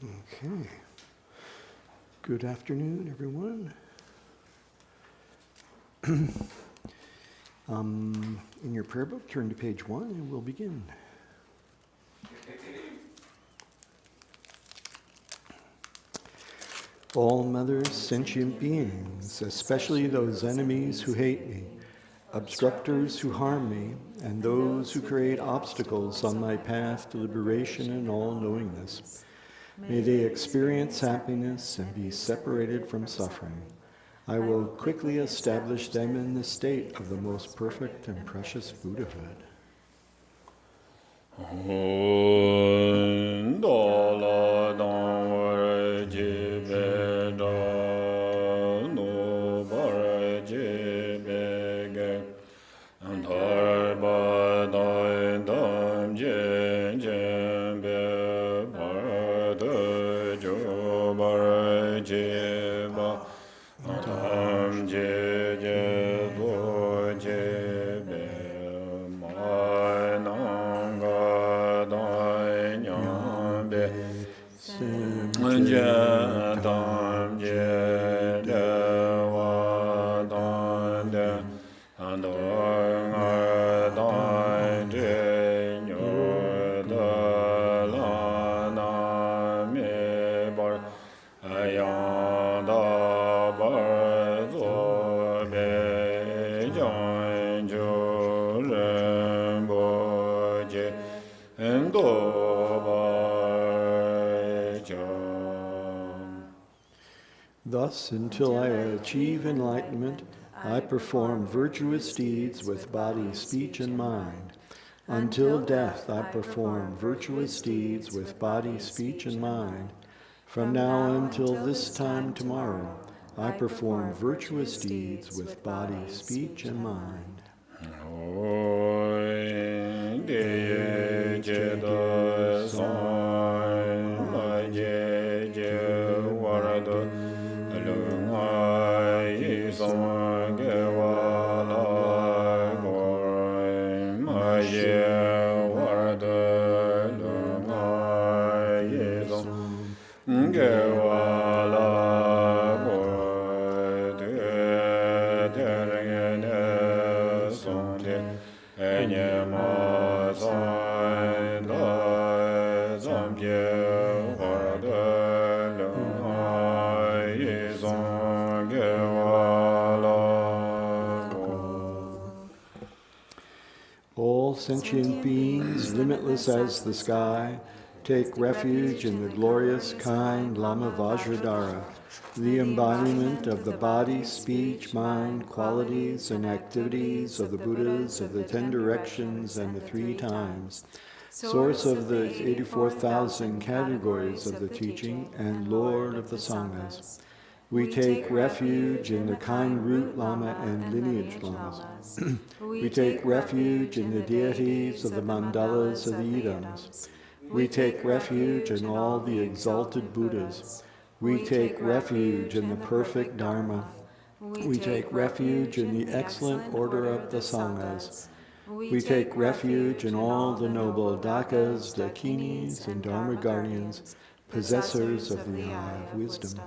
Okay. Good afternoon, everyone. In your prayer book, turn to page 1 and we'll begin. All mothers, sentient beings, especially those enemies who hate me, obstructors who harm me, and those who create obstacles on my path to liberation and all-knowingness, may they experience happiness and be separated from suffering. I will quickly establish them in the state of the most perfect and precious Buddhahood. Thus, until I achieve enlightenment, I perform virtuous deeds with body, speech, and mind. Until death, I perform virtuous deeds with body, speech, and mind. From now until this time tomorrow, I perform virtuous deeds with body, speech, and mind. All sentient beings, limitless as the sky, take refuge in the glorious, kind Lama Vajradhara, the embodiment of the body, speech, mind, qualities, and activities of the Buddhas of the 10 directions and the 3 times, source of the 84,000 categories of the teaching, and Lord of the Sanghas. We take refuge in the kind root Lama and lineage Lamas. We take refuge in the deities of the mandalas of the Idams. We take refuge in all the exalted Buddhas. We take refuge in the perfect Dharma. We take refuge in the excellent order of the Sanghas. We take refuge in all the noble Dakas, Dakinis, and Dharma guardians, possessors of the eye of wisdom.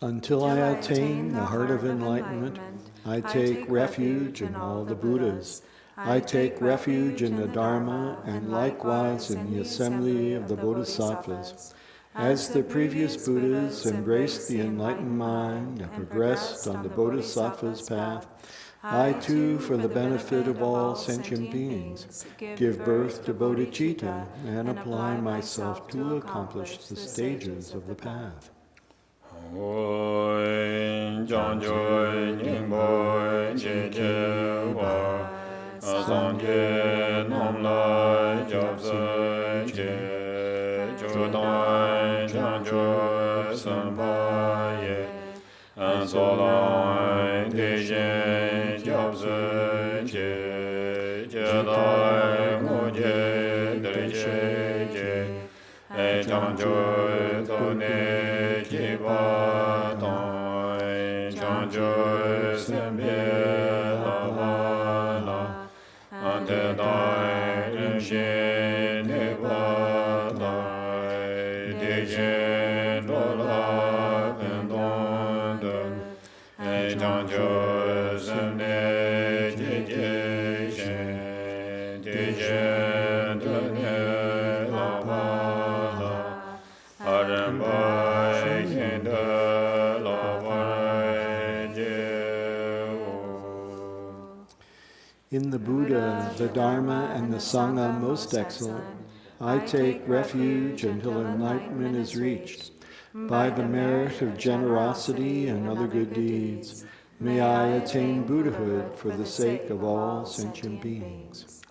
Until I attain the heart of enlightenment, I take refuge in all the Buddhas. I take refuge in the Dharma and likewise in the assembly of the Bodhisattvas. As the previous Buddhas embraced the enlightened mind and progressed on the Bodhisattva's path, I too, for the benefit of all sentient beings, give birth to bodhicitta and apply myself to accomplish the stages of the path. In the Buddha, the Dharma, and the Sangha most excellent, I take refuge until enlightenment is reached. By the merit of generosity and other good deeds, may I attain Buddhahood for the sake of all sentient beings.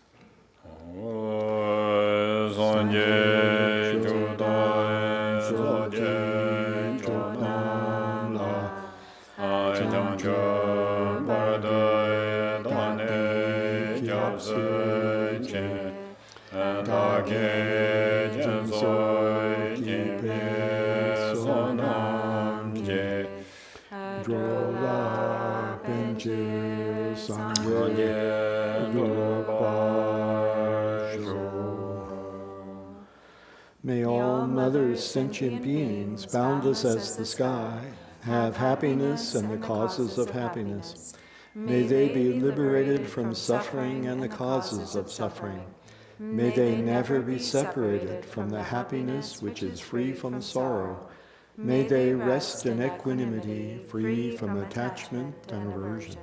May all mothers, sentient beings, boundless as the sky, have happiness and the causes of happiness. May they be liberated from suffering and the causes of suffering. May they never be separated from the happiness which is free from sorrow. May they rest in equanimity, free from attachment and aversion.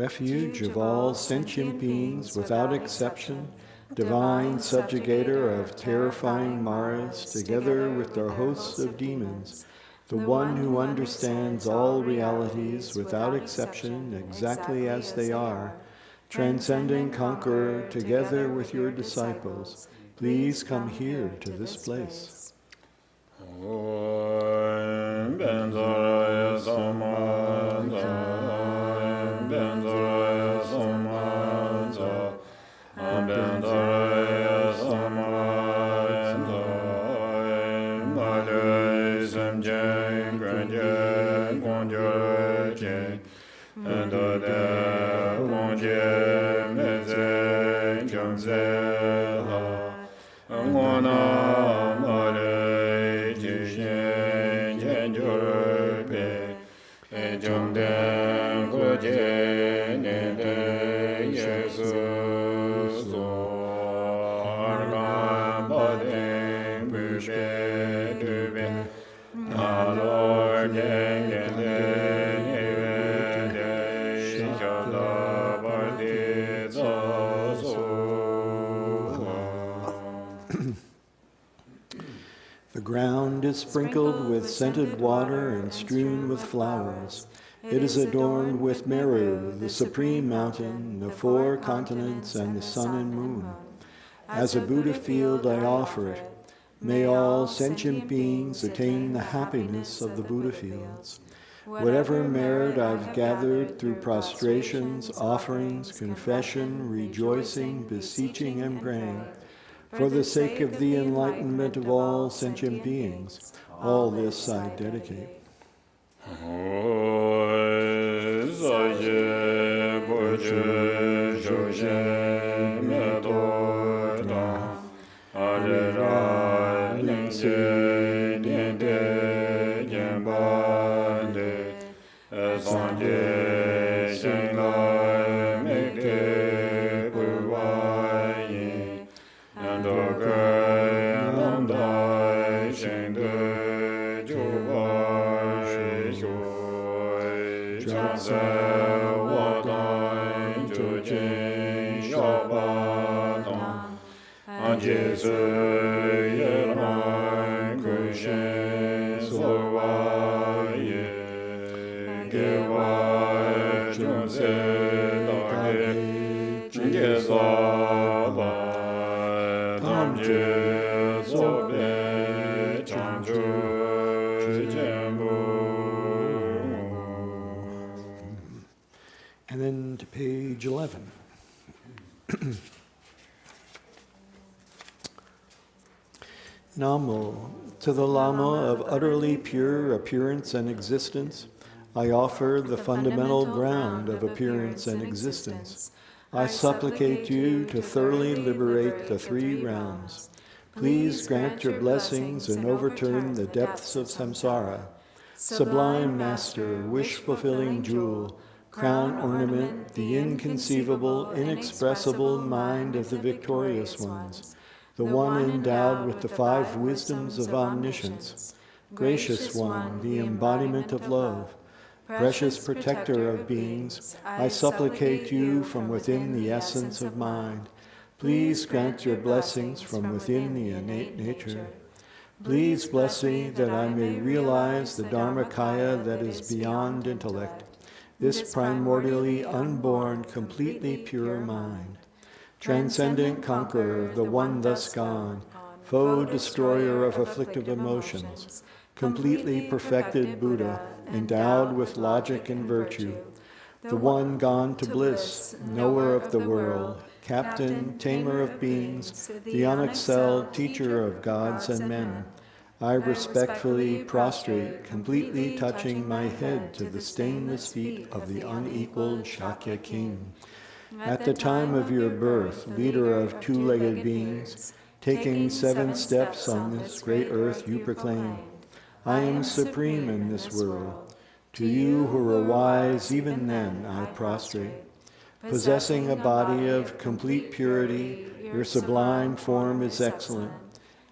Refuge of all sentient beings without exception, divine subjugator of terrifying Maras, together with their hosts of demons, the one who understands all realities without exception exactly as they are, transcending conqueror, together with your disciples, please come here to this place. The ground is sprinkled with scented water and strewn with flowers. It is adorned with Meru, the supreme mountain, the 4 continents, and the sun and moon. As a Buddha field I offer it. May all sentient beings attain the happiness of the Buddha fields. Whatever merit I've gathered through prostrations, offerings, confession, rejoicing, beseeching, and praying, for the sake of the enlightenment of all sentient beings, all this I dedicate. And then to page 11. Namo, to the Lama of utterly pure appearance and existence, I offer the fundamental ground of appearance and existence. I supplicate you to thoroughly liberate the 3 realms. Please grant your blessings and overturn the depths of samsara. Sublime Master, wish-fulfilling jewel, crown ornament, the inconceivable, inexpressible mind of the victorious ones, the one endowed with the 5 wisdoms of omniscience, gracious one, the embodiment of love, precious protector of beings, I supplicate you from within the essence of mind. Please grant your blessings from within the innate nature. Please bless me that I may realize the Dharmakaya that is beyond intellect, this primordially unborn, completely pure mind. Transcendent conqueror, the one thus gone, foe destroyer of afflictive emotions, completely perfected Buddha, endowed with logic and virtue, the one gone to bliss, knower of the world, captain, tamer of beings, the unexcelled teacher of gods and men, I respectfully prostrate, completely touching my head to the stainless feet of the unequaled Shakya king. At the time of your birth, leader of 2-legged beings, taking 7 steps on this great earth, you proclaim, I am supreme in this world. To you who are wise, even then I prostrate. Possessing a body of complete purity, your sublime form is excellent.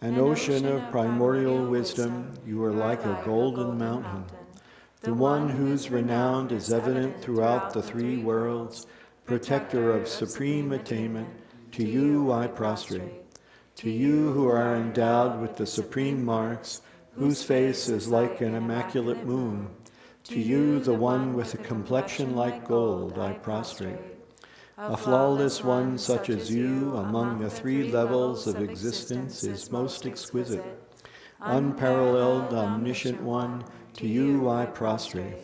An ocean of primordial wisdom, you are like a golden mountain. The one whose renown is evident throughout the 3 worlds, protector of supreme attainment, to you I prostrate. To you who are endowed with the supreme marks, whose face is like an immaculate moon, to you, the one with a complexion like gold, I prostrate. A flawless one such as you among the 3 levels of existence is most exquisite. Unparalleled, omniscient one, to you I prostrate.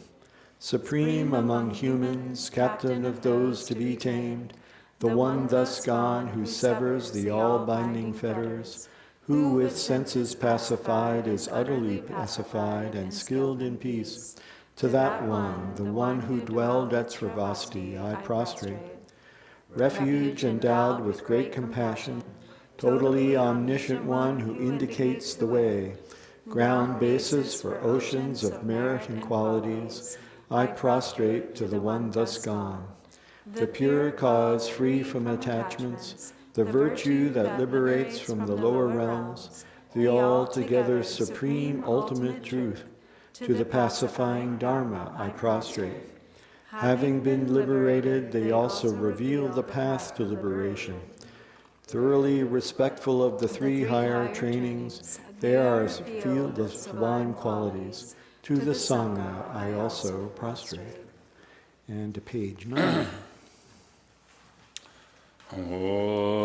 Supreme among humans, captain of those to be tamed, the one thus gone who severs the all-binding fetters, who with senses pacified is utterly pacified and skilled in peace, to that one, the one who dwelled at Sravasti, I prostrate. Refuge endowed with great compassion, totally omniscient one who indicates the way, ground basis for oceans of merit and qualities, I prostrate to the one thus gone. The pure cause free from attachments, the virtue that liberates from the lower realms, the altogether supreme ultimate truth. To the pacifying Dharma I prostrate. Having been liberated, they also reveal the path to liberation. Thoroughly respectful of the three higher trainings, they are as field of sublime qualities. To the Sangha I also prostrate. And to page 9. Lord,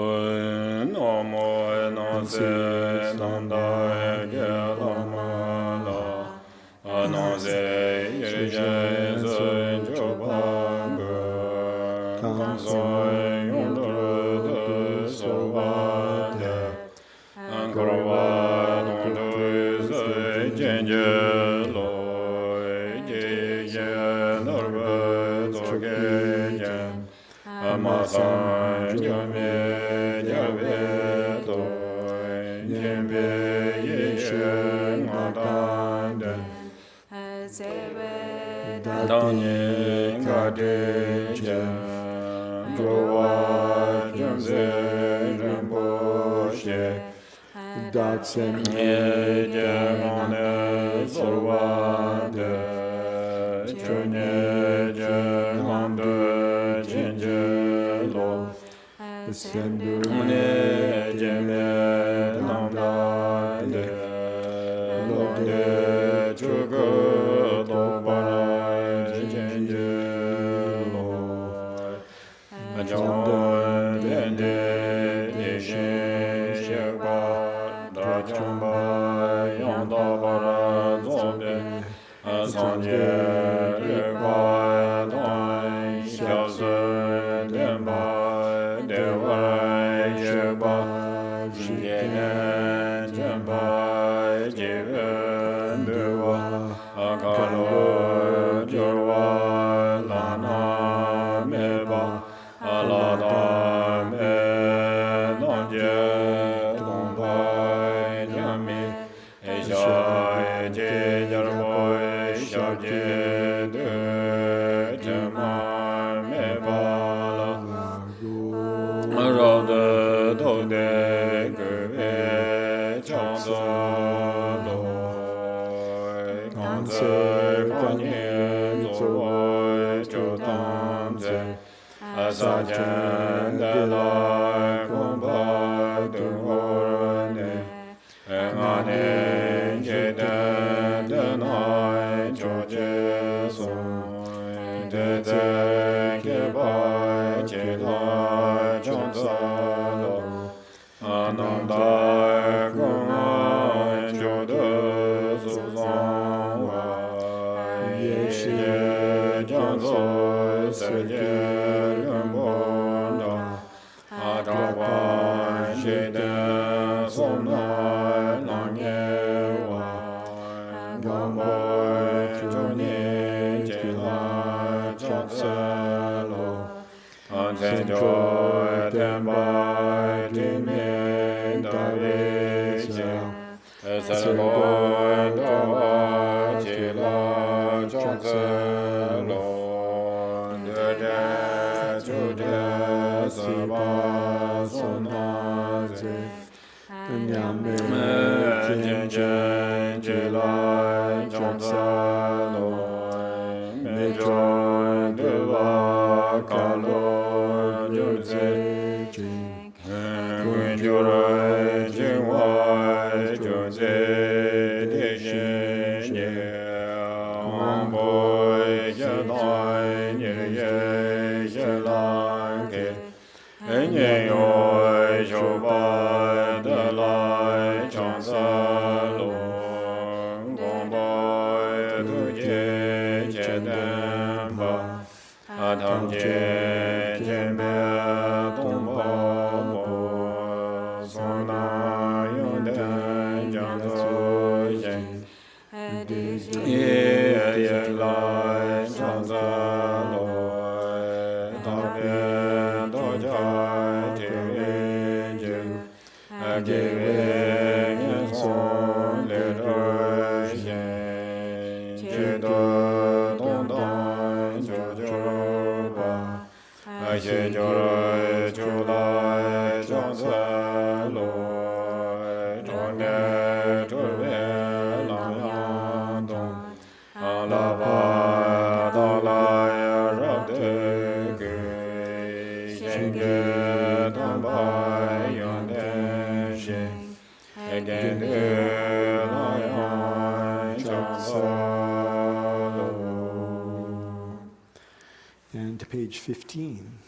And to page 15.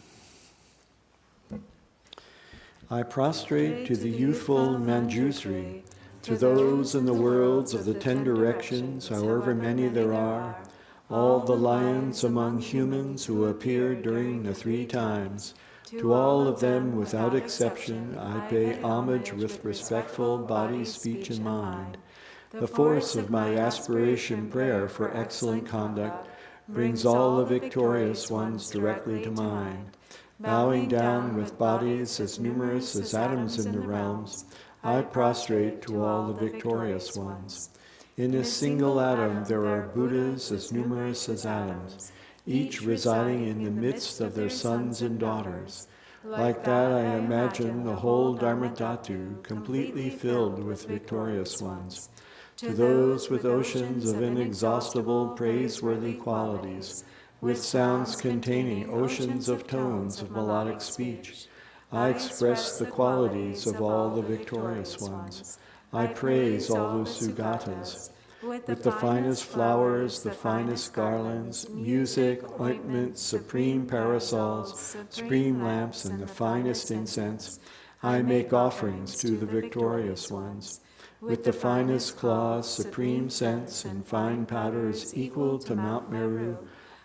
I prostrate to the youthful Manjusri, to those in the worlds of the 10 directions, however many there are, all the lions among humans who appeared during the 3 times. To all of them, without exception, I pay homage with respectful body, speech, and mind. The force of my aspiration prayer for excellent conduct brings all the victorious ones directly to mind. Bowing down with bodies as numerous as atoms in the realms, I prostrate to all the victorious ones. In a single atom there are Buddhas as numerous as atoms, each residing in the midst of their sons and daughters. Like that, I imagine the whole Dharmadhatu completely filled with victorious ones. To those with oceans of inexhaustible praiseworthy qualities, with sounds containing oceans of tones of melodic speech, I express the qualities of all the victorious ones. I praise all the Sugatas. With the finest flowers, the finest garlands, music, ointments, supreme parasols, supreme lamps, and the finest incense, I make offerings to the victorious ones. With the finest cloths, supreme scents, and fine powders equal to Mount Meru,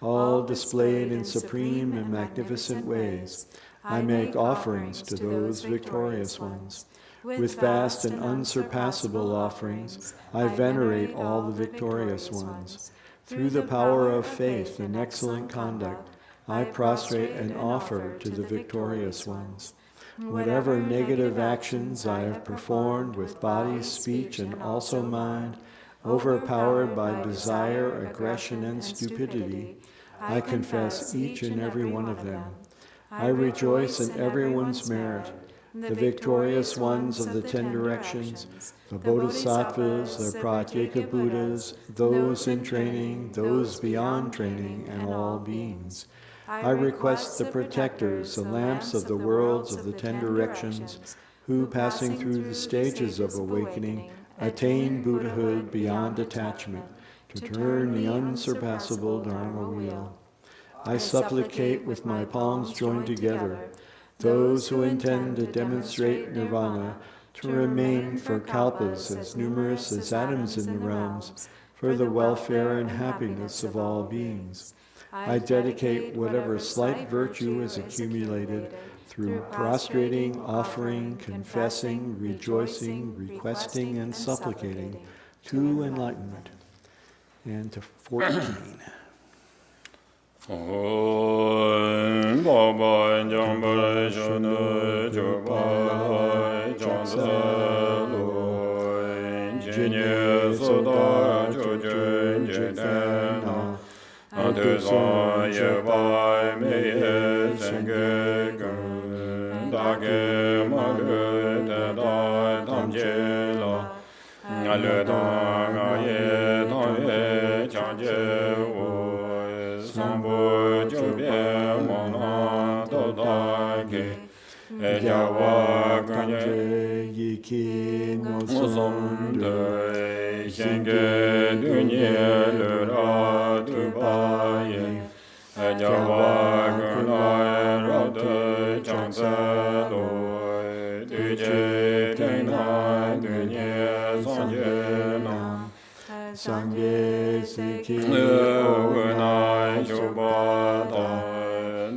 all displayed in supreme and magnificent ways, I make offerings to those victorious ones. With vast and unsurpassable offerings, I venerate all the victorious ones. Through the power of faith and excellent conduct, I prostrate and offer to the victorious ones. Whatever negative actions I have performed with body, speech, and also mind, overpowered by desire, aggression, and stupidity, I confess each and every one of them. I rejoice in everyone's merit, the victorious ones of the 10 directions, the bodhisattvas, the pratyeka Buddhas, those in training, those beyond training, and all beings. I request the protectors, the lamps of the worlds of the 10 directions, who, passing through the stages of awakening, attain Buddhahood beyond attachment, to turn the unsurpassable Dharma wheel. I supplicate with my palms joined together those who intend to demonstrate nirvana, to remain for kalpas as numerous as atoms in the realms, for the welfare and happiness of all beings. I dedicate whatever slight virtue is accumulated through prostrating, offering, confessing, rejoicing, requesting, and supplicating to enlightenment. And to 14. Om Baba Jambara Shana Jabba Jansaloi Jinye Soda Jojun Jitana Antusan Yebai Meye Senge Gun Dage Malu Tedai Tamjela Ngalu Tangaye Tangye Chanje Sambo Jubye Mona Dodage Ejawa Kanye Yiki Musum De Shenge Dunye Lura Dubaye Ejawa Kunai Rode Chanselo Duje Tenai Dunye Sanje Nam Sangye Siki Unai Jubata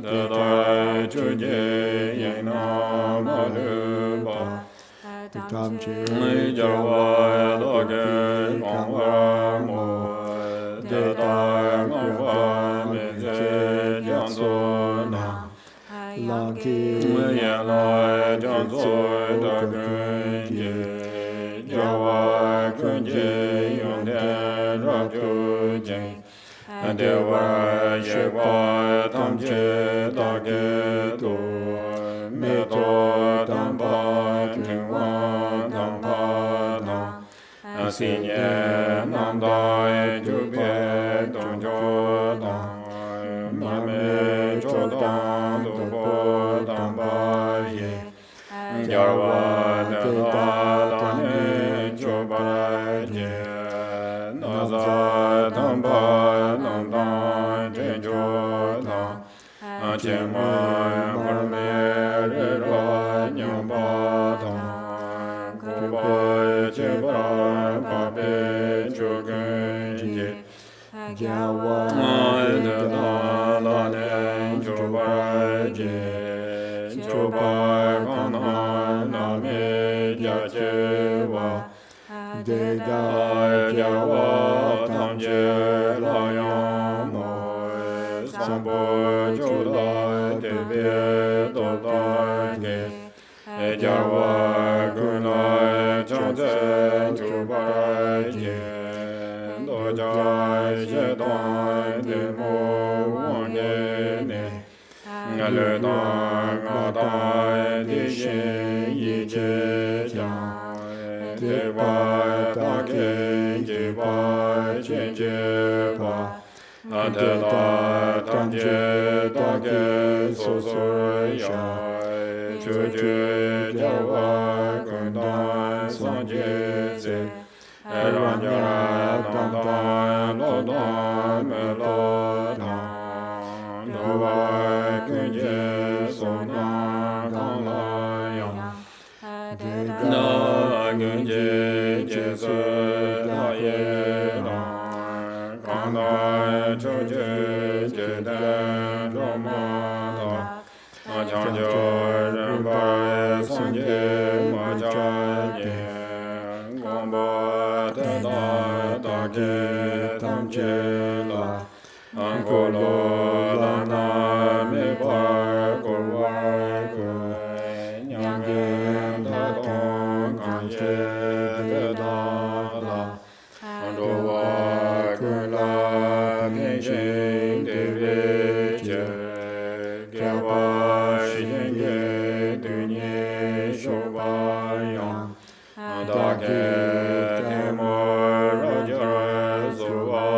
Dadai Chuje Yena Maluba Tamche Jawa Doge Kongwa Mo Dadai Mawa Meze Janzo Na Lanki Yena Janzo Dagunje Jawa Kunje Yonde Rajuje Dewa Yewa Tamje Dage Do Meto Damba Tingwa Damba Na Asinye Namdai Jubye Donjo Dan Mame Chodan Dubo Damba Ye Jarwa Dada Dane je na za tam pa nam dan je jo na a che ma par me re ra nyam ba ta ko ba che ba pa be jo gen je Gia wa de da la ne jo ba je jo ba ga na me ja che wa de da ja wa tam je la yang mo sam bo jo da de be do da ge ja wa gu na chang zhen ju ba je do ja je da de mo wang ge ne nga le da nga da de shin yi je jiang de ba da ge je ba chen je ba a de da tam je da ge so so ya chu ju ja wa gun da san je ze ran ya da da lo da me lo da do wa gun je so na kan la ya na gun je so da ye na kan da chu je da lo ma da a chang jo ren ba san je ma cha ye gong ba de da ge tam je la an ko lo la na me ba ko wa ko nyang ge da dong kan ye de da la an do wa ko la ge shin de ve je ge wa shin ge de ni sho ba yang da ge de mo ro ja zo wa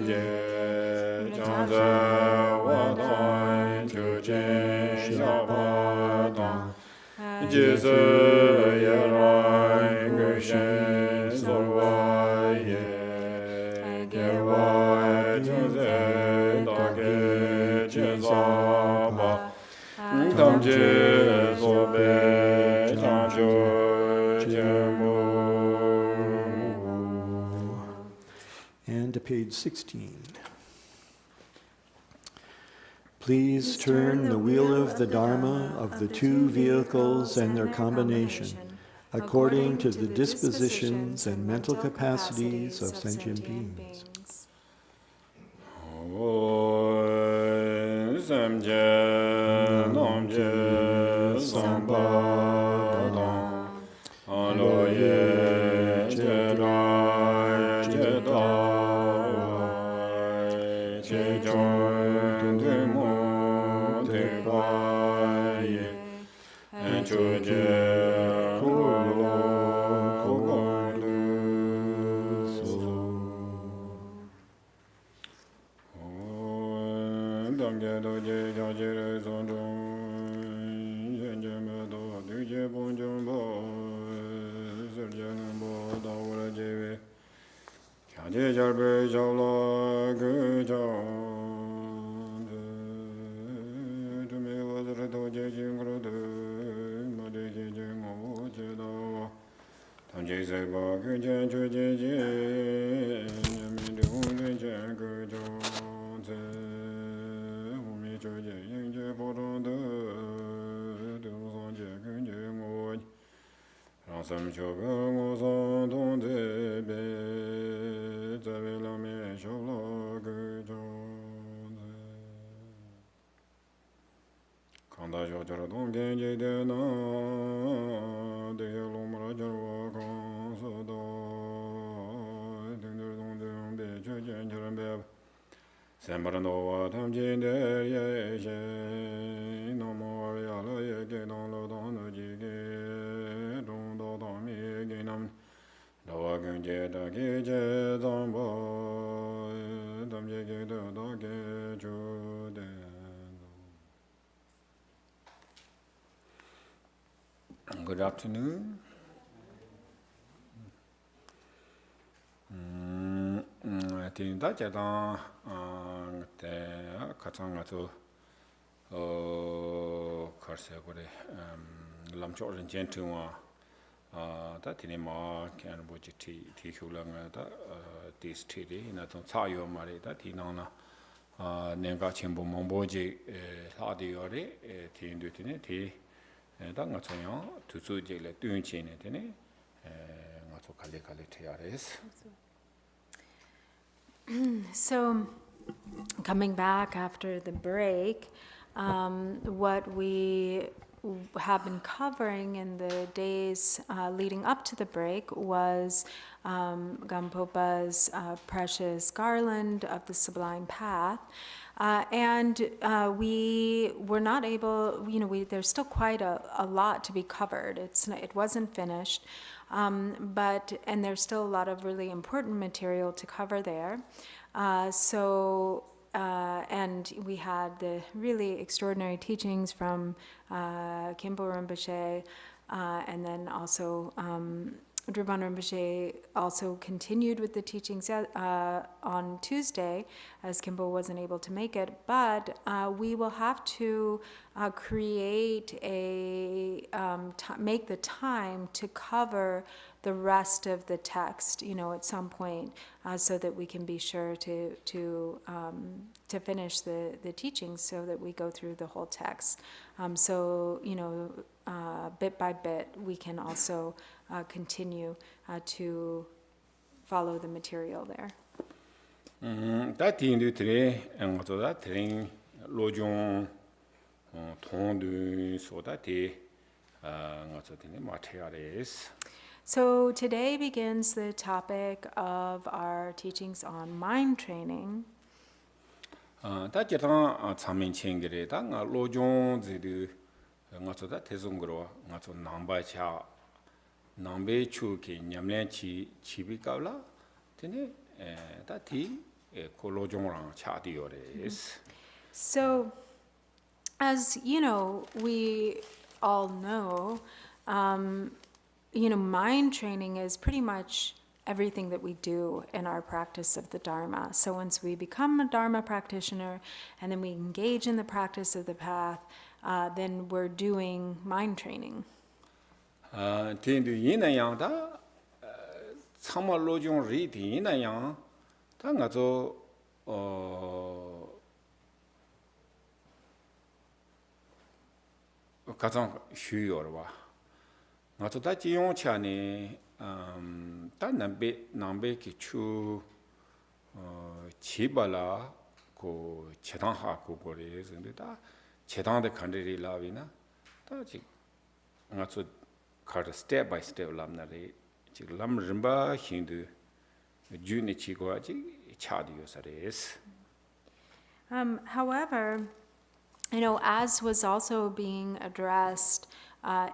je chang ze wa da ju chen sha ba da ji se ye rai ge shen so wa ye ge wa chang ze da ge chen sa ba tam je so be chang ju chen mo. And to page 16. Please turn the wheel of the Dharma of the two vehicles and their combination according to the dispositions and mental capacities of sentient beings. Sam je nam je sam ba dong lo ye je da je da che jong de mo de ba ye chu je ku lo ku go lu so dam je do je ja je re son dong yen je me do du je bon jong bo ser je ng bo da wo re je we kya je jar be ja la ge ja de me wo re do je jing ro de ma de je je mo je da wa tam je se ba ge je chu je je ne mi de hu le je ge ja ze hu mi je je yin je bo dong de de san je ge je mo ran sam cho ge ngo san dong de be ze ve la me sho la ge ja ze kan da jo jo dong gen je de na de lo ma ra jo wa kan so do de dong de be je je je ran be Sembrano wa tam jin de ye she no mo ya la ye ge dong lo dong no ji ge dong do dong mi ge nam do wa gen je da ge je dong bo dam je ge do da ge ju de Good afternoon. tinda jadang te kachang ngazo karse gore lamcho ren chen tungwa ta tini ma kyan boji ti khula nga ta ti stiri na tong cha yo mari ta ti nang na nenga chenpo mongbo je la di yo re ti indu tini ti ta nga tso yang tu tsu je le tuyun chi ne tini nga tso kali te ya res. So, coming back after the break, what we have been covering in the days leading up to the break was Gampopa's precious garland of the Sublime Path. And we were not able, there's still quite a lot to be covered. It wasn't finished. And there's still a lot of really important material to cover there. And we had the really extraordinary teachings from Kimpo Rinpoche, and then also Drupal Rinpoche also continued with the teachings on Tuesday, as Kimpo wasn't able to make it. But we will have to create make the time to cover the rest of the text, at some point, so that we can be sure to finish the teachings, so that we go through the whole text. Bit by bit, we can also continue to follow the material there. Da tindu tre ngazo da tring lojong tondu so da te ngazo tini materials. So today begins the topic of our teachings on mind training. Da jitang chamin chengere da nga lojong zidu ngazo da tezongro ngazo namba cha nambe chu ke nyamlen chi bi kawla tene da ti ko lojong rang cha di yores. So, as we all know, mind training is pretty much everything that we do in our practice of the Dharma. So once we become a Dharma practitioner and then we engage in the practice of the path, then we're doing mind training. Tindu yin yang da chama lojong ri di yin yang da nga zo kazang xu yor wa nga zo da ji yong cha ni da nambe ki chu chi ba la ko chedang ha ko go re zende da chedang de khande ri la wi na da ji nga zo called step by step lamnare chi lam rimba hindu juni chi go ji chadi yosares. However, as was also being addressed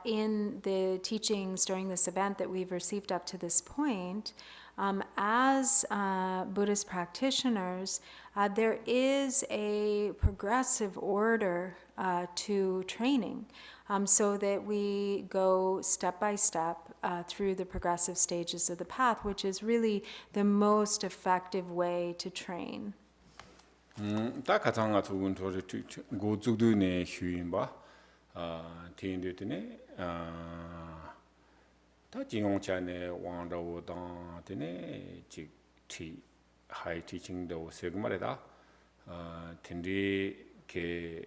in the teachings during this event that we've received up to this point, as Buddhist practitioners, there is a progressive order to training, so that we go step by step through the progressive stages of the path, which is really the most effective way to train. Da katanga to unto go to do ne huimba tin de ne da jingong cha ne wang da wo dang de ne ji ti high teaching do segma da tindi ke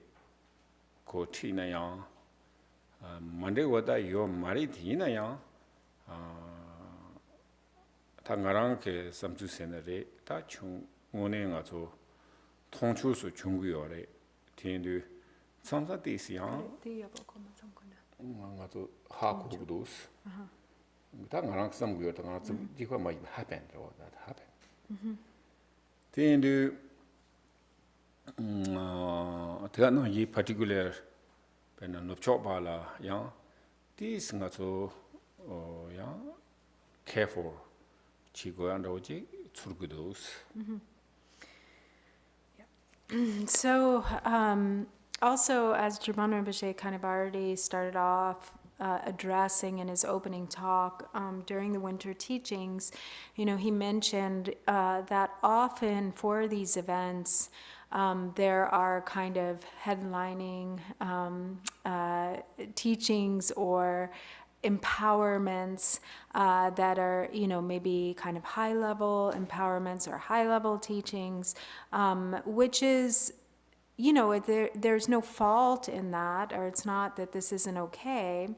ko ti na yang Monday wada yo mari thi na yang ta ngarang ke samchu senare ta chung ngone nga zo tongchu su chunggu yo re tindu samsa ti si yang nga zo ha ku dos ta ngarang samgu yo ta nga zo ji kwa ma happen ro that happen tindu ta no yi particular and no chopala yang this nga so yang careful chi go and oji churgudos. So also, as Drupal Rinpoche kind of already started off addressing in his opening talk during the winter teachings, he mentioned that often for these events, there are kind of headlining teachings or empowerments that are, maybe kind of high-level empowerments or high-level teachings, which is, there's no fault in that, or it's not that this isn't okay.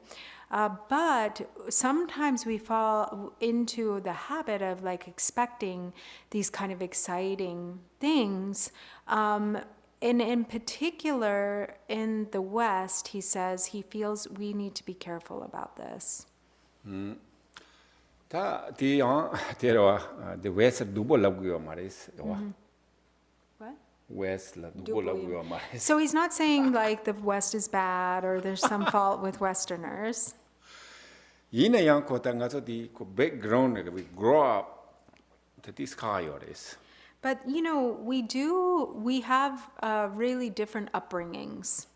But sometimes we fall into the habit of like expecting these kind of exciting things. And in particular, in the West, he says he feels we need to be careful about this. 다 디양 데로와 the west 두보 라고요 말이스. What? west 라 두보 라고요 말이스. So he's not saying like the West is bad or there's some fault with Westerners. 이내 양 고당 가서 디그 background we grow up to this 카요레스. But, we have really different upbringings.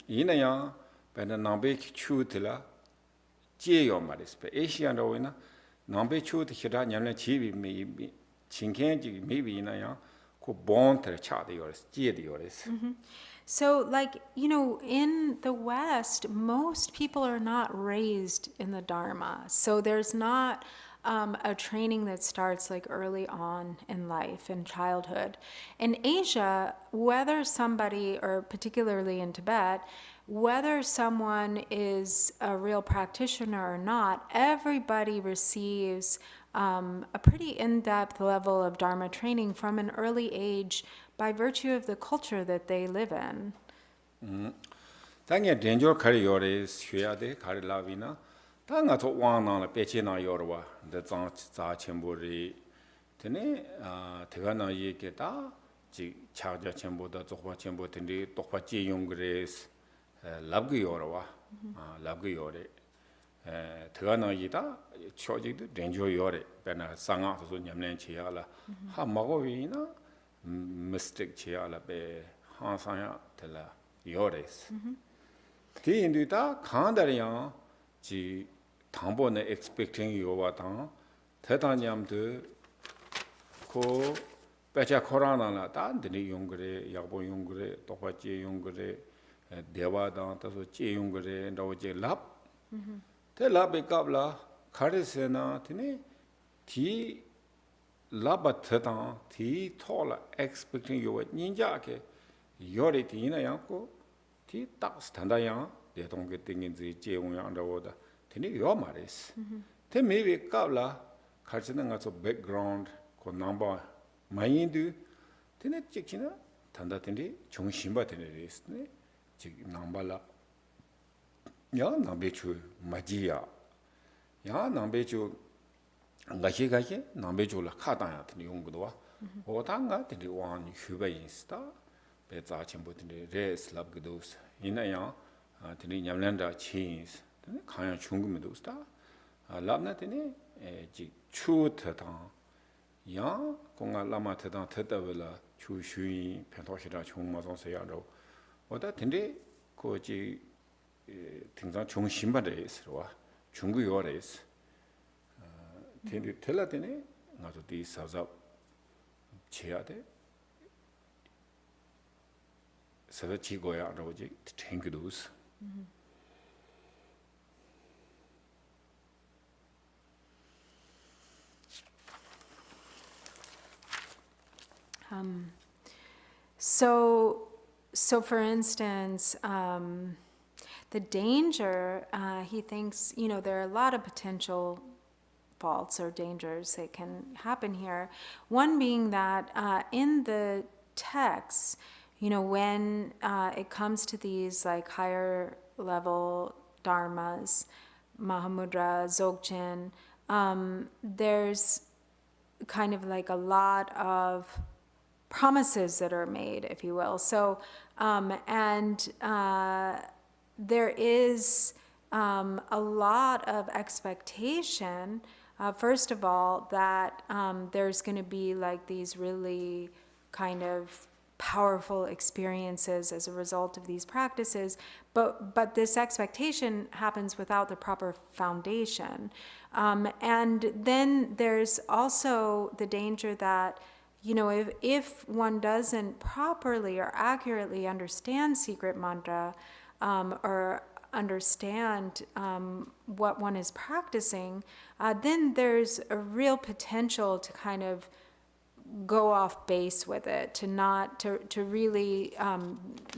이내 양 베나 남베 추틀라 제요 말이스. 에시아로 이나 남베 추트 히라 냠네 지비 미 진켄지 미비나 양 그 본트 차디요레스 제디요레스. So, like, in the West, most people are not raised in the Dharma. So there's not a training that starts like early on in life, in childhood. In Asia, whether somebody, or particularly in Tibet, whether someone is a real practitioner or not, everybody receives a pretty in-depth level of Dharma training from an early age by virtue of the culture that they live in. 당에 덴조 카리 요레스 휘야데 카리라비나 당가 저 왕나나 베치나 요르와 데장 자 첨부리 되네 대가나 얘기다 지 차자 첨부다 조화 첨부 된디 똑바 지용 그레스 랍기 요르와 랍기 요레 대가나 이다 초지도 덴조 요레 베나 상아서 냠낸 치야라 하 마고위나 mistake 치야라 베 하상야 될라 요레스 디인디다 칸다리야 지 당번에 expecting 요와당 대단냠도 고 배차 코로나나 단들이 용그래 야보 용그래 똑바지 용그래 대화당 따서 제 용그래 나오제 랍 대랍에 갑라 카레세나 티네 디 라바트당 디 토라 expecting 요와 닌자게 요리 디나 양고 디 딱 스탠다양 대동게 땡긴지 제용양다고다 되니 요 말이스 대 메비 갑라 가르치는 가서 백그라운드 고 넘버 마인드 되네 찍히나 단다든지 정신바 되네 리스네 지 넘발라 야 남배추 마지야 야 남배추 가시가시 남배추라 카다야 되니 용구도와 오당가 되니 왕 휴베인스타 배자 첨부들이 레슬랍그도스 이나야 되니 냠란다 치스 되니 가야 중금도스다 랍나테니 지 추트당 야 공가 라마테당 테다벨라 추슈이 펜토시라 총마송세야로 오다 된데 거지 등장 중심바데스와 중구요레스 된데 텔라데네 나도 디 사자 치야데 서로 지고야 로지 탱크도스 So for instance, the danger, he thinks, there are a lot of potential faults or dangers that can happen here. One being that in the texts, when it comes to these like higher level dharmas, Mahamudra, Dzogchen, there's kind of like a lot of promises that are made, if you will. So, there is a lot of expectation, first of all, that there's going to be like these really kind of powerful experiences as a result of these practices, but this expectation happens without the proper foundation. And then there's also the danger that, if one doesn't properly or accurately understand secret mantra, or understand what one is practicing, then there's a real potential to kind of go off base with it, to really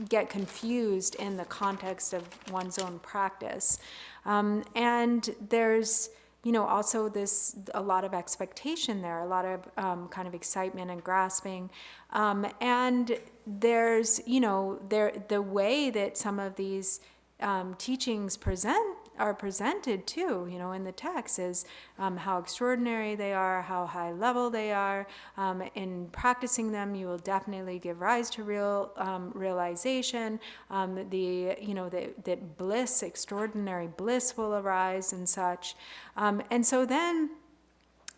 get confused in the context of one's own practice. And there's also a lot of expectation there, a lot of kind of excitement and grasping. And there's, the way that some of these teachings are presented too, in the text, is how extraordinary they are, how high level they are. In practicing them, you will definitely give rise to real realization. That bliss, extraordinary bliss, will arise and such. And so then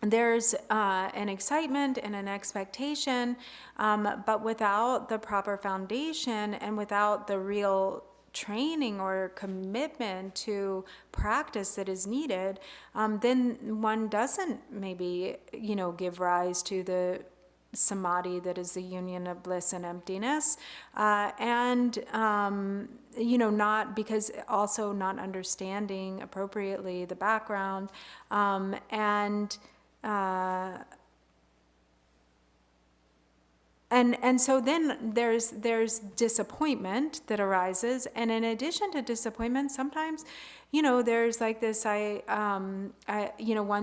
there's an excitement and an expectation, but without the proper foundation and without the real training or commitment to practice that is needed, then one doesn't maybe, give rise to the samadhi that is the union of bliss and emptiness. Not, because also not understanding appropriately the background, And so then there's disappointment that arises, and in addition to disappointment, sometimes, there's like this. One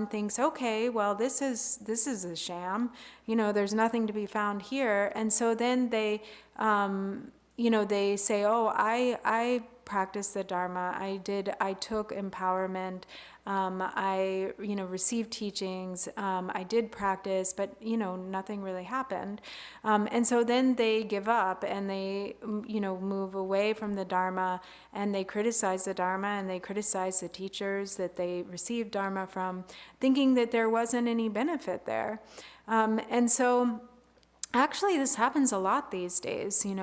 thinks, okay, well, this is a sham. There's nothing to be found here, and so then they, they say, oh, I practiced the Dharma. I took empowerment. I received teachings. I did practice, but nothing really happened. And so then they give up and they move away from the Dharma, and they criticize the Dharma and they criticize the teachers that they received Dharma from, thinking that there wasn't any benefit there. And so actually, this happens a lot these days, so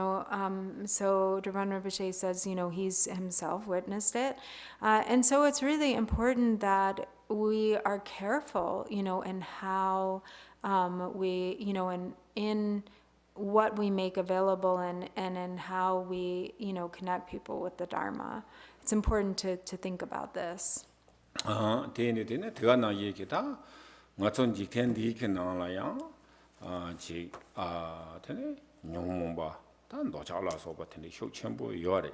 Dharan Rinpoche says, he's himself witnessed it. And so it's really important that we are careful, in how we, in what we make available and in how we, connect people with the Dharma. It's important to think about this. 테네 뇽몽바 단 도자라서 버튼이 쇼첨부 요래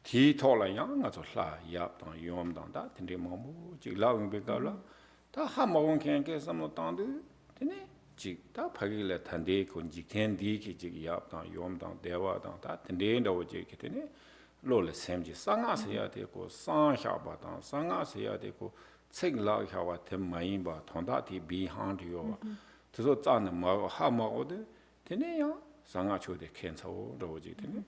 디토라양 가서라 야당 요엄당다 텐데 뭐뭐 지라윙베가라 다 하모건 캔게 섬노당도 테네 지다 파기래 탄데 군지 텐디기 지 야당 요엄당 대와당 다 텐데도 지 테네 로레 샘지 상아서야 되고 상샤바당 상아서야 되고 책라샤와 템마인바 통다티 비한디요 그래서 짜는 뭐 하마고도 되네요. 상아초대 캔서로 오지 되네.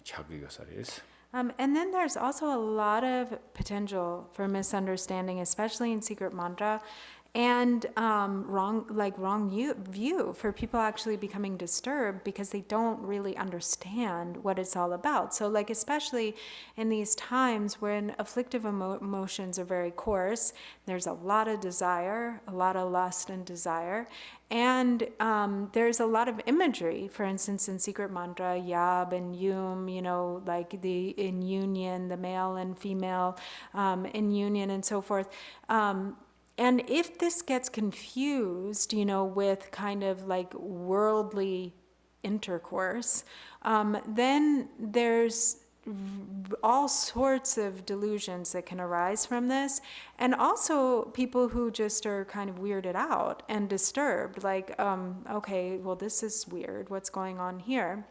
자기가 살아서. And then there's also a lot of potential for misunderstanding, especially in secret mantra, and wrong view for people actually becoming disturbed because they don't really understand what it's all about. So especially in these times when afflictive emotions are very coarse, there's a lot of desire, a lot of lust and desire, and there's a lot of imagery. For instance, in secret mantra, Yab and Yum, like the in union, the male and female in union and so forth. And if this gets confused, with kind of like worldly intercourse, then there's all sorts of delusions that can arise from this. And also people who just are kind of weirded out and disturbed, like, okay, well, this is weird. What's going on here?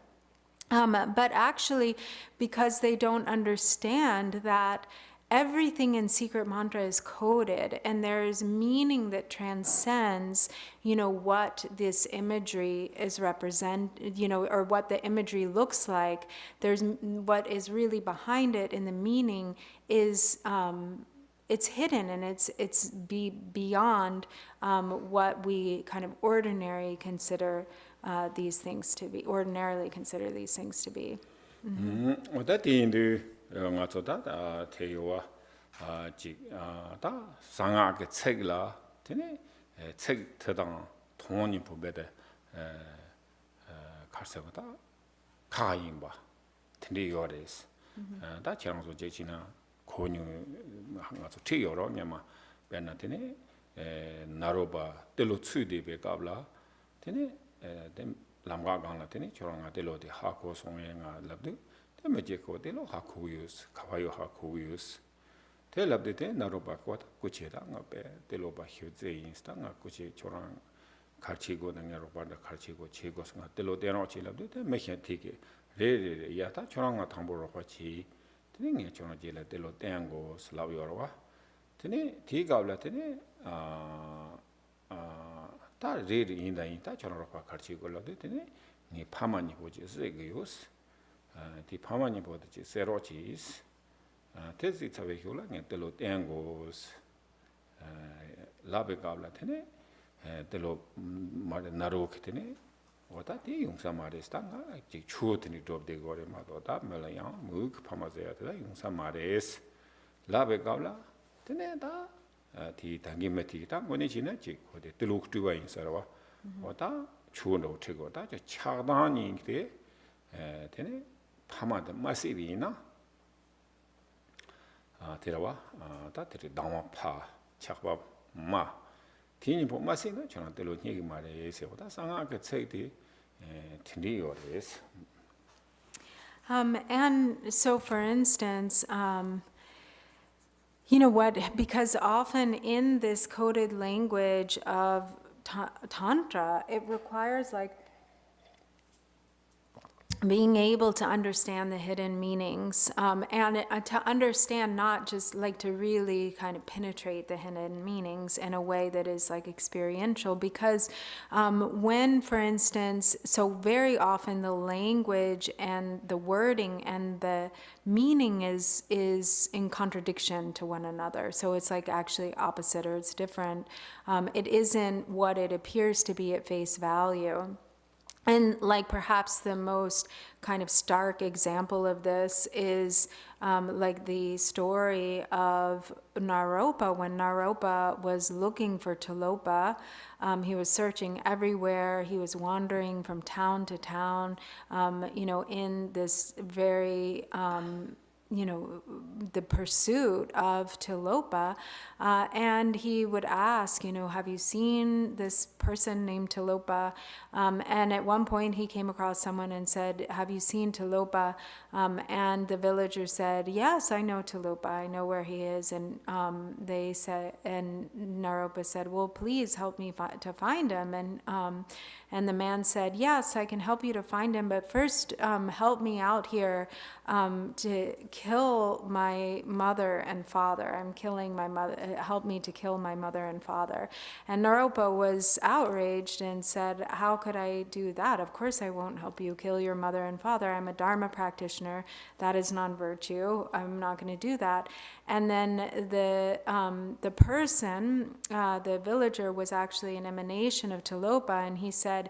But actually, because they don't understand that everything in secret mantra is coded, and there's meaning that transcends, what this imagery is or what the imagery looks like. There's what is really behind it, and the meaning is it's hidden, and it's beyond what we kind of ordinary consider these things to be, ordinarily consider these things to be. 어다딘도 ngazo다 태요와 다 상하게 책라 되네 책 대당 동원이 보배데 갈서다 가인바 근데 요레스 다 지랑소 제치나 고뉴 한가서 태요로 냐마 베나테네 나로바 텔로 추디베 갑라 되네 람가 강라 되네 저랑가 텔로데 하고 송행아 랍데 메제코 텔로 하쿠유스 카바요 하쿠유스 텔랍데 나로바 코타 쿠체라 나베 텔로바 휴제 인스타가 쿠체 저랑 가르치고 나로바다 가르치고 제고스가 텔로데노 치랍데 메히티게 레레 야타 저랑가 당보로 같이 되네 저랑 제라 텔로 땡고 슬라비오로와 되네 디가블라 되네 다 레리 인다인다 저랑가 가르치고 라데 되네 니 파마니 보지 세게요스 디 파마니 보듯이 세로치스 테지 차베효라 텔로 땡고스 라베가블라 테네 텔로 마데 나로케테네 오다 디 용사 마레스탄가 지 추오트니 돕데 거레 마도다 멜라야 무크 파마제야다 용사 마레스 라베가블라 테네 다 디 당기메티다 뭐네지나 지 고데 텔로 크투와 인사라와 오다 추오노 테고다 저 차다니 데 테네 파마데 마시비나 테라와 다 테리 당와파 착밥 마 티니 보 마시나 저는 텔로 얘기 말해서 오다 상하게 책이 tindiores. And so, for instance, you know what, because often in this coded language of Tantra, it requires like being able to understand the hidden meanings, and to understand, not just like to really kind of penetrate the hidden meanings in a way that is like experiential, because when, for instance, so very often the language and the wording and the meaning is in contradiction to one another. So it's like actually opposite, or it's different. It isn't what it appears to be at face value. And like perhaps the most kind of stark example of this is like the story of Naropa. When Naropa was looking for Tilopa, he was searching everywhere. He was wandering from town to town, you know, in this very you know, the pursuit of Tilopa, and he would ask, you know, have you seen this person named Tilopa? And at one point he came across someone and said, have you seen Tilopa? And the villager said, yes, I know Tilopa, I know where he is. And they said, and Naropa said, well, please help me to find him. And the man said, yes, I can help you to find him, but first help me out here to kill my mother and father. I'm killing my mother. Help me to kill my mother and father. And Naropa was outraged and said, how could I do that? Of course I won't help you kill your mother and father. I'm a Dharma practitioner. That is non-virtue. I'm not going to do that. And then the person, the villager, was actually an emanation of Tilopa, and he said,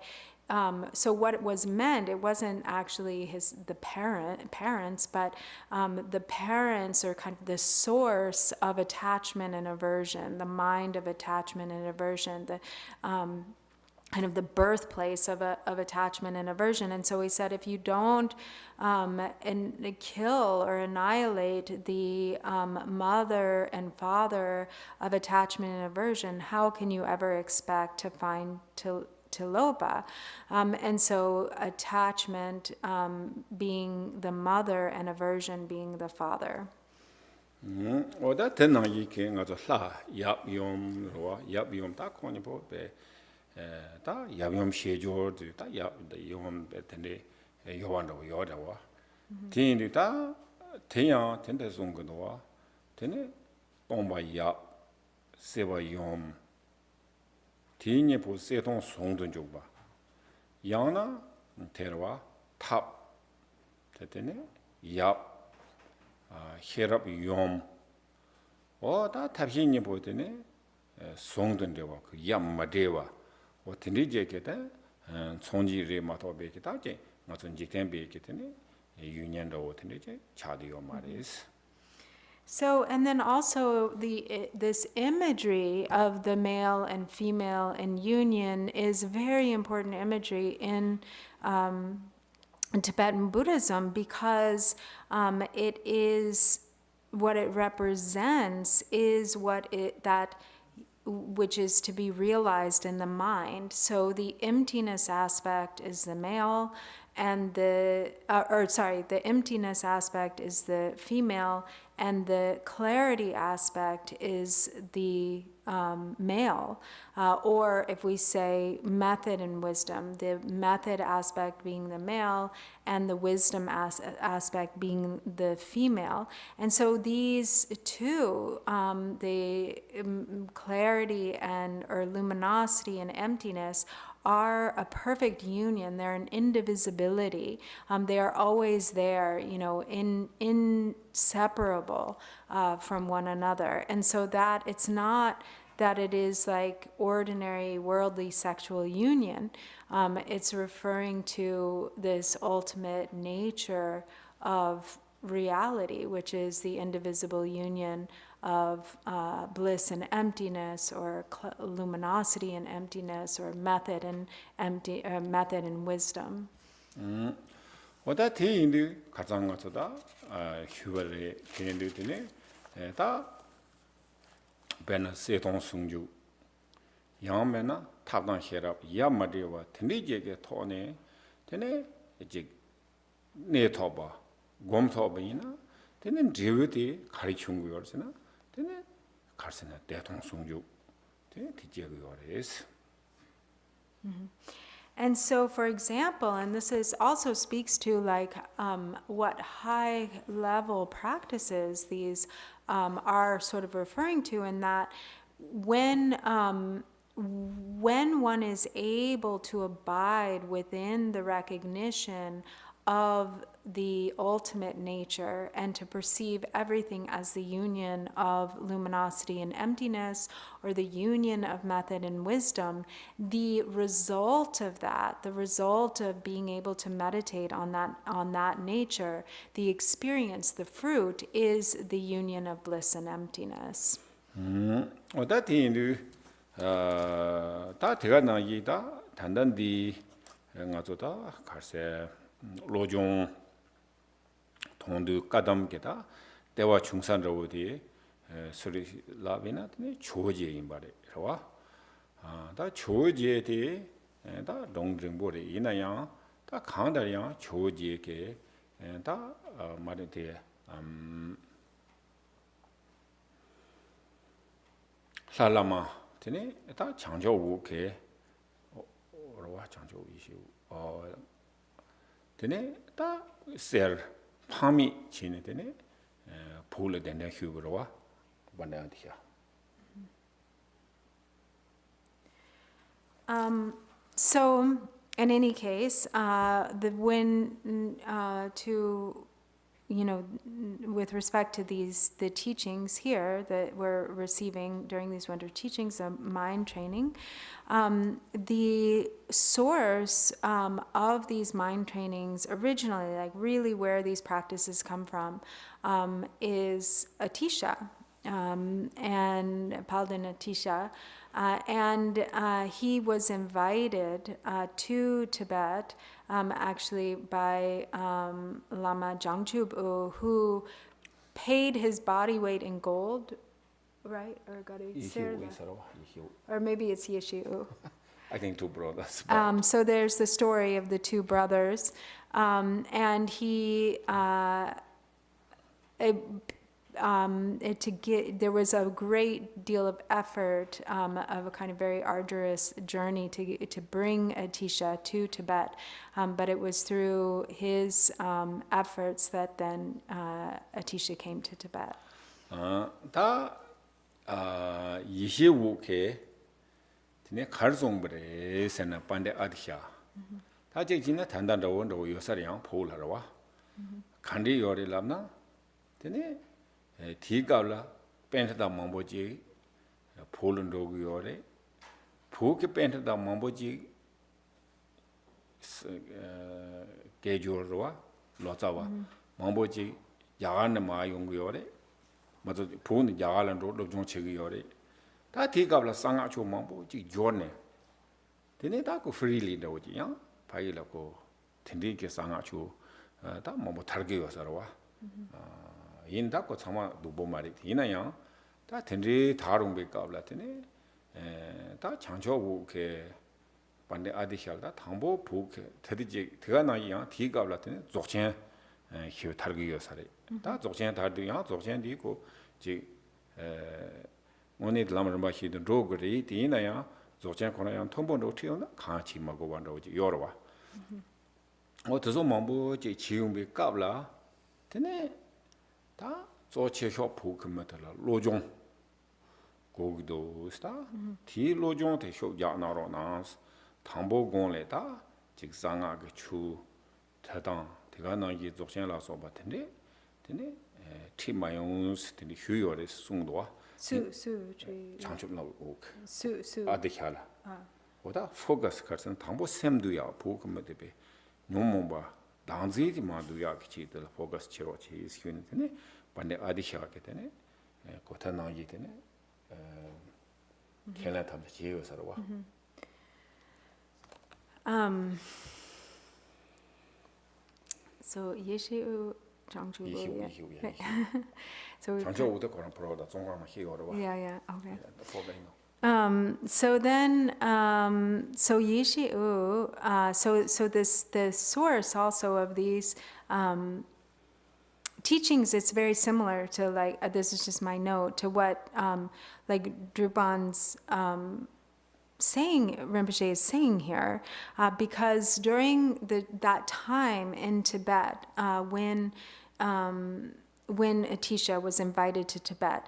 so what was meant, it wasn't actually the parents, but the parents are kind of the source of attachment and aversion, the mind of attachment and aversion, the kind of the birthplace of attachment and aversion. And so he said, if you don't kill or annihilate the mother and father of attachment and aversion, how can you ever expect to find Tilopa? And so attachment being the mother and aversion being the father. 오다 tenang ke ngazo la yap yom ro yap yom ta khoni bo be ta yap yom shejo de ta yap de yom be tene yowan ro yo da wa tin de ta tenyang ten de song go wa tene tong ba yap se ba yom tinye po se tong song dun jo ba yang na terwa tap tene yap 헤럽 용 오다 탑신이 보더니 송던데와 그 얌마데와 오트니제게다 총지리 마토베기 다제 무슨 지템베기 때문에 유년도 어떤데 차디요 말이스. So, and then also this imagery of the male and female in union is very important imagery in Tibetan Buddhism because it is what it represents is which is to be realized in the mind. So the emptiness aspect is the male, and the emptiness aspect is the female, and the clarity aspect is the male. Or if we say method and wisdom, the method aspect being the male, and the wisdom aspect being the female. And so these two, the clarity or luminosity and emptiness, are a perfect union. They're an indivisibility. They are always there, inseparable from one another. And so that it's not that it is like ordinary worldly sexual union. It's referring to this ultimate nature of reality, which is the indivisible union of bliss and emptiness, or luminosity and emptiness, or method and wisdom. 어다 대인들 가장 가서다 휴벌의 대인들이 다 베너스의 동승주 양면나 탑단 혈압 야마리와 텐디제게 토네 테네 이제 네토바 곰토바이나 테네 제외디 가르치는 거였으나 테네 가르치나 대동승주 테네 디제게 요레스. And so, for example, and this also speaks to what high level practices these are sort of referring to, in that when one is able to abide within the recognition of the ultimate nature and to perceive everything as the union of luminosity and emptiness, or the union of method and wisdom, the result of that, the result of being able to meditate on that nature, the experience, the fruit, is the union of bliss and emptiness. 어다티인들 다 대가 나기다 단단디 가서다 갈세 로종 동두 까담게다 대화 중산로디 소리 라비나네 조지인 바래와 다 조지에디 다 동정보리 이나야 다 강다량 조지에게 다 말이데 살라마 되네 다 장조우게 어와 장조우이시 되네 다 셀 파미 지네 되네 볼에 되네 휴브로와 반대한테야. So, in any case, with respect to the teachings here that we're receiving during these winter teachings of mind training, the source of these mind trainings originally, like really where these practices come from, is Atisha, and Palden Atisha. And he was invited to Tibet, actually by Lama Jangchub, who paid his body weight in gold, right? Or maybe it's Yeshu. I think two brothers. So there's the story of the two brothers, and he. There was a great deal of effort, of a kind of very arduous journey to bring Atisha to Tibet, but it was through his efforts that then Atisha came to Tibet. 다 이시우케 드네 가르송브레세나 반데 아디샤 다 제기나 단단다원도 요사량 포울하러와 간디 요리람나 드네 디가라 펜트다 mamboji 폴은도 요래 부게 펜트다 mamboji 개조로와 로자와 망보지 야간에 마 용거요래 맞아 본 야간은 로종 책이요래 다 뒤갑라 상아초 망보지 요네 되네 다고 프리리 나오지야 바이라고 텐디게 상아초 다 뭐 타르게요서와 인다고 참아 누보 말이 이나야 다 텐디 다롱베 갑라 되네 다 장초고 게 반대 아디샬다 당보 부ke 테디지 드가나이야 디갑라테네 조chen 히오 타르기요사레 다 조chen 타르디야 조chen 디고 지 오늘 라마르바 히든 로그리 디나야 조chen 코나야 통본도 튀어나 같이 먹고 완도지 요러와 어디서 mambo 지 지용비 갑라 되네 다 조체효 부금마들라 로종 고기도 스타 디 로종 대효 야나로나스 당보공래다 직상하게 추 대당 대가나기 적신라서 봤는데 되네 티마용스 되네 휴요의 송도와 수 장점 나오고 수 아데샬라 보다 포커스 같은 당보 샘도야 보금마데베 뇽몽바 당지지 마도야 기치들 포커스 치로치 있으니 되네 반대 아데샤게 되네 고타나기 되네 켈라탑 지요서와 So Yeshu Zhangzhu. So 장초우도 그런 프로다 종강만 희어로 와. yeah, okay. 네. So then, so Yeshu, so this the source also of these teachings, it's very similar to like this is just my note to what like Drupal's Rinpoche is saying here, because during that time in Tibet, when Atisha was invited to Tibet,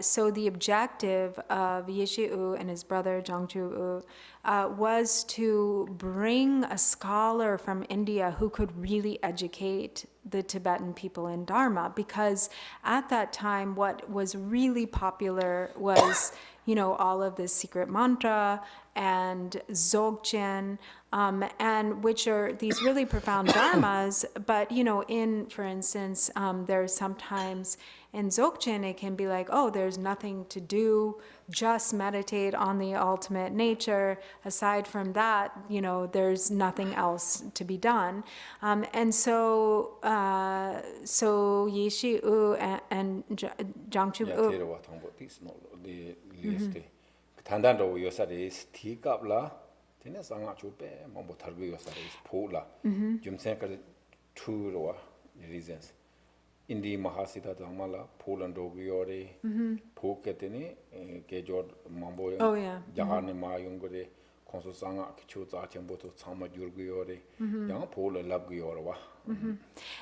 so the objective of Yeshe-u and his brother Zhangzhu was to bring a scholar from India who could really educate the Tibetan people in Dharma, because at that time what was really popular was all of this secret mantra and Dzogchen, and which are these really profound dharmas. But for instance, there's sometimes in Dzogchen it can be like, oh, there's nothing to do, just meditate on the ultimate nature. Aside from that, there's nothing else to be done. And so Yeshe-u and Zhangzhu-u. 단단로 요사리 스티갑라 되네 상아주베 뭐 탈고 요사리 포라 좀 생각 투로와 리전스 인디 마하시다 담말라 폴란도 요리 포케테니 게조 mambo 야하네 마용고레 콘소상아 키초자 쳔보토 참마 줄고 요리 양 폴라 랍고 요라와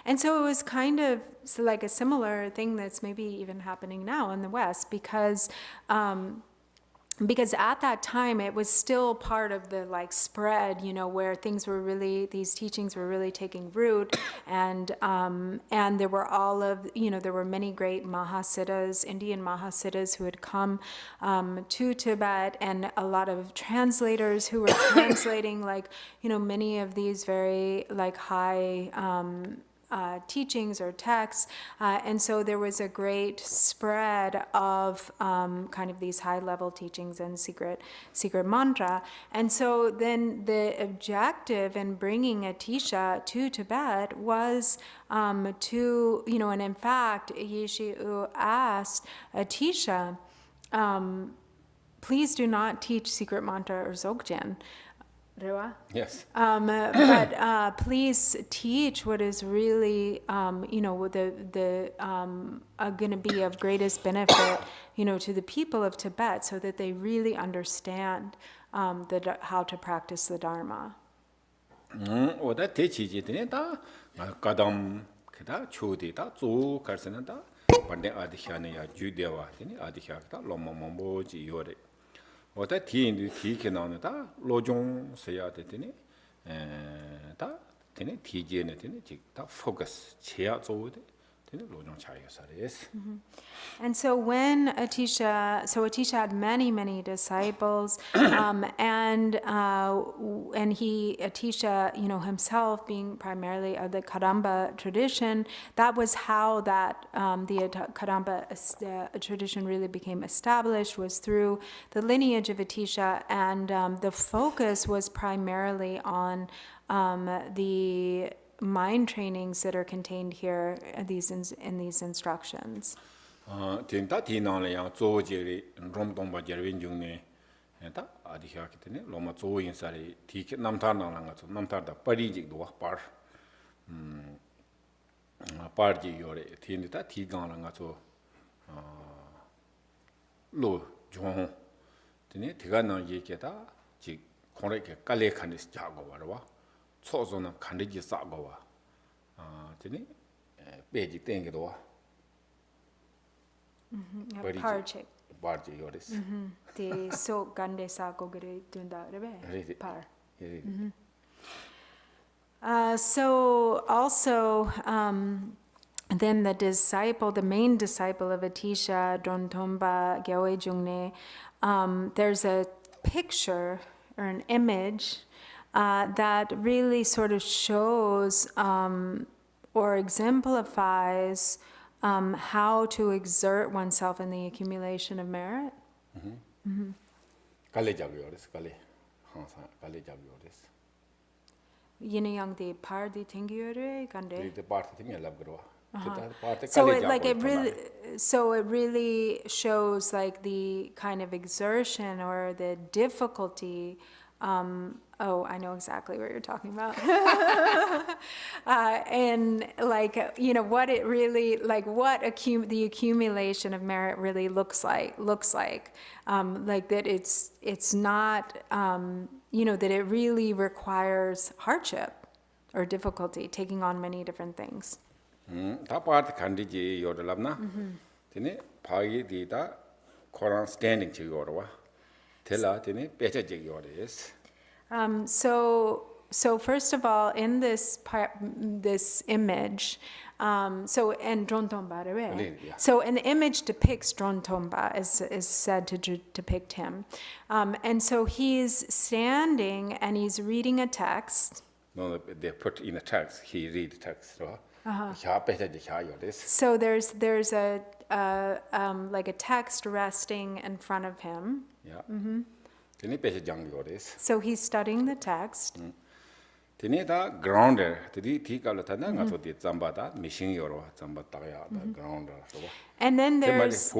And so it was kind of like a similar thing that's maybe even happening now in the West, because at that time it was still part of the spread, where these teachings were really taking root, and there were there were many great Mahasiddhas, Indian Mahasiddhas who had come to Tibet, and a lot of translators who were translating many of these very high teachings or texts, and so there was a great spread of kind of these high-level teachings and secret mantra. And so then the objective in bringing Atisha to Tibet was to, and in fact, Yeshe-u asked Atisha, please do not teach secret mantra or Dzogchen. Yes. But please teach what is really, going to be of greatest benefit, to the people of Tibet, so that they really understand how to practice the Dharma. 오다 대치지들이 다 가담 그다 초디다 조 갈선다 반대 아디샤네야 주대와 되니 아디샤다 로모모지 요레 오다 티인도 티케 나오다 로종 세야 되더니 다 되니 티제네 되니 직다 포커스 제야 조데 되네 로정 차이가 살이스. And so when Atisha had many disciples, and Atisha, himself being primarily of the Kadamba tradition, that was how that the Kadamba tradition really became established, was through the lineage of Atisha, and the focus was primarily on the mind trainings that are contained here in these instructions. 된다 디나래 양 조제리 롬동바 제르빈 중에 다 아디샤기 때문에 로마 조인살이 디케 남타나랑 가서 남타다 빠리직도 와 빠르지 요래 된다 디강랑 가서 로 종. 되네 대가나 얘기다 지 코레게 깔레 칸디스 자고 와라 초소는 칸디지 싸고 와 되네 베지 땡게도 와 Parchik. Barji yoris. The so gande sa gogere tunda rebe. Par. So also, then the main disciple of Atisha, Drontomba Gyawe Jungne, there's a picture or an image that really sort of shows or exemplifies how to exert oneself in the accumulation of merit. Kale jabiores, kale, hansa, kale jabiores. Yini yang di par di tingyure gande. The part thing I love grow. So it really shows like the kind of exertion or the difficulty. Oh, I know exactly what you're talking about. And like, what it really, like what the accumulation of merit really looks like that it's not, that it really requires hardship or difficulty, taking on many different things. 다 part 간디지 요들랍나. 되네 파기 디다 코란 standing 지 요러와. 텔라 되네 빼자지 요레스. So first of all, in this image, so in the image depicts Drontomba, is said to depict him, and so he's standing and he's reading a text. No, they put in a text. He read the text. So there's a like a text resting in front of him. Yeah. So he's studying the text. Tinita grounder, grounder. And then there's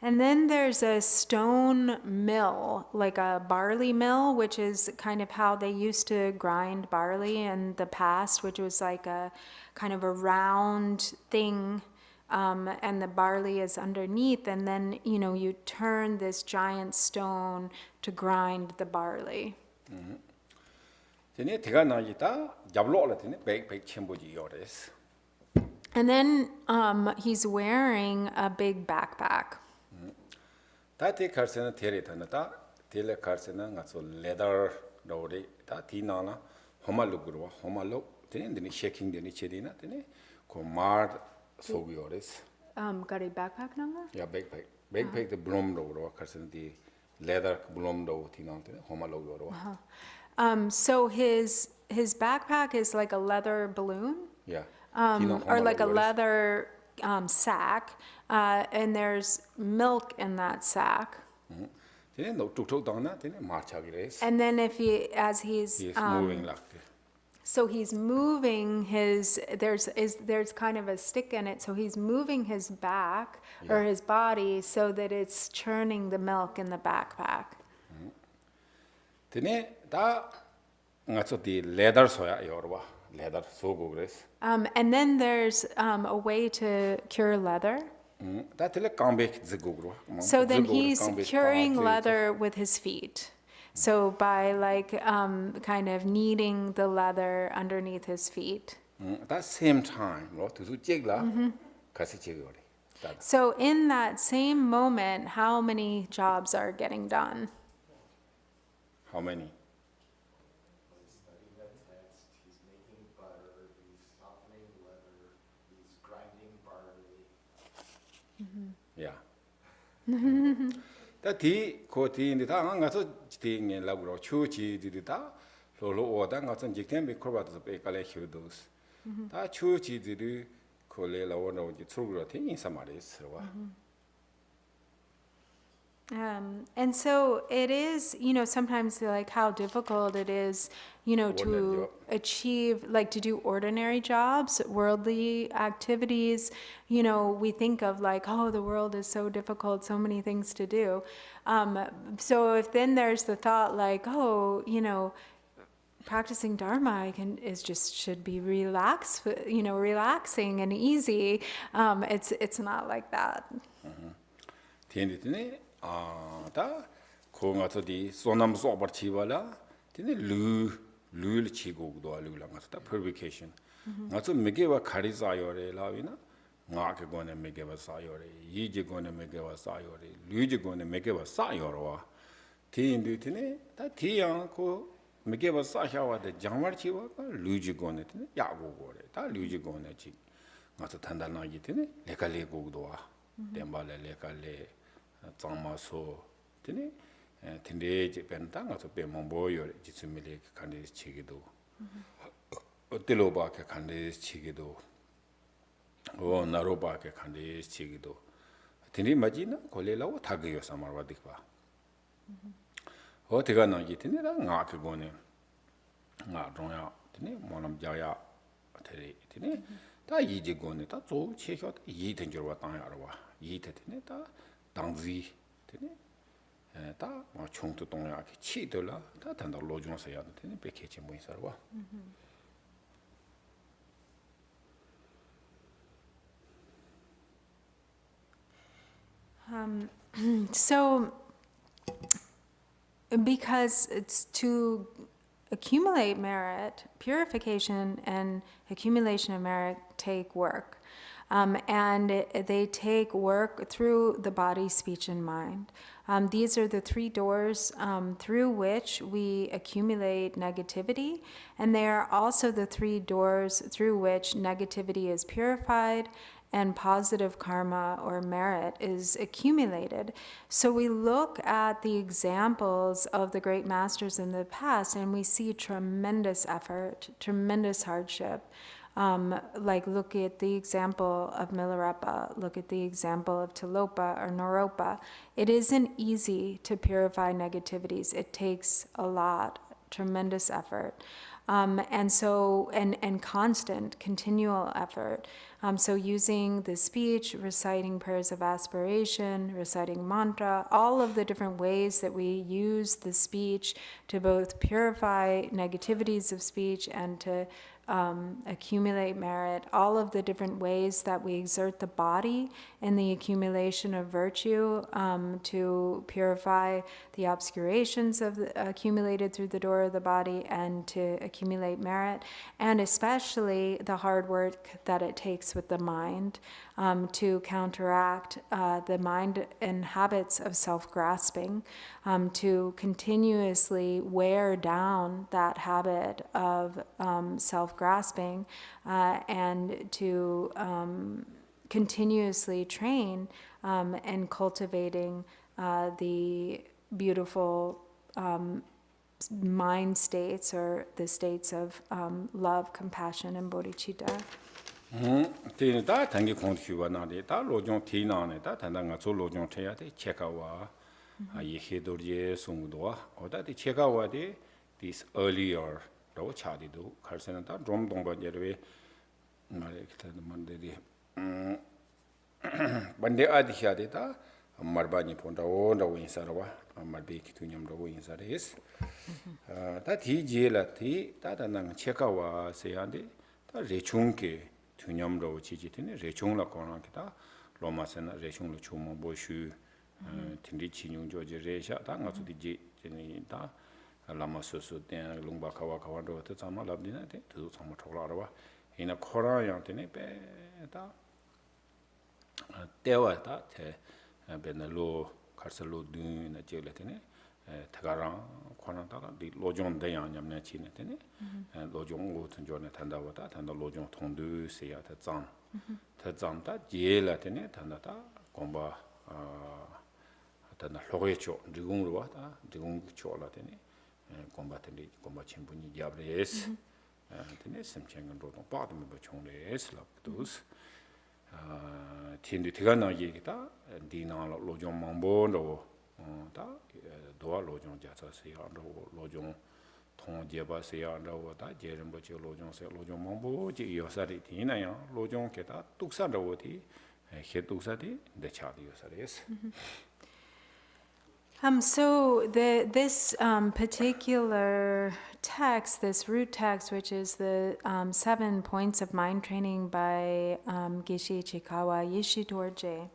and then there's a stone mill, like a barley mill, which is kind of how they used to grind barley in the past, which was like a kind of a round thing, and the barley is underneath, and then you turn this giant stone to grind the barley. And then he's wearing a big backpack. Tati karsena teri tanata, tele karsena ngaso leather dori, tati nana, homalo gurwa, homalo, then shaking the nichedina, then comard sogiores. Got a backpack number? Yeah, backpack. Backpack the bloom door, karsena the leather bloom door, tinan, homalo gurwa. So his backpack is like a leather balloon? Yeah. Or like a leather sack, and there's milk in that sack. And then he's moving like so he's moving there's kind of a stick in it, so he's moving his back or his body so that it's churning the milk in the backpack. leather soya yorwa. Leather, so good. And then there's a way to cure leather. So then he's curing leather with his feet. So by like kind of kneading the leather underneath his feet. At that same time, So in that same moment, how many jobs are getting done? How many? He's studying that text, he's making butter, he's softening leather, he's grinding barley. Yeah. That Koti in the town, I thought thing in Labro, Chuchi did it. Lolo or Dangas Jikan be covered the Bakale Hudos. That Chuchi did you Colela or no, the true thing in some others. And so it is, sometimes like how difficult it is, to achieve, like to do ordinary jobs, worldly activities. We think of like, oh, the world is so difficult, so many things to do. So if then there's the thought like, oh, practicing Dharma should be relaxing and easy. It's not like that. 다 고가서디 소남 소버티발라 티네 루 치고도 알루랑 가서다 purification 가서 메게와 카리자요레 라위나 나게 고네 메게와 사요레 이제 고네 메게와 사요레 류제 고네 메게와 사요로와 티인디티네 다 티양고 메게와 사샤와데 장마치와 류제 고네 티네 야고고레 다 류제 고네 치 가서 단단하게 티네 레칼레고도와 덴발레 레칼레 장마소 되네 텐데지 벤당 가서 배몽보요 지스밀리 간데 치기도 어때로바케 간데 치기도 나로바케 간데 치기도 텐데 맞이나 콜레라고 타게요 사마르와디바 어디가 나기 텐데라 nga 그거네 nga 종야 텐데 모남자야 텐데 다 이지고네 다조 체혀 이 된저와 땅야로와 이 텐데 다 당지 되네 다 총도 동야게 치들라 다 단다 로중서야 되네 백해치 뭐 있어와 So because it's to accumulate merit, purification and accumulation of merit take work. And they take work through the body, speech, and mind. These are the three doors through which we accumulate negativity, and they are also the three doors through which negativity is purified and positive karma or merit is accumulated. So we look at the examples of the great masters in the past, and we see tremendous effort, tremendous hardship. Like look at the example of Milarepa, look at the example of Tilopa or Naropa. It isn't easy to purify negativities. It takes a lot, tremendous effort. And constant, continual effort. So using the speech, reciting prayers of aspiration, reciting mantra, all of the different ways that we use the speech to both purify negativities of speech and to accumulate merit, all of the different ways that we exert the body in the accumulation of virtue to purify the obscurations accumulated through the door of the body and to accumulate merit, and especially the hard work that it takes with the mind to counteract the mind and habits of self-grasping, to continuously wear down that habit of self-grasping, and to continuously train and cultivating the beautiful mind states or the states of love, compassion, and bodhicitta. 티는 다 단기 공기가 나데 다 로종 티나네 다 단단가 조 로종 쳐야돼 체크와 이해도리에 송도와 어다디 체크와데 this earlier 로 차디도 갈세는 다 좀동바제르에 말에 기타도 만데디 반데 아디샤데다 말바니 본다 온다고 인사라와 말베 기투냠라고 인사레스 다 디제라티 다다난 체크와 세야데 다 레충게 투념로 지지티네 레충라 코나기다 로마세나 레충로 추모 보슈 틴디 치뇽조제 레샤 당가서 디지 제니다 라마소소 때 롱바카와 카와도 때 참마 랍디나데 두 참마 톡라라와 이나 코라양테네 베다 때와다 테 베나로 카르셀로 둔나 제레테네 타가랑 권한다가 디 로종 대양 냠내 치네더니 로종 같은 존에 단다보다 단다 로종 통두세야 대장 대장다 제라더니 단다다 공바 단다 로게초 지공으로 와다 지공 초라더니 공바더니 공바 친분이 야브레스 드네 심청은 로동 빠드면 뭐 총레스 랍도스 팀도 대가나 얘기다 디나 로종 망보로 다 도와 로종 자사세요 로종 통제바세요 라고다 제름버지 로종세 로종 망보지 요사리 디나요 로종 게다 뚝사로디 해 뚝사디 대차디 요사리스 So this particular text, this root text, which is the 7 points of mind training by Geshe Chikawa Yishi Dorje.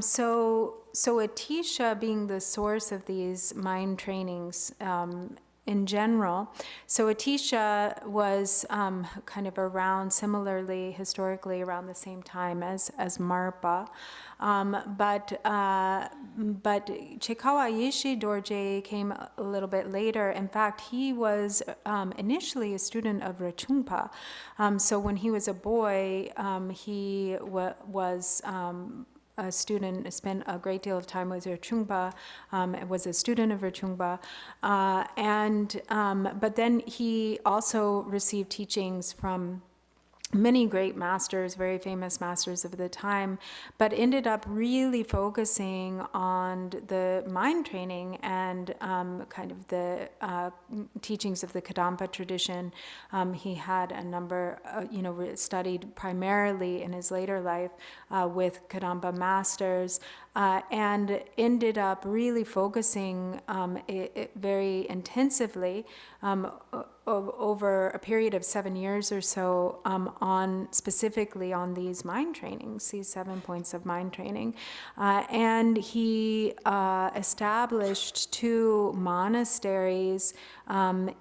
So Atisha being the source of these mind trainings in general. So Atisha was kind of around similarly, historically, around the same time as Marpa. But Chikawa Yishi Dorje came a little bit later. In fact, he was initially a student of Rachungpa. So when he was a boy, he was a student, spent a great deal of time with Rachungpa, was a student of Rachungpa, but then he also received teachings from many great masters, very famous masters of the time, but ended up really focusing on the mind training and kind of the teachings of the Kadampa tradition. He had a number, studied primarily in his later life with Kadampa masters, and ended up really focusing very intensively over a period of 7 years or so specifically on these mind trainings, these 7 points of mind training. And he established 2 monasteries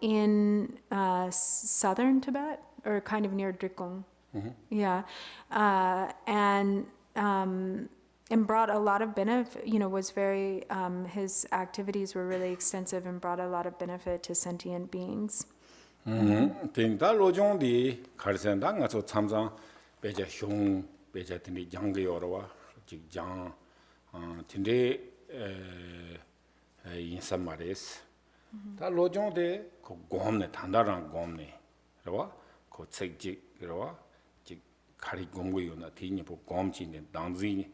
in southern Tibet, or kind of near Drikung. Yeah. And brought a lot of benefit, was very, his activities were really extensive and brought a lot of benefit to sentient beings. 다 로종디 가르센다 가서 참상 배제 흉 배제 등이 장게요로와 직장 tin데 인사마레스 다 로종데 그 곰네 단다랑 곰네 그러와 그 책직 그러와 직 가리 공부요나 뒤니 보 곰치네 당지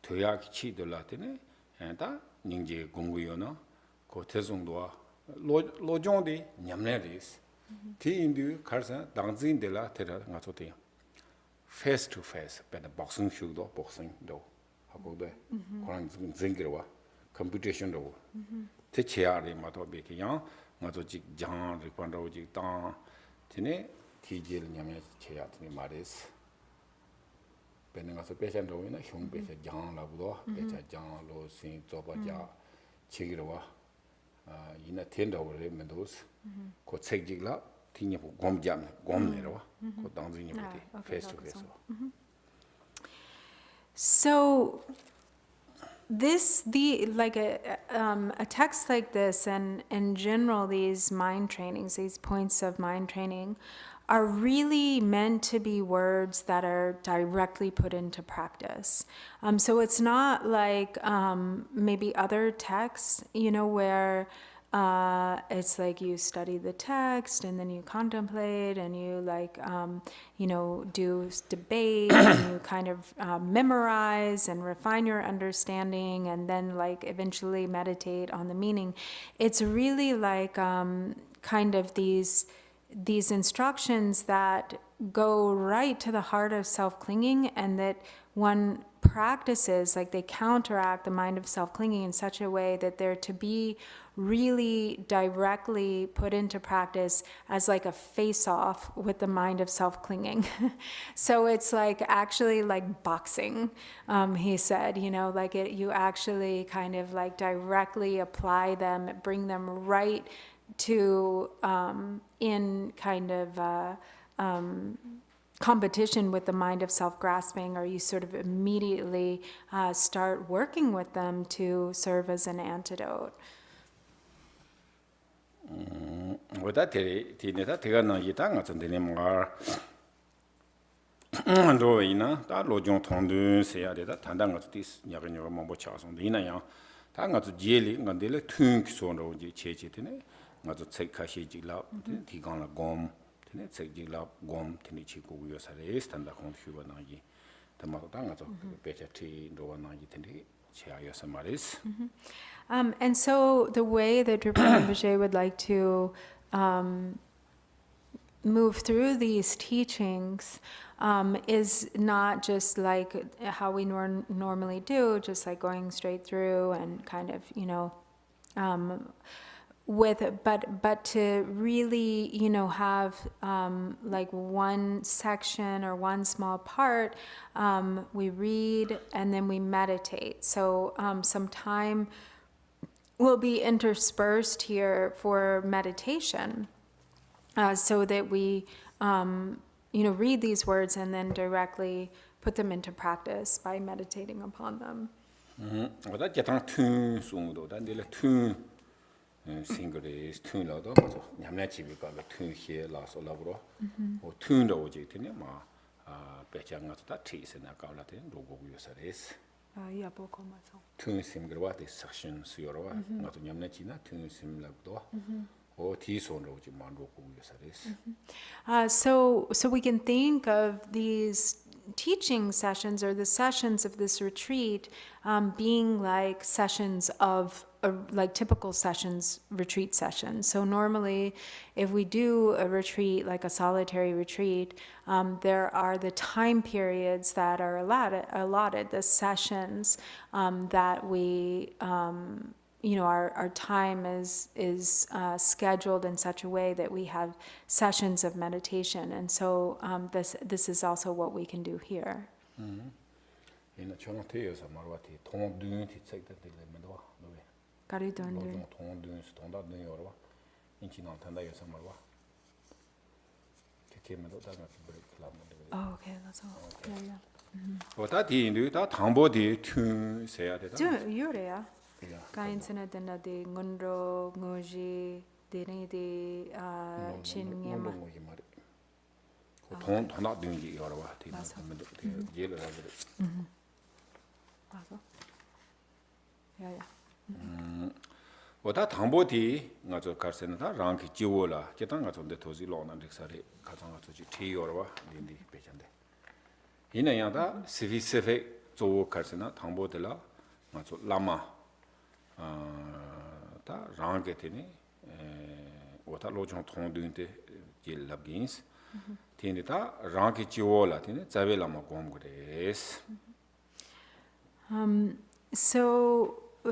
토야기 치들라테네 다 닝제 공부요나 그 태송도와 로종디 냠네리스 티인도 가서 당진들라 테라 가서대 face to face 베다 복싱 슈도 복싱도 하고도 그런 징그러와 컴퓨테이션도 대체하리 마도 베기야 가서 직장 리펀도 직당 티네 티질 냠에 체야트니 말이스 베는 가서 배션도 있나 흉 배션 장라고도 배차 장로 신 조바자 치기로와 이나 텐더를 mendos ko chegjigla tinya ko gomjam gomnero ko dangzini beti face to face. So a text like this, and in general these mind trainings, these points of mind training, are really meant to be words that are directly put into practice. So it's not like maybe other texts, where it's like you study the text and then you contemplate and you do debate and you kind of memorize and refine your understanding and then eventually meditate on the meaning. It's really like kind of these instructions that go right to the heart of self-clinging, and that one practices, they counteract the mind of self-clinging in such a way that they're to be really directly put into practice as a face-off with the mind of self-clinging. So it's actually like boxing, he said, you actually kind of directly apply them, bring them right to in kind of competition with the mind of self-grasping, or you sort of immediately start working with them to serve as an antidote. 오다 티네다 대가나 이다가 전되네 뭔가 로이나 다 로종 통도 세야 되다 단단 것도 야근요 뭐 차선 이나야 다 가서 제리 간데레 퉁 소노 이제 체체되네 가서 책하시지라 디간라 곰 되네 책지라 곰 되네 치고 요사레 스탠다 콘퓨버나기 담아도 가서 베차티 로나기 되네 제아여서 말이스. And so the way that Rinpoche would like to move through these teachings is not just like how we normally do, just like going straight through and kind of, but to really, have like one section or one small part, we read and then we meditate. So some time will be interspersed here for meditation, so that we, read these words and then directly put them into practice by meditating upon them. 오다 제탕 퉁 송도 단데레 퉁 싱글레스 퉁라도 맞아 냠내 집이가 퉁히에 라솔라브로 오 퉁도 오지 되네 마 배짱가서 다 티스나 가울라데 로고 요사레스 야 보고 맞아. 퉁 싱글와 데 섹션 수요로와 나도 냠내 지나 퉁 싱글라도 오 티손도 오지 마 로고 요사레스. So we can think of these teaching sessions or the sessions of this retreat being like sessions of like typical sessions, retreat sessions. So normally if we do a retreat, like a solitary retreat, there are the time periods that are allotted, the sessions that we, our time is scheduled in such a way that we have sessions of meditation. And so this is also what we can do here. 이나 전화태여서 말와티 통dunti 책들들 메도와 노베 가리던들. 통dun스 통다든 여러와 인치나 탄다여서 말와 케케메도 다가 브레이크 라면데. Oh, okay, that's all. Yeah. 오다디인도 다 당보디 튠 세야 되다. 저 유래야. 가인스나 된다디 군로 무지 데네디 친게마. 뭐지 말이. 돈 돈다든 게 여러와 되나 메도 예를 하거든. 맞아. 야야. 오다 당보디 가서 갈세는 다 랑기 지워라. 제단 가서 데 도지 로난 릭사리 가장 가서 지 티여와 린디 배잔데. 이나야다 스피시픽 조 갈세나 당보들라 가서 라마 다 랑게 되니 오다 로종 통드인데 질랍긴스 티니다 랑기 지워라 티네 자벨라마 곰그레스.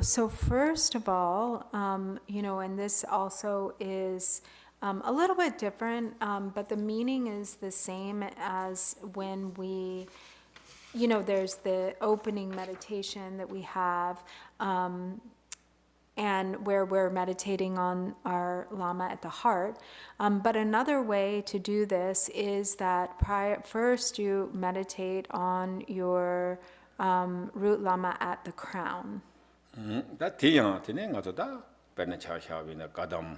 So first of all, and this also is a little bit different, but the meaning is the same as when we, there's the opening meditation that we have, and where we're meditating on our Lama at the heart. But another way to do this is that first you meditate on your root Lama at the crown. 다 대양한테는 가서다 베네차샤비나 가담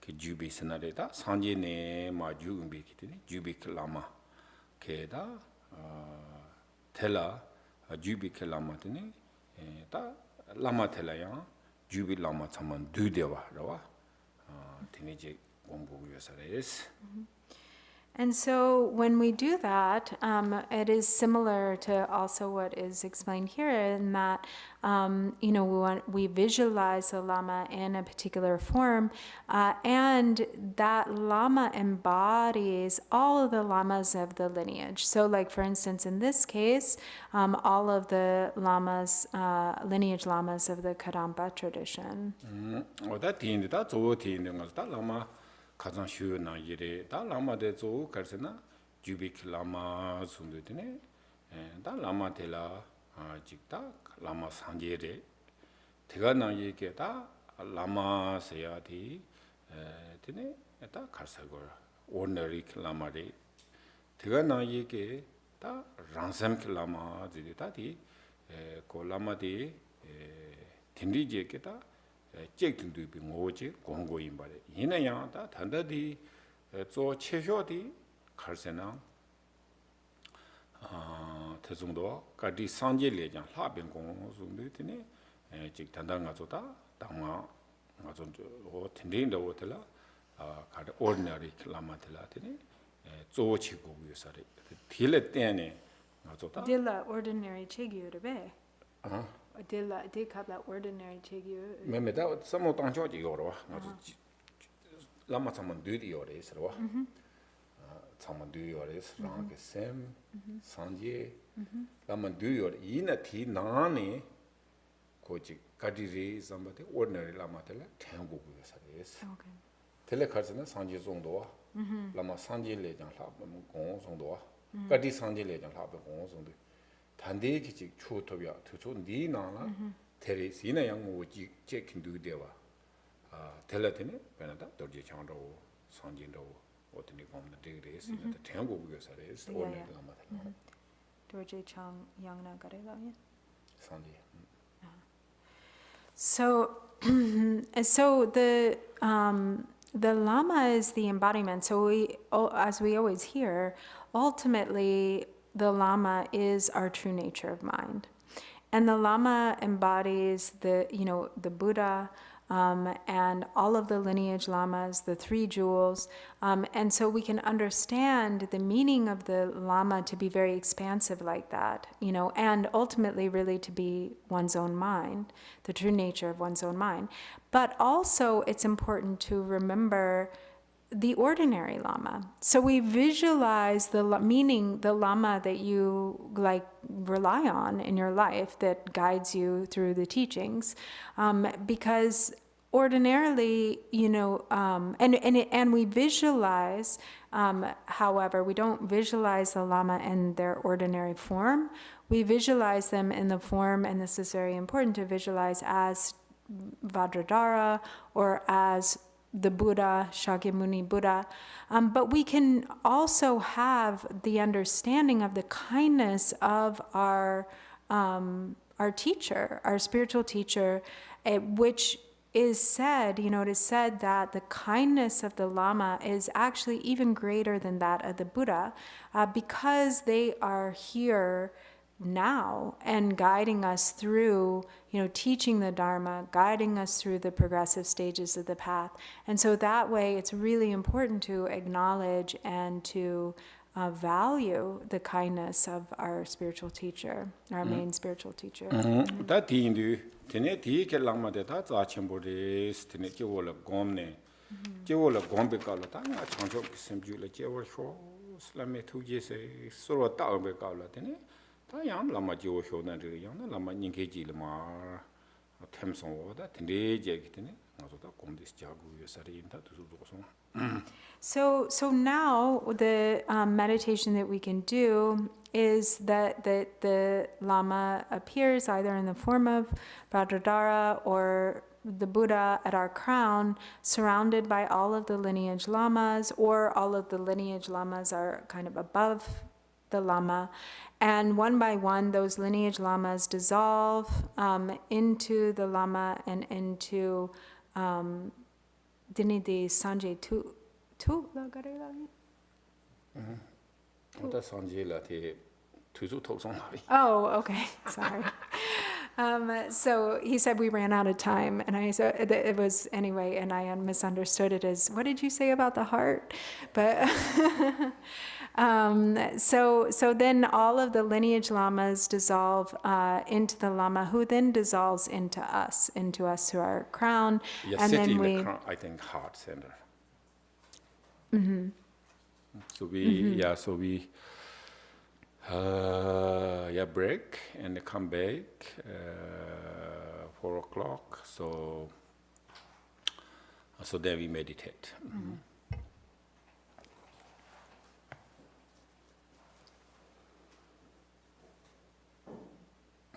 그 주비 스나레다 산지네 마주음비 기티네 주비 클라마 케다 텔라 주비 클라마테네 다 라마 텔라야 주비 라마 참만 두데와라와 티니제 공부요사레스. And so when we do that, it is similar to also what is explained here in that, we visualize the Lama in a particular form, and that Lama embodies all of the Lamas of the lineage. So like, for instance, in this case, all of the Lamas, lineage Lamas of the Kadampa tradition. 가장 쉬운 나이래 다 라마데조 갈세나 주빅 라마 순도드네 다 라마텔라 직다 라마 산제레 대가 나이게 다 라마 세야디 드네 다 갈사고 오너리 라마레 대가 나이게 다 란샘 라마 지다디 고 라마디 딘리제게 다 잭든도 비 뭐지 공고인 말에 이나야다 단다디 저 최효디 갈세나 대중도 가디 산제례장 하변 공소도 되네 즉 단단가 좋다 당마 맞은 저 텐데인도 호텔라 가디 ordinary 라마텔라 되네 조치고 위해서래 딜레 때네 맞았다 Dilla ordinary chigyu be. Dilla dikabla ordinary chigyu. 매매다 서모 당초지 요로 맞아 라마 참만 뒤디 요래서 참만 뒤 요래서 랑게 샘 산제 라마 뒤 요래 이나 티 나네 고지 가디리 잠바데 ordinary 라마텔라 탱고 위해서래서 Okay. 텔레 카르스나 산제 정도와 라마 산제 레장 하면 공 정도와 가디 산제 레장 하면 공 정도 단대 기직 추토비야 투초 니나나 테레스 이나 양모지 체킹도 되와 텔레테네 베나다 도지 창도 산진도 어떤이 보면 되게스 이나 탱고 부여사레스 오늘 라마다 Dorje Chang Yangna Garela. 산지 So, so the Lama is the embodiment. So as we always hear, ultimately the Lama is our true nature of mind, and the Lama embodies the Buddha. And all of the lineage lamas, the three jewels. And so we can understand the meaning of the lama to be very expansive like that, and ultimately really to be one's own mind, the true nature of one's own mind. But also it's important to remember the ordinary lama. So we visualize the meaning, the lama that you rely on in your life that guides you through the teachings, because ordinarily, and we visualize. However, we don't visualize the lama in their ordinary form. We visualize them in the form, and this is very important to visualize, as Vajradhara or as the Buddha, Shakyamuni Buddha, but we can also have the understanding of the kindness of our teacher, our spiritual teacher, which is said, it is said that the kindness of the Lama is actually even greater than that of the Buddha, because they are here now and guiding us through, teaching the Dharma, guiding us through the progressive stages of the path. And so that way it's really important to acknowledge and to value the kindness of our spiritual teacher, our main spiritual teacher. 다 디인도 테네 디케 랑마데다 자침보리스 테네 제월라 곰네 제월라 곰베깔라 다냐 창조 심줄라 제월쇼 슬라메 투제세 서로 따오베깔라 테네 다양 라마 제월쇼나르 양나 라마 닝케지르마 템송오다 테네 제기테네 나조다 곰디스 자구 요사리인다 두두고송 So now the meditation that we can do is that the Lama appears either in the form of Vajradhara or the Buddha at our crown, surrounded by all of the lineage lamas, or all of the lineage lamas are kind of above the Lama. And one by one, those lineage lamas dissolve into the Lama and into Dinidi Sanjay Tu la garela. 오다 산지라티 투주 톡송하리 Oh, okay. Sorry. So he said we ran out of time, and I said it was anyway, and I misunderstood it as, what did you say about the heart? But so then all of the lineage lamas dissolve into the Lama, who then dissolves into us through our crown, and then we. in the crown, I think heart center. So we break and come back 4 o'clock. So then we meditate.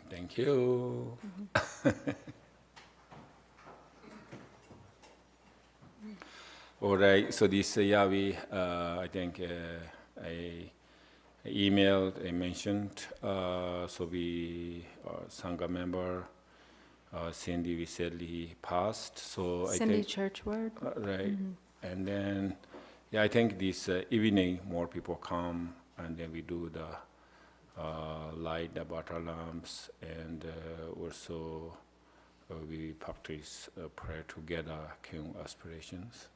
Thank you. All right, so this I think I emailed, I mentioned, so we Sangha member Cindy recently passed, so Cindy I think Churchward. right. And then, yeah, I think this evening more people come, and then we do the light the butter lamps, and also we practice prayer together, Kyung aspirations.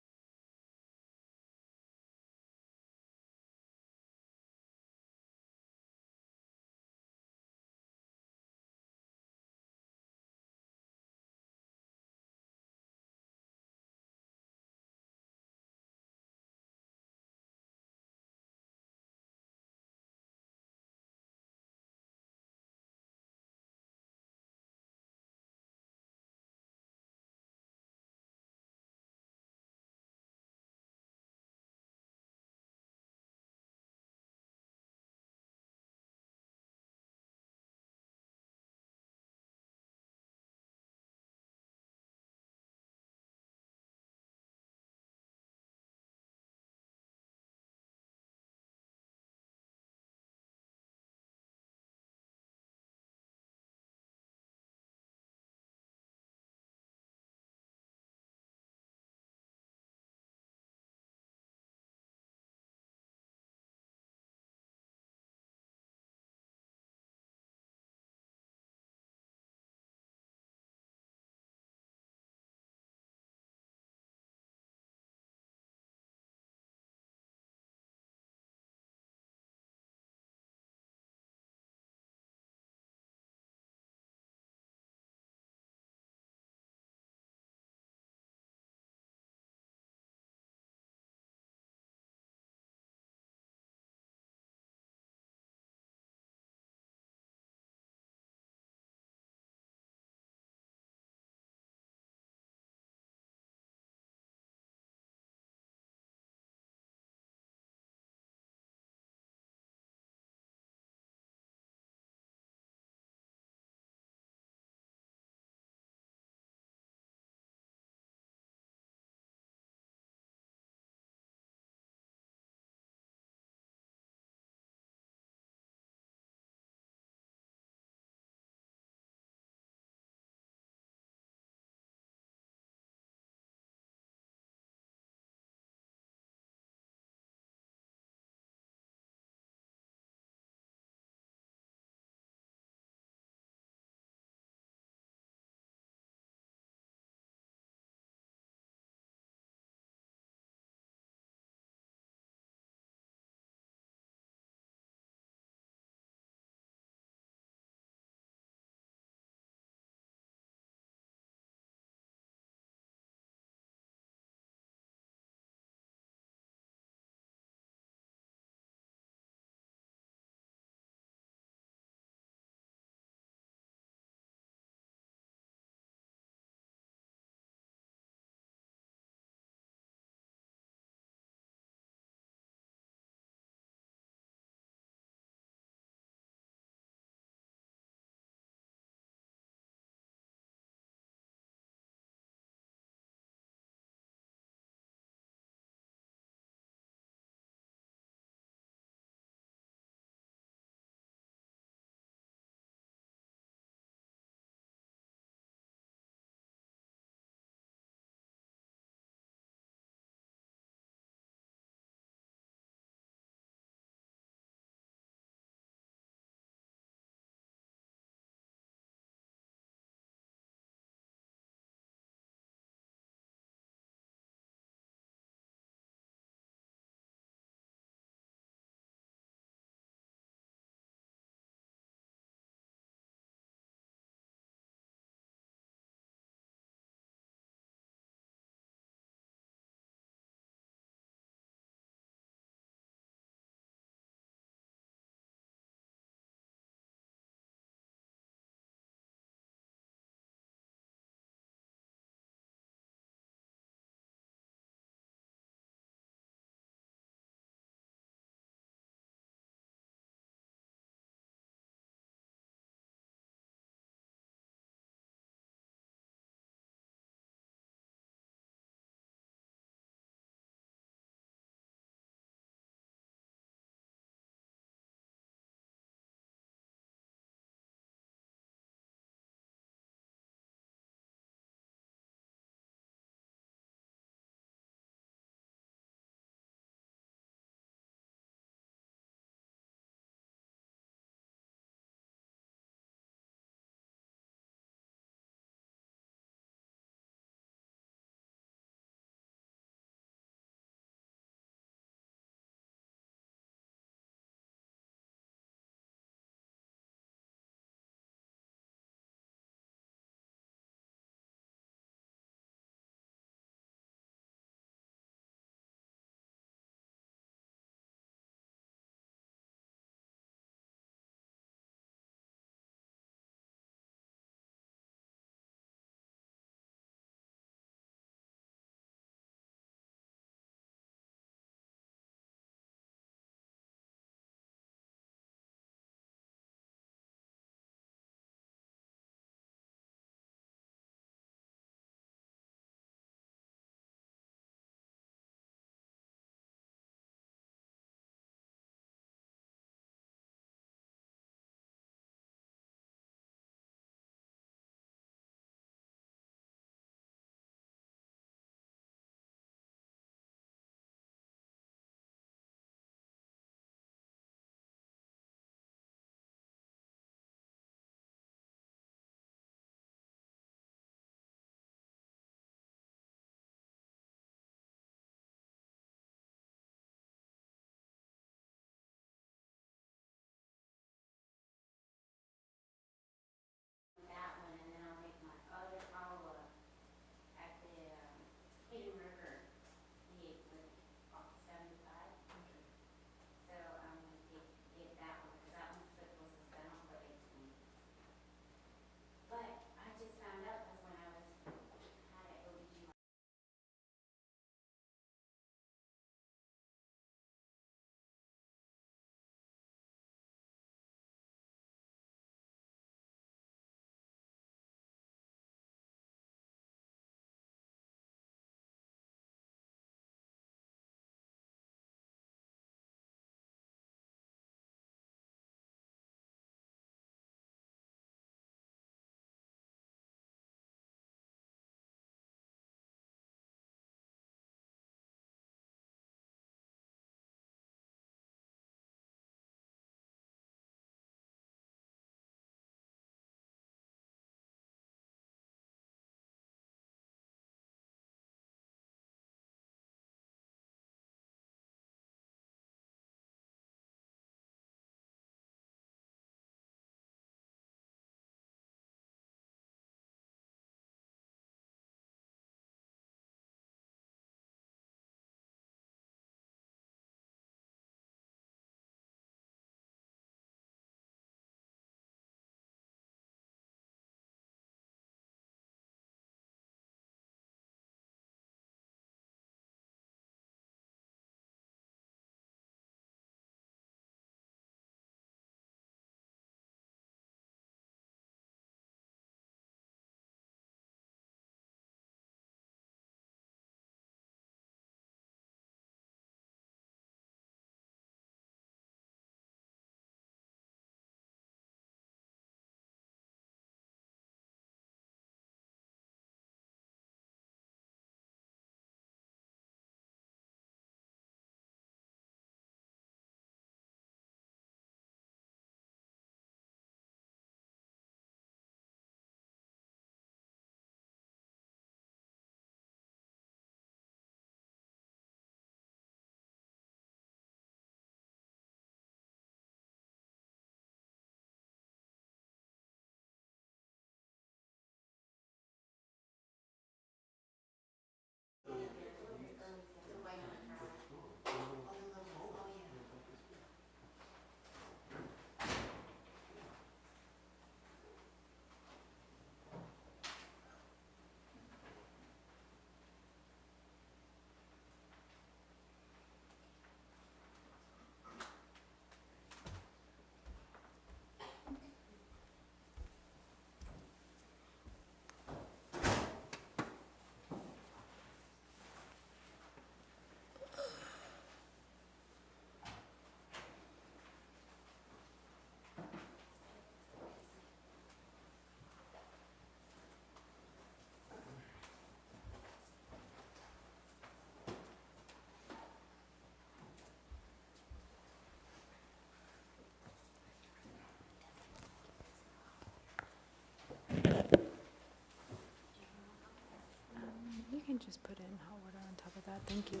just put in hot water on top of that. Thank you.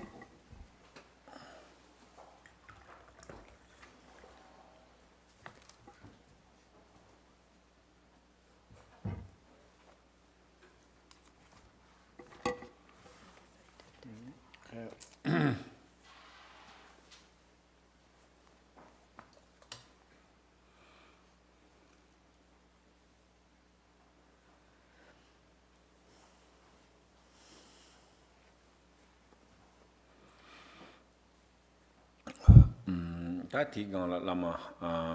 Tati gang lama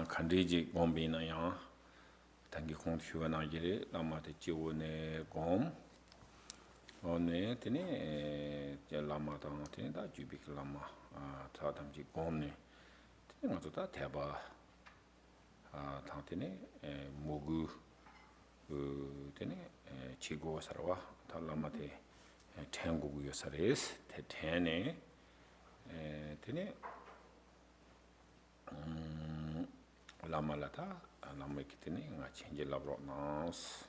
kandiji gombi na yang tangi kong chuwa na yiri lama te jiwo ne gom one tene lama tang tene da jubik lama ta tamji gom ne tene nga ta teba tang tene mogu tene chigo sarwa ta lama te tengu yo sares te tene tene lama lata lama kitini nga chenje labro nas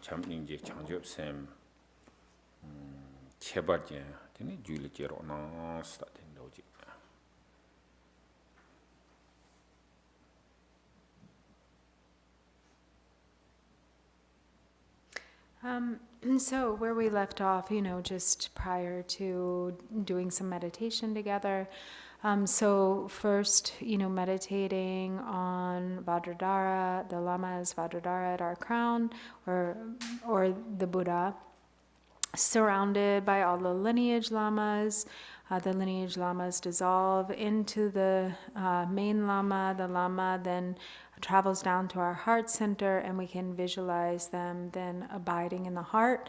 chamning je changjob sem chebar je tini juli je ro nas ta ten doji So where we left off, just prior to doing some meditation together. So first, meditating on Vajradhara, the Lamas Vajradhara at our crown, or the Buddha, surrounded by all the lineage lamas. The lineage lamas dissolve into the main lama. The lama then travels down to our heart center, and we can visualize them then abiding in the heart.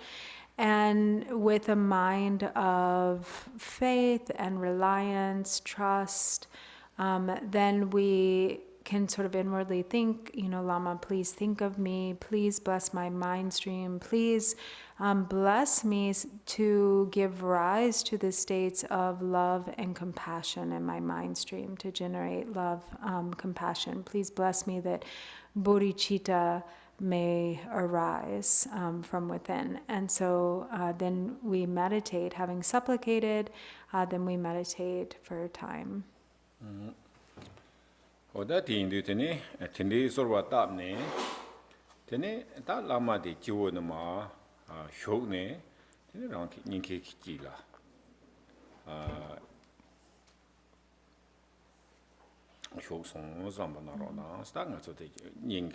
And with a mind of faith and reliance, trust, then we can sort of inwardly think, Lama, please think of me, please bless my mind stream, please bless me to give rise to the states of love and compassion in my mind stream, to generate love, compassion. Please bless me that bodhicitta may arise from within. And so then we meditate, having supplicated, then we meditate for a time. Oda tindu tene tende sorwa tapne tene ta lama de jiwo na ma shok ne tene rang nyingke ki la shok song zamba na ro na sta nga so de nying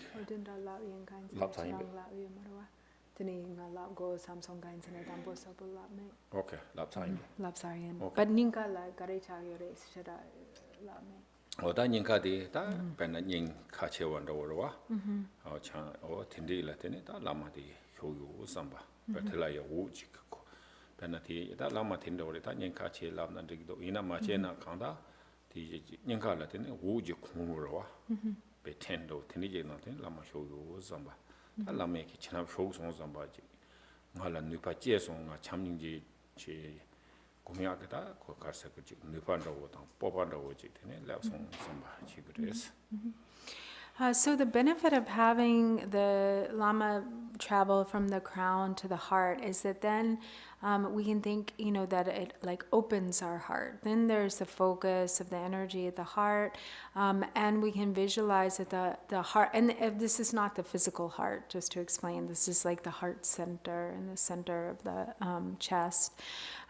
okay lap sain but ninka la gare cha yore shada la me oda nyingka de ta pen nying kha che wan ro wa cha o tinde la tene ta lama de shok yo zamba petla ya wu ji ko pen ti ta lama tinde ore ta nying kha che lam na de do ina ma che na khang da ti nyingka la tene wu ji khung ro wa pe ten do tinde je na tene lama shok yo zamba ta lama ki chana shok song zamba ji ngala nu pa che song nga chamning ji che kumya ka ta ko kar sa ji nu pa ro ta po pa ro ji tene la song zamba ji gres. So the benefit of having the Lama travel from the crown to the heart is that then we can think, that it like opens our heart. Then there's the focus of the energy at the heart, and we can visualize that the heart, and this is not the physical heart, just to explain, this is like the heart center in the center of the chest.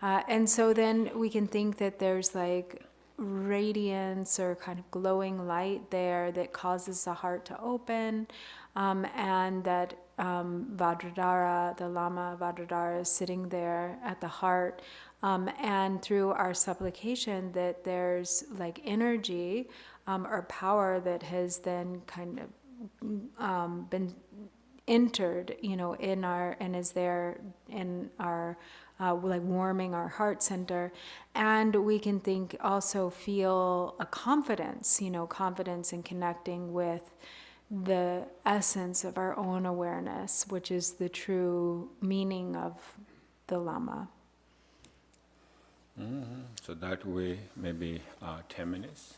And so then we can think that there's like radiance or kind of glowing light there that causes the heart to open, and that Vajradhara, the Lama Vajradhara, is sitting there at the heart, and through our supplication that there's like energy or power that has then kind of been entered, in our, and is there in our like warming our heart center. And we can think, also feel a confidence, confidence in connecting with the essence of our own awareness, which is the true meaning of the Lama. So that way, maybe 10 minutes.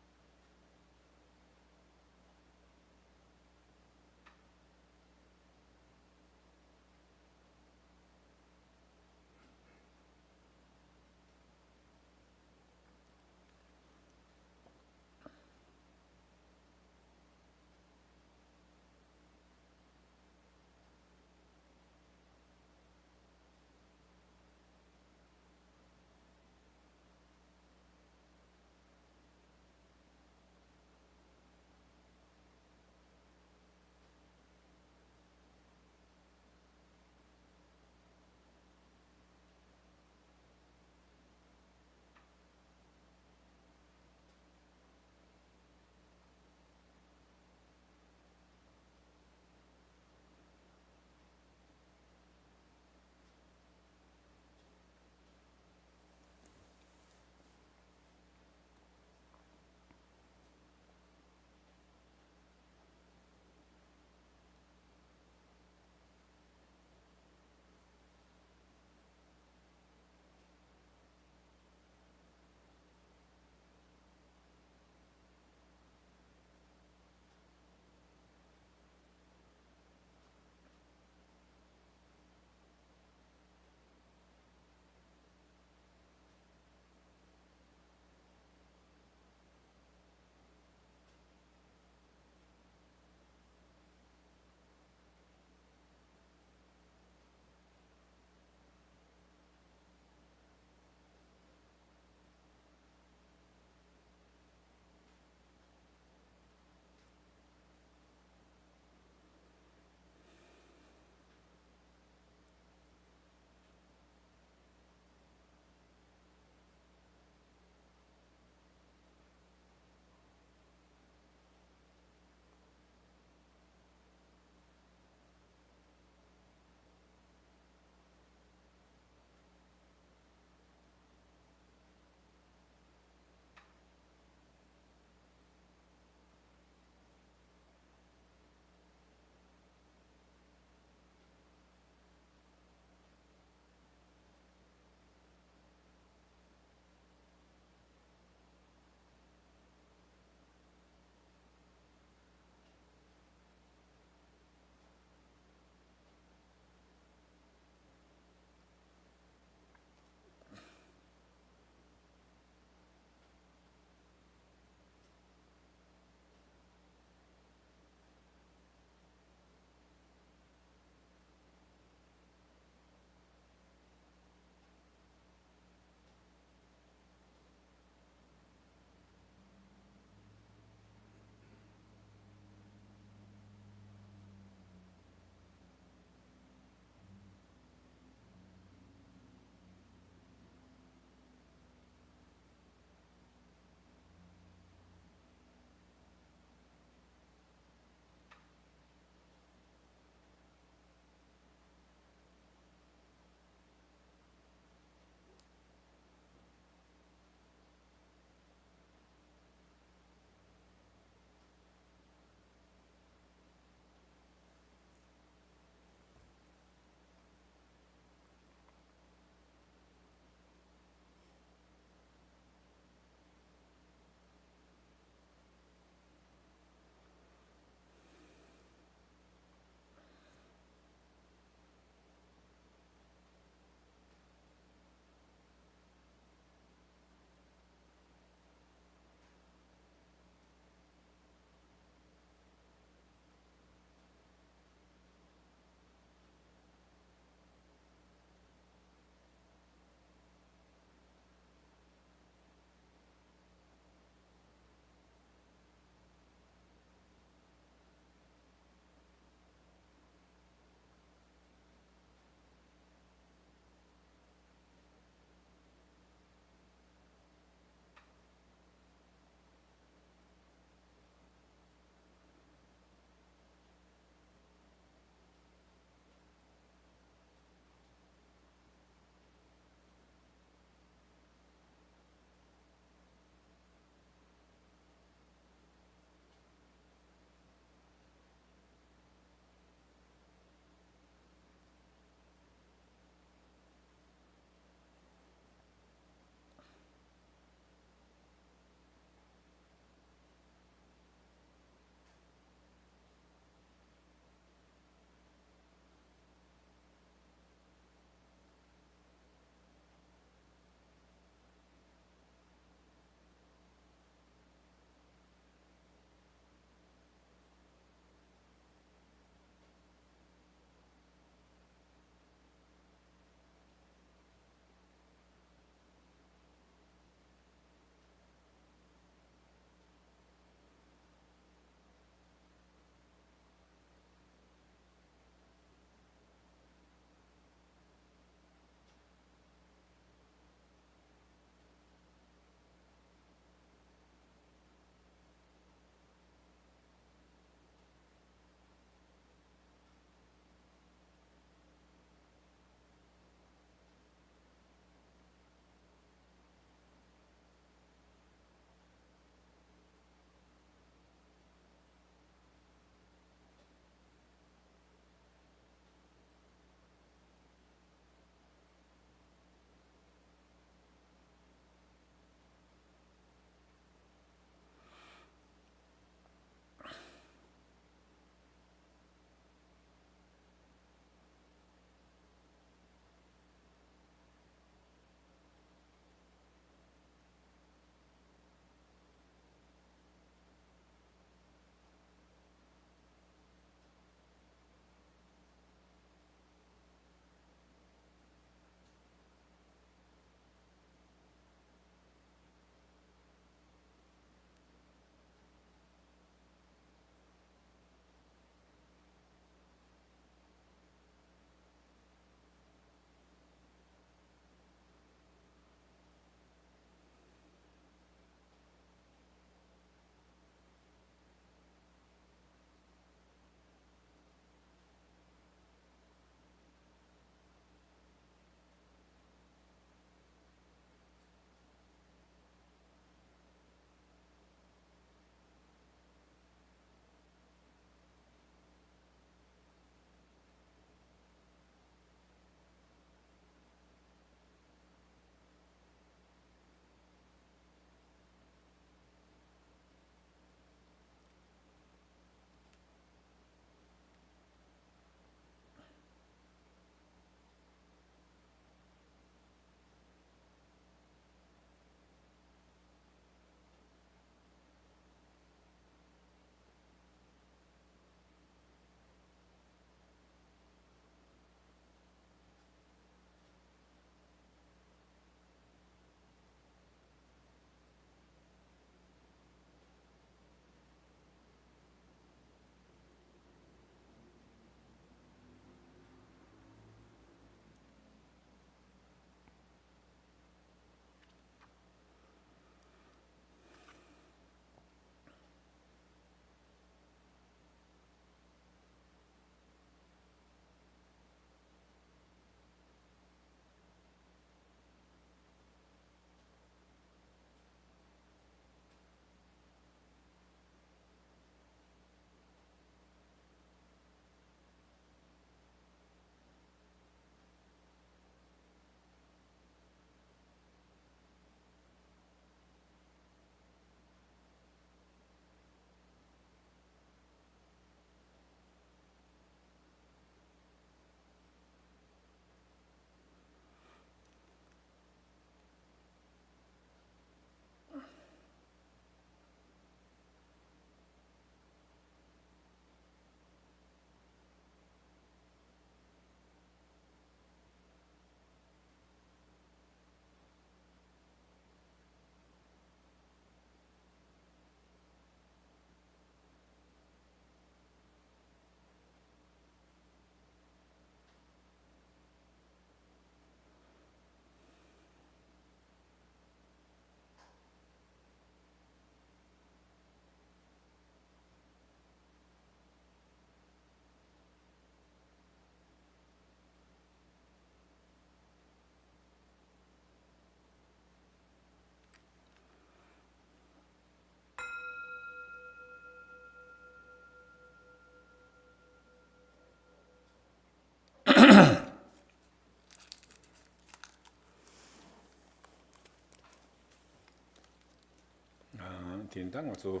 딘당 가서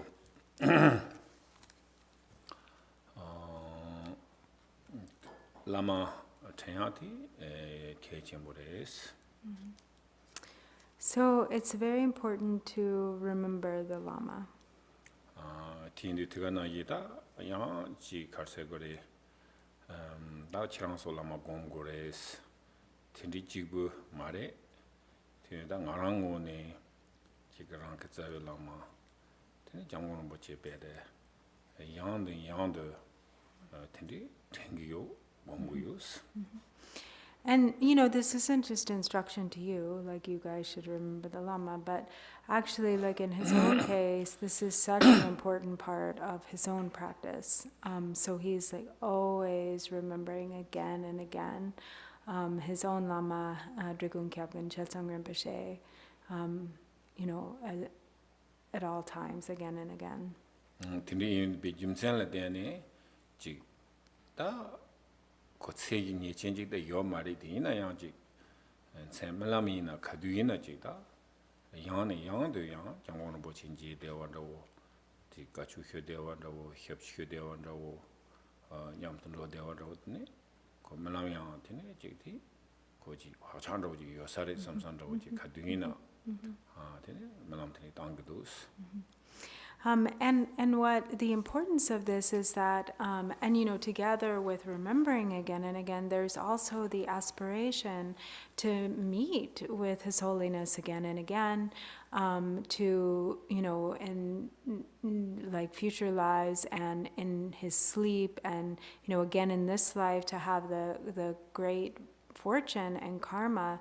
라마 태야티 케치모레스. So it's very important to remember the Lama. 딘디 트가나이다 야지 갈세거리 나 치랑소 라마 공고레스 딘디 지부 말에 딘다 나랑오네 지그랑 그자요 라마 딘 장고는 뭐 제베데 양데 딘디 땡기요 뭔고요스. And, you know, this isn't just instruction to you, like you guys should remember the Lama, but actually, like in his own case, this is such an important part of his own practice. So he's like always remembering again and again his own Lama, Drigun Kyabgan Chetsang Rinpoche, you know, at all times, again and again. 딘디 비줌센라 데네 지다 고세기니 전직의 요 말이 되나 양지 샘말라미나 가두이나 지다 양네 양도 양 장원은 뭐 진지 대원도 디가 주효 대원도 협치효 대원도 냠튼도 대원도네 고말라미양 되네 지디 고지 화창도지 요사리 삼산도지 가두이나 되네 말람트니 당기도스. And what the importance of this is that, and you know, together with remembering again and again, there's also the aspiration to meet with His Holiness again and again, to, you know, in like future lives and in his sleep, and, you know, again in this life to have the great fortune and karma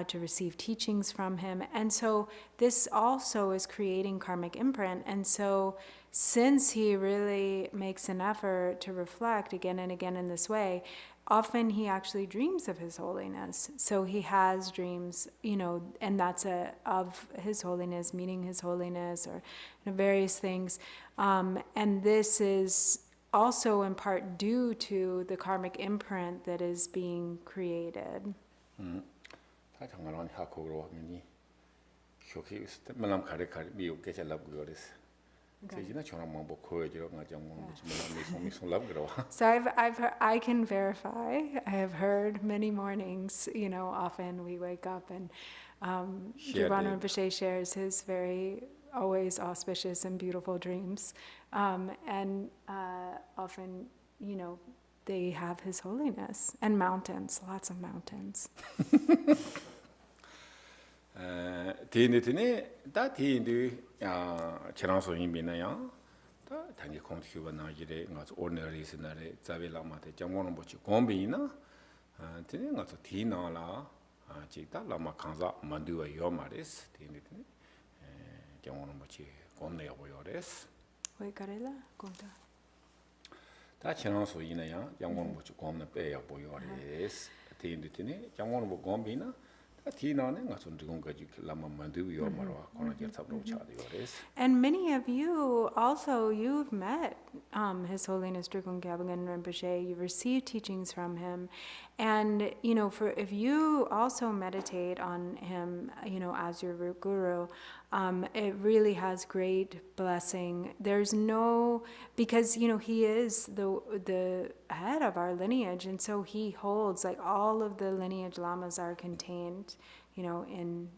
to receive teachings from him. And so this also is creating karmic imprint. And so since he really makes an effort to reflect again and again in this way, often he actually dreams of His Holiness. So he has dreams, you know, and that's of His Holiness, meeting His Holiness, or, you know, various things. And this is also in part due to the karmic imprint that is being created. 다 장관은 학교로 하면이 쇼키 말람 가르카리 미국 계절랍고 그랬어. 제지나 저랑 뭐 코여지러 가자 뭐 미송 랍 그러. So I can verify. I have heard many mornings, you know, often we wake up and Jirvana Rinpoche shares his very always auspicious and beautiful dreams. And often, you know, they have His Holiness and mountains, lots of mountains. 디인들이 다 디인들 지랑소 힘이나요. 다 단기 공투가 나기래 가서 오늘이스 날에 자벨라마데 장모는 뭐지 공비나 디는 가서 디나라 지다 라마 칸자 만두와 요마레스 디인들이 장모는 뭐지 공내야 보여레스. 왜 그래라? 공다. 다 지랑소 이나야 장모는 뭐지 공내 빼야 보여레스. 디인들이 장모는 뭐 공비나 And many of you also, you've met His Holiness Drikung Gyaltsen Rinpoche, you've received teachings from him, and, you know, for if you also meditate on him, you know, as your root guru, it really has great blessing. There's no, because, you know, he is the head of our lineage, and so he holds, like, all of the lineage lamas are contained, you know, in,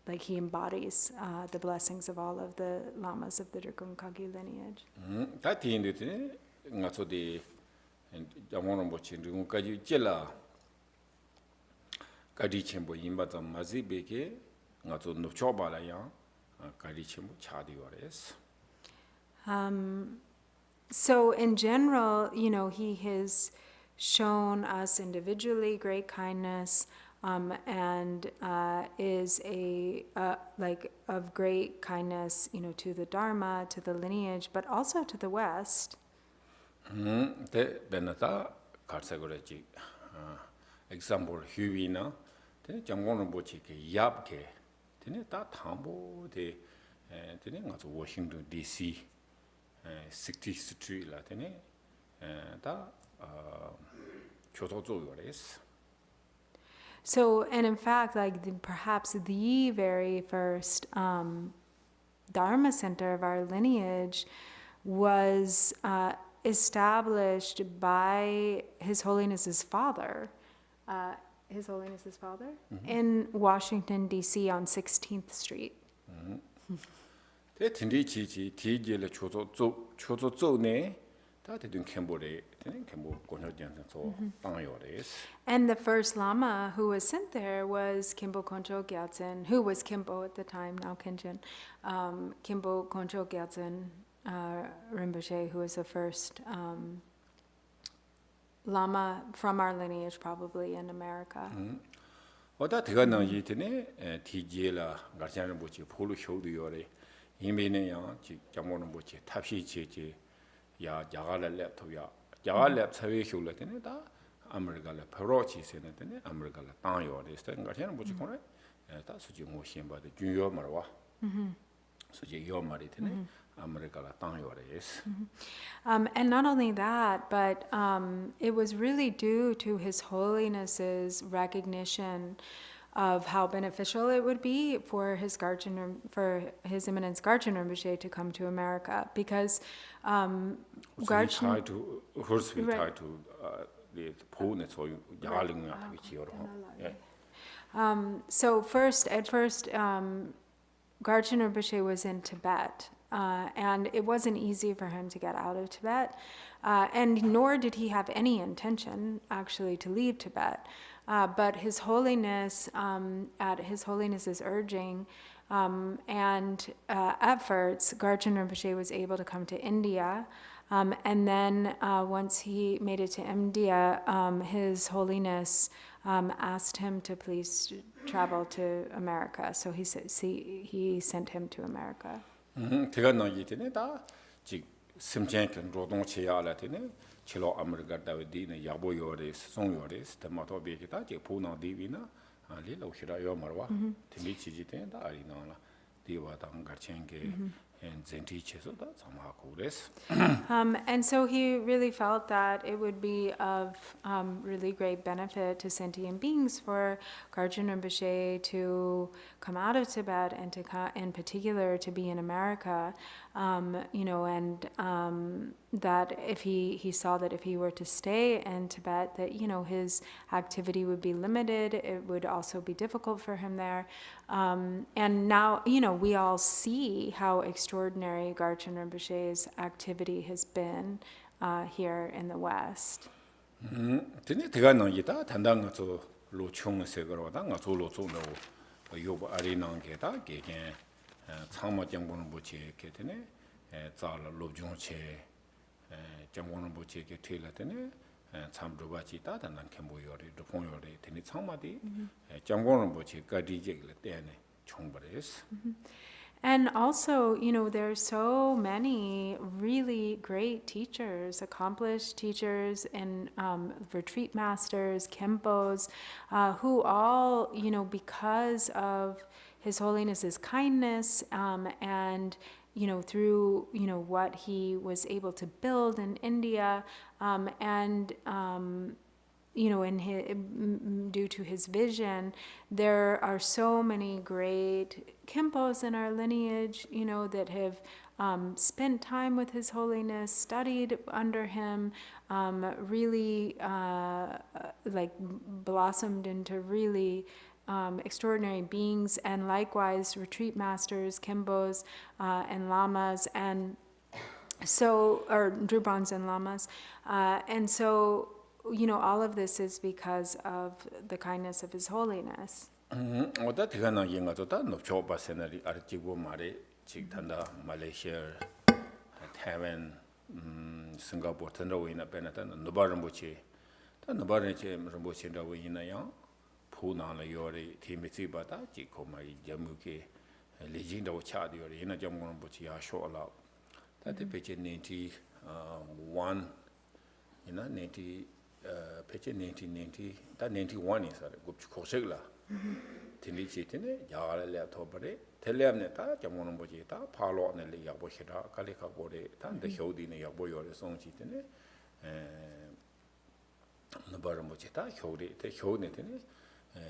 like, he embodies the blessings of all of the lamas of the Drikung Kagyu lineage. So in general, you know, he has shown us individually great kindness, and is like of great kindness, you know, to the Dharma, to the lineage, but also to the West. Example, Huina, then Jamon Bochike, Yapke, then that Tambo, the Washington, D.C., 60th Street, Latine, that Kyoto is. So, and in fact, like perhaps the very first Dharma center of our lineage was established by His Holiness's father, His Holiness's father, in Washington, D.C. on 16th Street. 대 딘디지지 디제를 초조조네 다들 캠보레 캠보 권역장에서 땅요레스. And the first Lama who was sent there was Kimbo Koncho Gyatsen, who was Kimbo at the time, now Kinjin. Kimbo Koncho Gyatsen Rinpoche, who was the first Lama from our lineage, probably in America. 어다 대가나 이때네 디제라 가르치는 뭐지 폴로 쇼도요레 이메네 양 장모는 뭐지 탑시 제제 야 야가를 랩토야 야가랩 사회 효력되네 다 아메리카를 프로치 세네되네 아메리카를 땅요레스 가르치는 뭐지 코네 다 수지 뭐 신바데 중요 말와 수지 요 말이 되네 아메리카를 땅요레스. And not only that, but it was really due to His Holiness's recognition of how beneficial it would be for His Eminence Garchen Rinpoche to come to America, because Garchen tied to the pole so yarling so at first Garchen Rinpoche was in Tibet, and it wasn't easy for him to get out of Tibet, and nor did he have any intention actually to leave Tibet. But His Holiness, at His Holiness's urging and efforts, Garchen Rinpoche was able to come to India. And then once he made it to India, His Holiness asked him to please travel to America. So he sent him to America. 대가나 이때네 다지 심쟁큰 노동체야라 되네 칠로 아메리카 다위디네 야보요레스 송요레스 테마토 베기다 지 포나 디비나 알리로 히라요 말와 티미치지테 다 아리나라 디와당 가르첸게 젠티체소다 참하고레스. And so he really felt that it would be of really great benefit to sentient beings for Garchen Rinpoche to come out of Tibet and to in particular to be in America, and that if he saw that if he were to stay in Tibet, that his activity would be limited. It would also be difficult for him there, and now we all see how extraordinary Garchen Rinpoche's activity has been here in the West. 근데 대가나 이다 단단한 저 로총세거로다 가조 로총노 요바 아리난 게다 게게 참마 장고는 뭐지 게되네 자라 로종체 장고는 뭐지 게 틀라되네 참도바지 다단한 캠보요리 도폰요리 되네 참마디 장고는 뭐지 가디제를 때네 총버레스. And also, there are so many really great teachers, accomplished teachers and retreat masters, Khenpos, who all, because of His Holiness's kindness and, through, what he was able to build in India and due to his vision, there are so many great Khenpos in our lineage, that have spent time with His Holiness, studied under him, really blossomed into really extraordinary beings, and likewise retreat masters, Khenpos, and lamas, and so, or Drubans and lamas, and so. All of this is because of the kindness of His Holiness. 어다 대가나 영가도다 높초바 세나리 아르티고 말에 직단다 말레이시아 타이완 싱가포르 텐로위나 베나타 노바르모치 다 노바르체 르모치라고 이나요 푸나라 요리 티미치바다 지코마이 자무게 레진다고 차디요리 이나 점고는 보치 야쇼라 다데 베체 91 이나 90 page 1990 that 91 is a good course Tilichitine, Yara Tobere, Telemneta, Jamonobojita, Palo and the Yaboshira, Kalika Bode, the Hodine Yaboyo, the song chitine, Nabaramojita, Hodi, the Hoditine,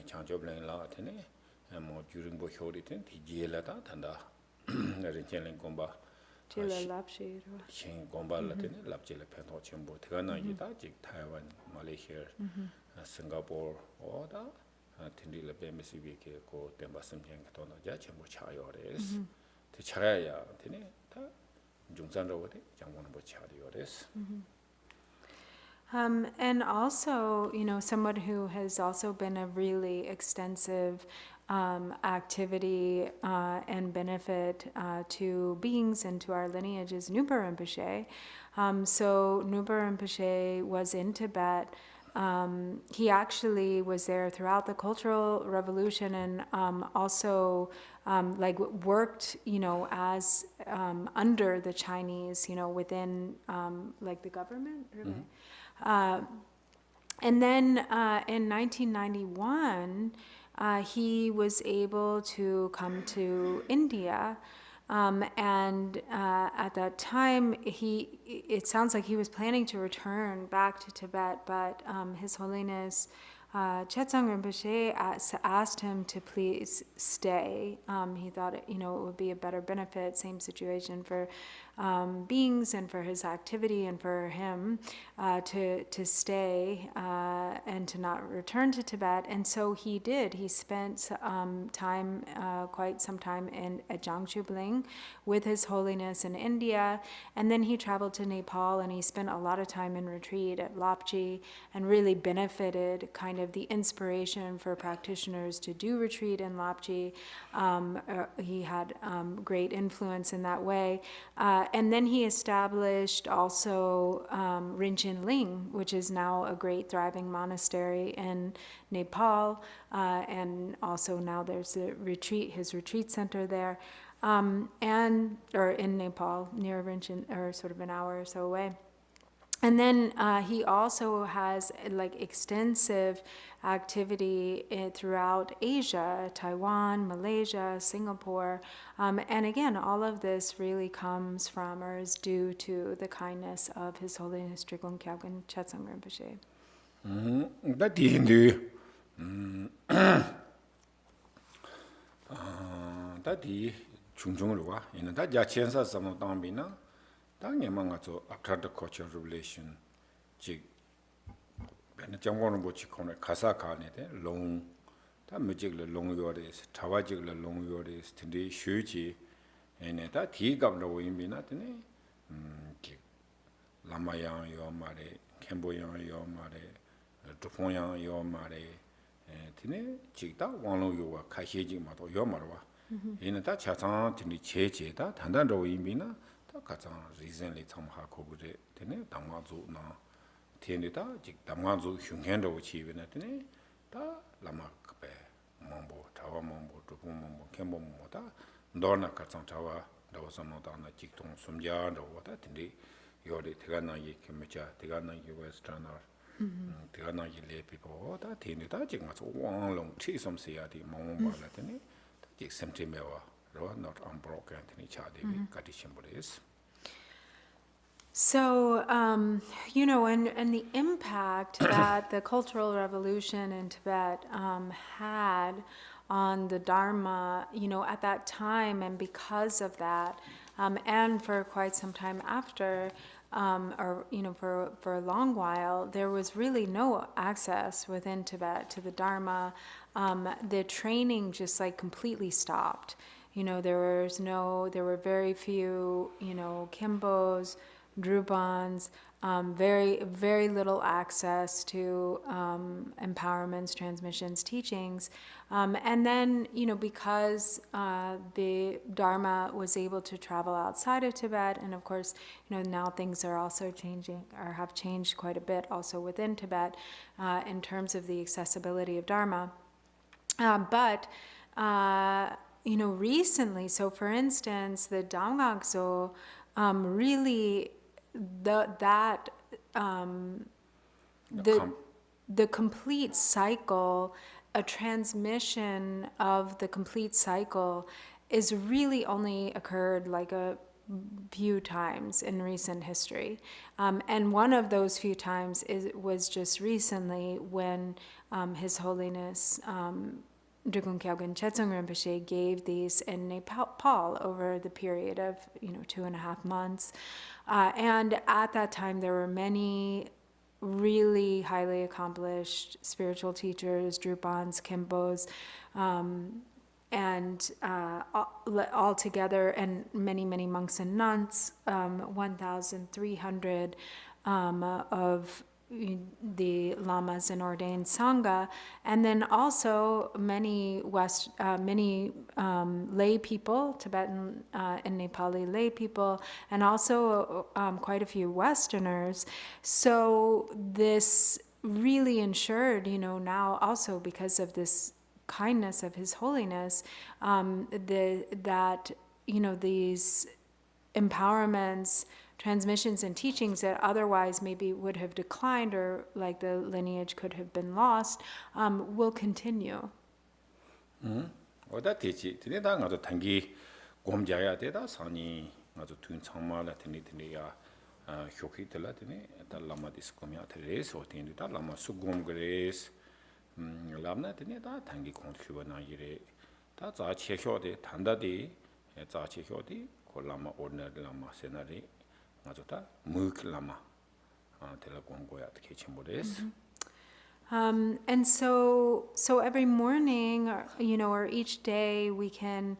Chanjo Blain Latine, and more during Boshoditin, Tigielata, and rinchen gomba Chila lapshi. 신 gomba la tene lapje le pento chimbo tegana yita jik Taiwan, Malaysia, Singapore oda tindi le bemisi ke ko temba simjen ke tona ja chimbo chayo res. Te chaya tene ta jungsan ro de jangwon bo chayo res. And also, someone who has also been a really extensive activity and benefit to beings and to our lineage is Nupa Rinpoche. So Nupa Rinpoche was in Tibet. He actually was there throughout the Cultural Revolution and also worked, as under the Chinese, within the government. Really. And then in 1991, he was able to come to India. And at that time, it sounds like he was planning to return back to Tibet, but His Holiness Chetsang Rinpoche asked him to please stay. He thought it would be a better benefit, same situation for beings and for his activity and for him to stay and to not return to Tibet. And so he did. He spent quite some time at Jiangsu with His Holiness in India, and then he traveled to Nepal and he spent a lot of time in retreat at Lapji and really benefited kind of the inspiration for practitioners to do retreat in Lapji. He had great influence in that way. And then he established also Rinchen Ling, which is now a great thriving monastery in Nepal. And also now there's his retreat center there. Or in Nepal, near Rinchen, or sort of an hour or so away. And then he also has extensive activity throughout Asia, Taiwan, Malaysia, Singapore. And again, all of this really comes from or is due to the kindness of His Holiness Drikung Kyabgon Chetsang Rinpoche. That Hindu. That Chungchungruwa, that Yachensa Samotambina. 당에 망가서 after the cultural revelation 즉 배는 정보는 못 지코네 가사 가네데 롱다 뮤직을 롱요레스 타와직을 롱요레스 근데 쉬지 에네다 디갑로 임비나더니 라마양 요 말에 캠보양 요 말에 두폰양 요 말에 드네 직다 왕로요와 가시지마도 요 말와 에네다 차상 드니 제제다 단단로 임비나 가장 recently 참하고 그래 되네 담마조나 되네다 즉 담마조 흉현도 치비네 되네 다 라마크베 몽보 타와 몽보 두부 몽보 캠보 몽보다 너나 가장 타와 너서노다나 직동 숨자도 왔다 되네 요리 대가나 얘기면자 대가나 웨스터너 대가나 레피보다 되네다 지금 아주 왕롱 치섬세야디 몽보라 되네 직 셈티메와 not unbroken So, and the impact that the Cultural Revolution in Tibet had on the Dharma, at that time, and because of that, and for quite some time after, for a long while, there was really no access within Tibet to the Dharma. The training just completely stopped. There were very few, Kimbos, Drupans, very, very little access to empowerments, transmissions, teachings. And then, because the Dharma was able to travel outside of Tibet, and of course, now things are also changing, or have changed quite a bit also within Tibet in terms of the accessibility of Dharma. But recently, so for instance, the Damgakso really the complete cycle, a transmission of the complete cycle is really only occurred a few times in recent history. And one of those few times was just recently when His Holiness Drikung Kyabgon Chetsung Rinpoche gave these in Nepal over the period of 2.5 months. And at that time, there were many really highly accomplished spiritual teachers, Drupans, Khenpos, and all together, and many monks and nuns, 1,300 of the lamas and ordained sangha, and then also many lay people, Tibetan and Nepali lay people, and also quite a few Westerners. So this really ensured, now also because of this kindness of His Holiness, that these empowerments, transmissions, and teachings that otherwise maybe would have declined, or like the lineage could have been lost, will continue. 어다 대지 되다 가서 단기 곰자야 되다 산이 아주 둔 창마라 되니야 효기들라 되니 달라마 디스코미아 테레스 어딘다 라마 수곰 그레스 람나 되니다 단기 공큐바나 이래 다 자체효데 단다디 자체효디 콜라마 오르나드 라마 세나리 아주다 무클라마 텔라 공고야 케치모데스. And so every morning, or each day, we can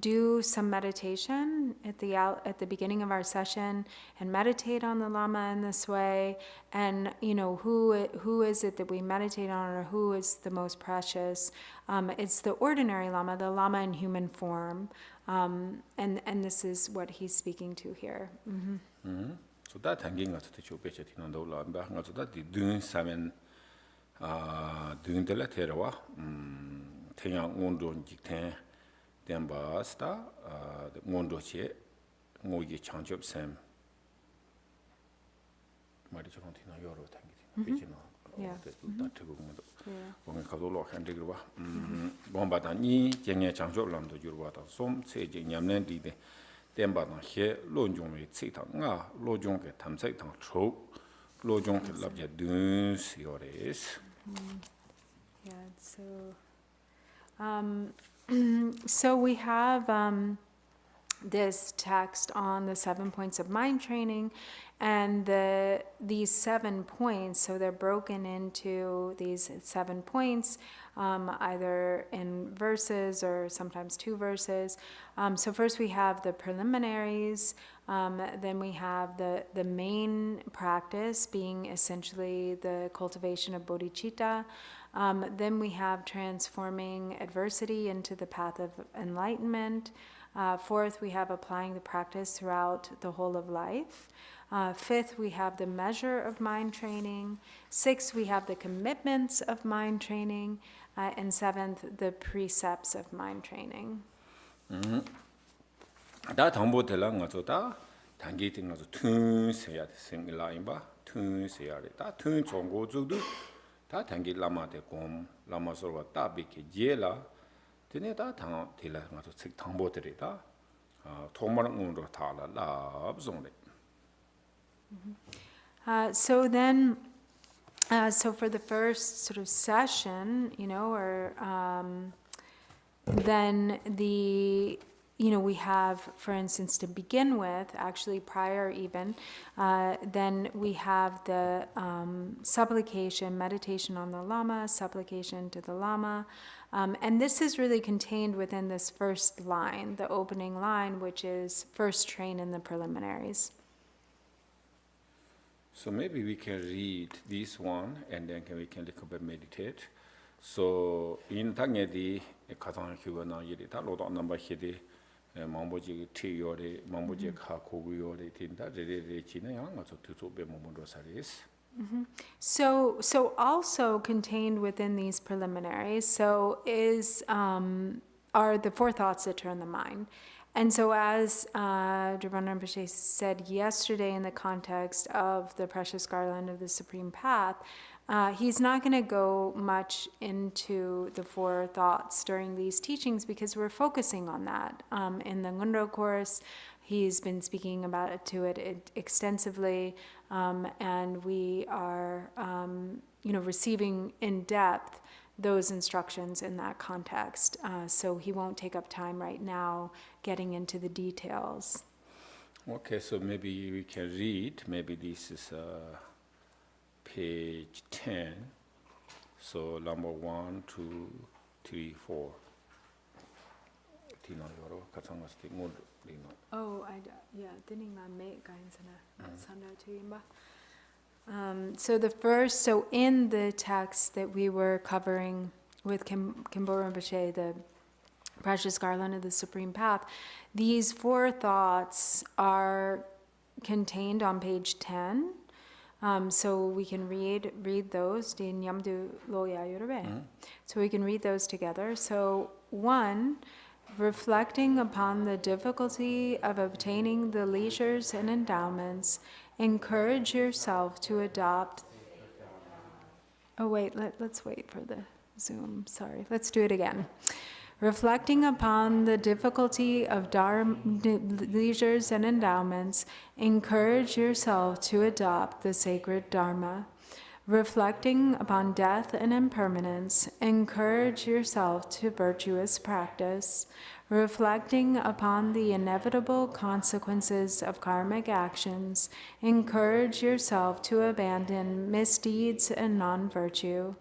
do some meditation at the beginning of our session, and meditate on the Lama in this way. And who is it that we meditate on, or who is the most precious? It's the ordinary Lama, the Lama in human form, and this is what he's speaking to here. So that hanging at the Chopet in the Lamba, not that the doing salmon. Doing the letter, Tayang Mondo Jiktan, Demba Sta, the Mondo Che, Mogi Chanjob Sam, Marijantina Euro, thank you. That to go on Kadolo and Digua. Bombadani, Janga Chanjob Lam to Jurwata, some say Yamnan did Demba here, Lojong with Sitanga, Lojong at Tamsaitan Tro, Lojong at Labja Dunes, yours. So we have this text on the 7 points of mind training, and these 7 points, so they're broken into these 7 points, either in verses or sometimes 2 verses. So first we have the preliminaries, then we have the main practice being essentially the cultivation of bodhicitta. Then we have transforming adversity into the path of enlightenment. Fourth, we have applying the practice throughout the whole of life. Fifth, we have the measure of mind training. Sixth, we have the commitments of mind training. And seventh, the precepts of mind training. 다 당보텔랑 가서다 단계팅 가서 튼세야 생라인바 튼세야래 다 튼 종고주도 다 단계 라마데 곰 라마서가 따비게 제라 되네다 당 딜라 가서 책 당보텔이다 통마랑 운으로 다라 랍종래. So then, so for the first sort of session, or then we have, for instance, to begin with, actually prior even, then we have the supplication, meditation on the Lama, supplication to the Lama. And this is really contained within this first line, the opening line, which is first train in the preliminaries. So maybe we can read this one and then we can little bit meditate. So in Tangedi, Kazan Hugana Yedita, Lord on number Hidi, Mamboji Tiori, Mamboji Kakuyori, Tinta, the China, also to be Momodo Saris. So also contained within these preliminaries, are the 4 thoughts that turn the mind. And so as Drupal Rinpoche said yesterday in the context of the precious garland of the Supreme Path, he's not going to go much into the 4 thoughts during these teachings because we're focusing on that. In the Ngundro course, he's been speaking about it extensively, and we are receiving in depth those instructions in that context. So he won't take up time right now getting into the details. Okay, so maybe we can read. Maybe this is page 10. So number 1, 2, 3, 4. Tina, 여러 가상 갔을 때 뭘 리노? Oh, didn't I make guidance send out to you? So in the text that we were covering with Kimbo Rinpoche, the Precious Garland of the Supreme Path, these 4 thoughts are contained on page 10. So we can read those. So we can read those together. So 1, reflecting upon the difficulty of obtaining the leisures and endowments, encourage yourself to adopt. Oh wait, let's wait for the Zoom. Sorry, let's do it again. Reflecting upon the difficulty of leisures and endowments, encourage yourself to adopt the sacred Dharma. Reflecting upon death and impermanence, encourage yourself to virtuous practice. Reflecting upon the inevitable consequences of karmic actions, encourage yourself to abandon misdeeds and non-virtue.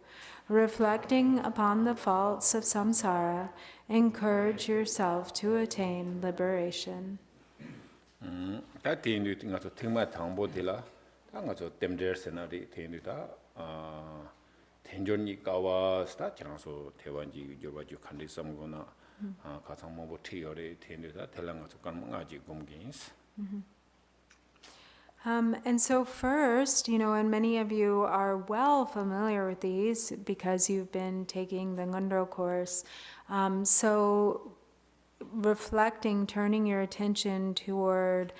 Reflecting upon the faults of samsara, encourage yourself to attain liberation. 다 대인도 가서 정말 당보들라 가서 댐들 세나리 대인도다 텐존니까와 스타 장소 대원지 저바주 칸리 섬거나 가상 뭐 티어레 대인도다 텔랑가서 간가지 공긴스. And so first, and many of you are well familiar with these because you've been taking the Ngondro course. So reflecting, turning your attention toward,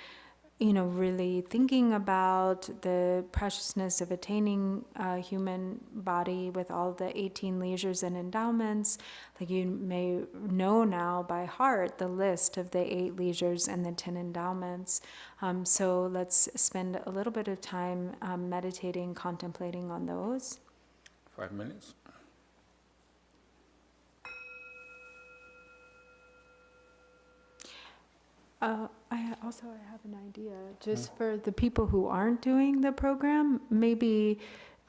really thinking about the preciousness of attaining a human body with all the 18 leisures and endowments. Like you may know now by heart the list of the 8 leisures and the 10 endowments. So let's spend a little bit of time meditating, contemplating on those. 5 minutes. I have an idea. Just for the people who aren't doing the program, maybe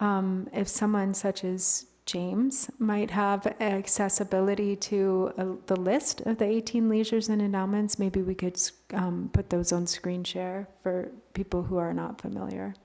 if someone such as James might have accessibility to the list of the 18 leisures and endowments, maybe we could put those on screen share for people who are not familiar.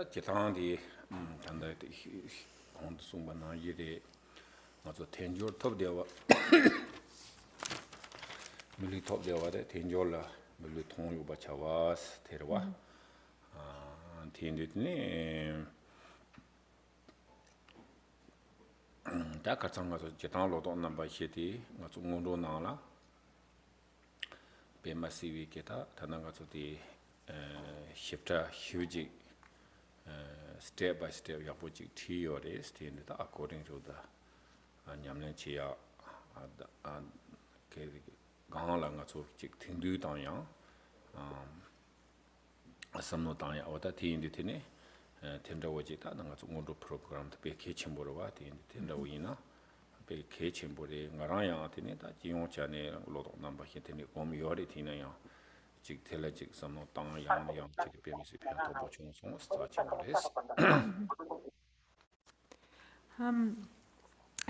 다 지탄디 단다 온 송반나 이래 맞아 텐조 톱되어 밀리 톱되어데 텐조라 밀리 통요 바차와스 데려와 텐디니 다 같은 거서 지탄로도 넘바 시티 맞아 공도 나라 베마시위케다 다른 것들이 shifta huge step by step yapoji theory stand according to the nyamlen chia ke gang la nga so chik thindu ta yang asam no ta ya oda thi indi thine tenda woji ta nga so ngondo program te pe ke chimboro wa ti tenda wina pe ke chimbore ngara ya thine ta jiong cha ne lo do namba hi thine om yori thine ya 직 텔레직 섬노 땅 양양 직 베미스 편도 보충송 스타칭 거레스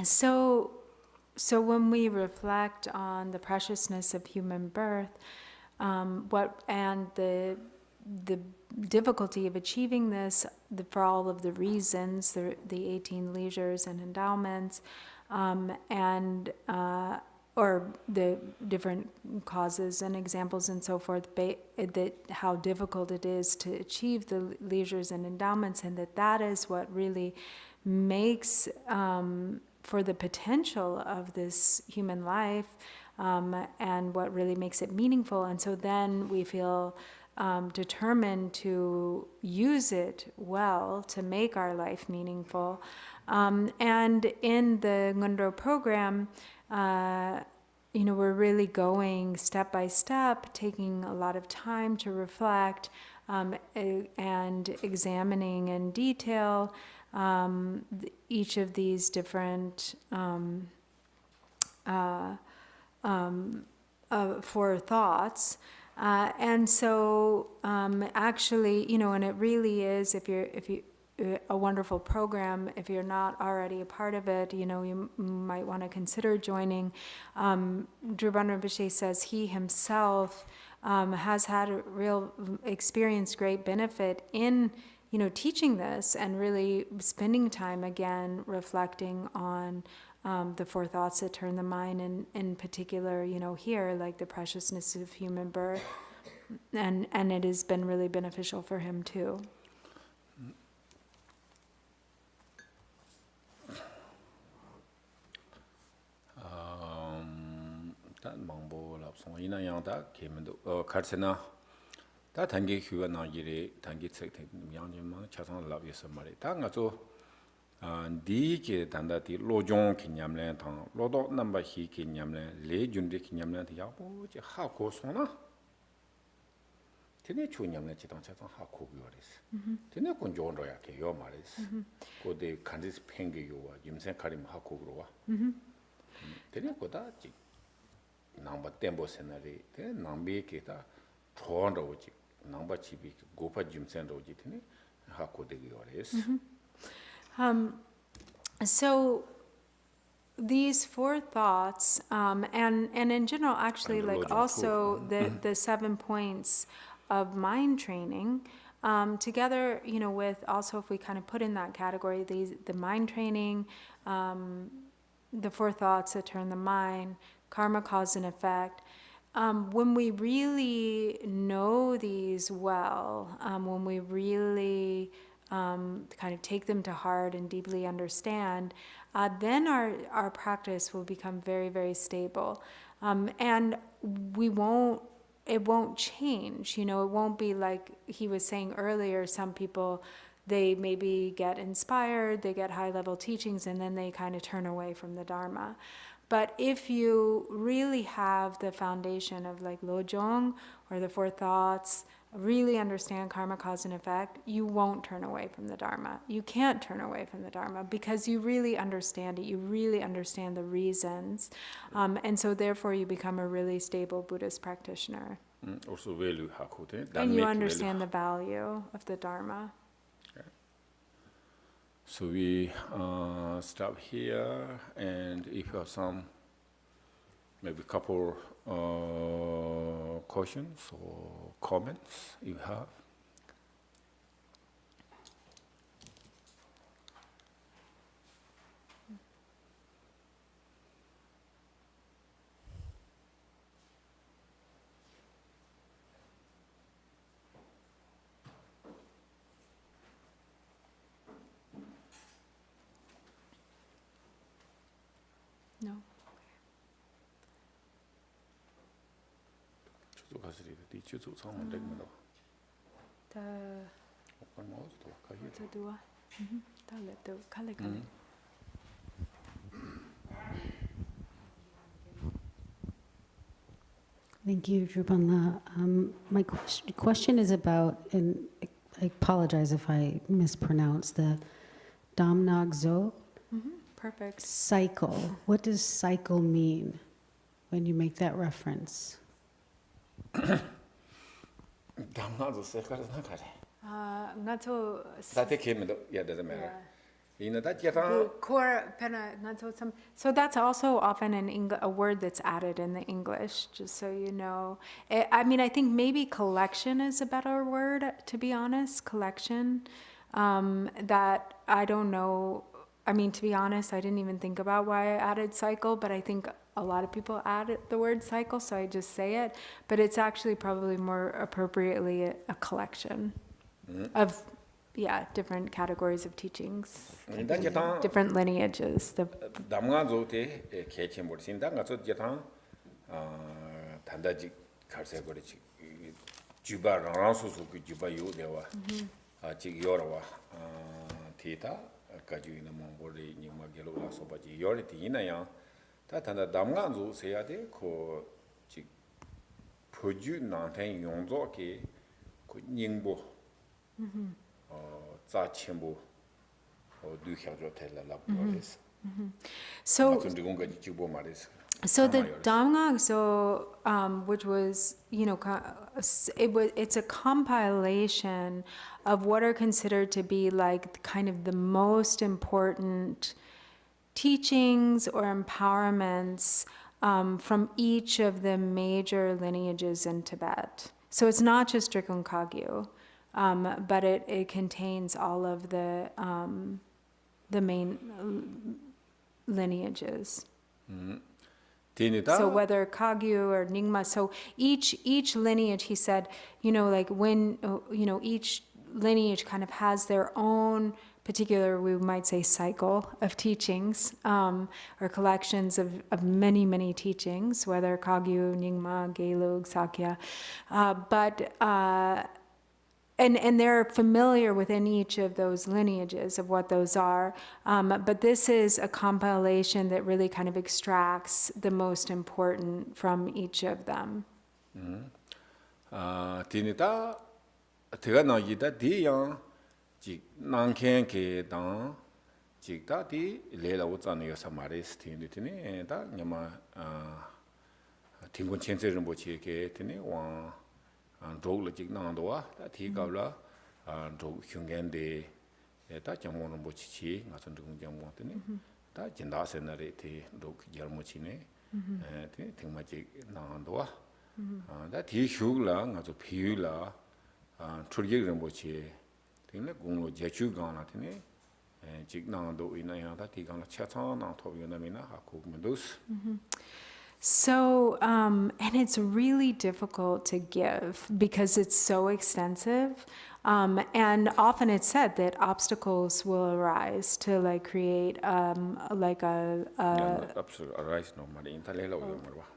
So when we reflect on the preciousness of human birth, what and the difficulty of achieving this, for all of the reasons, the 18 leisures and endowments, and or the different causes and examples and so forth, that how difficult it is to achieve the leisures and endowments, and that is what really makes for the potential of this human life, and what really makes it meaningful. And so then we feel determined to use it well to make our life meaningful. And in the Ngondro program, we're really going step by step, taking a lot of time to reflect and examining in detail each of these different four thoughts. And so actually, and it really is, if you a wonderful program. If you're not already a part of it, you might want to consider joining. Drupal Rinpoche says he himself has had a real experienced great benefit in, teaching this and really spending time again reflecting on the four thoughts that turn the mind, and in particular, here, like the preciousness of human birth, and it has been really beneficial for him too. 다 망보 랍송 이나 양다 개면도 카르세나 다 단계 휴가 나기리 단계 책 양념만 차상 랍에서 말이 다 가서 디게 단다디 로종 기념래 당 로도 넘버 히 기념래 레준데 기념래 야보지 하고 소나 테네 추념래 지당 차상 하고 요레스 테네 군조로야 개요 말레스 고데 간디스 팽게요와 임생 카림 하고 그러와 테네 고다 지 남바 템보 세나리 테 남비케다 초원로지 남바 집이 고파 짐센로지 테네 하고 되기 요레스 So these four thoughts, and in general, actually, like also the 7 points of mind training, together, with also, if we kind of put in that category, the mind training, the four thoughts that turn the mind, karma, cause, and effect. When we really know these well, when we really kind of take them to heart and deeply understand, then our practice will become very, very stable. And it won't change, it won't be like he was saying earlier, some people, they maybe get inspired, they get high-level teachings, and then they kind of turn away from the Dharma. But if you really have the foundation of like Lojong or the four thoughts, really understand karma, cause, and effect, you won't turn away from the Dharma. You can't turn away from the Dharma because you really understand it. You really understand the reasons. And so therefore you become a really stable Buddhist practitioner. Also value hakote. And you understand the value of the Dharma. Okay. So we stop here, and if you have some, maybe couple questions or comments you have. 사실이 이 주주 상만 되면 The 어떤 뭐도 가기. to do. Ta le to kale kale. Thank you, Drupala. My question is about, and I apologize if I mispronounce the Damnagzo Perfect. cycle. What does cycle mean when you make that reference? 담나도 색깔은 나가래. Ngato 다때 개면도 yeah doesn't matter. 이나다 제타 core pena ngato some. So that's also often a word that's added in the English, just so you know. I mean, I think maybe collection is a better word, to be honest. Collection. That I don't know. I mean, to be honest, I didn't even think about why I added cycle, but I think a lot of people add the word cycle, so I just say it. But it's actually probably more appropriately a collection of, different categories of teachings, different lineages. 담가조테 개체 모르신다 가서 제타 단다지 갈색거리지 주바랑 소소그 주바요 대와 아직 여러와 티타 가지고 있는 몽골이 님마게로라 소바지 요리티 이나야 다 단다 담가조 세야 돼그 포주 나한테 용조게 그 닝보 자침보 두혀줘 tel라라고레스 So 준비공까지 주보 말했어. So the Damngakso, which was, it's a compilation of what are considered to be like kind of the most important teachings or empowerments from each of the major lineages in Tibet. So it's not just Drikung Kagyu, but it contains all of the main lineages. So whether Kagyu or Nyingma, so each lineage, he said, like when, each lineage kind of has their own particular, we might say, cycle of teachings, or collections of many, many teachings, whether Kagyu, Nyingma, Gelug, Sakya, and they're familiar within each of those lineages of what those are. But this is a compilation that really kind of extracts the most important from each of them. 디니다 제가 나기다 디양 지 난켄케당 지다디 레라우자네요 사마레스 티니티네 다 냐마 팅군 첸제르 뭐치게 티네 와 안도를 직나도와 다 디가블라 안도 흉겐데 다 정모는 뭐치치 가서 누군 정모한테네 다 진다세나레 티도 여모치네 티 팅마지 나도와 다 디슈글라 가서 비율라 출기를 뭐치 팅네 공로 제추가나 티네 직나도 이나야다 디가나 차차나 토비나미나 하고면도스 So, and it's really difficult to give because it's so extensive. And often it's said that obstacles will arise to like create like a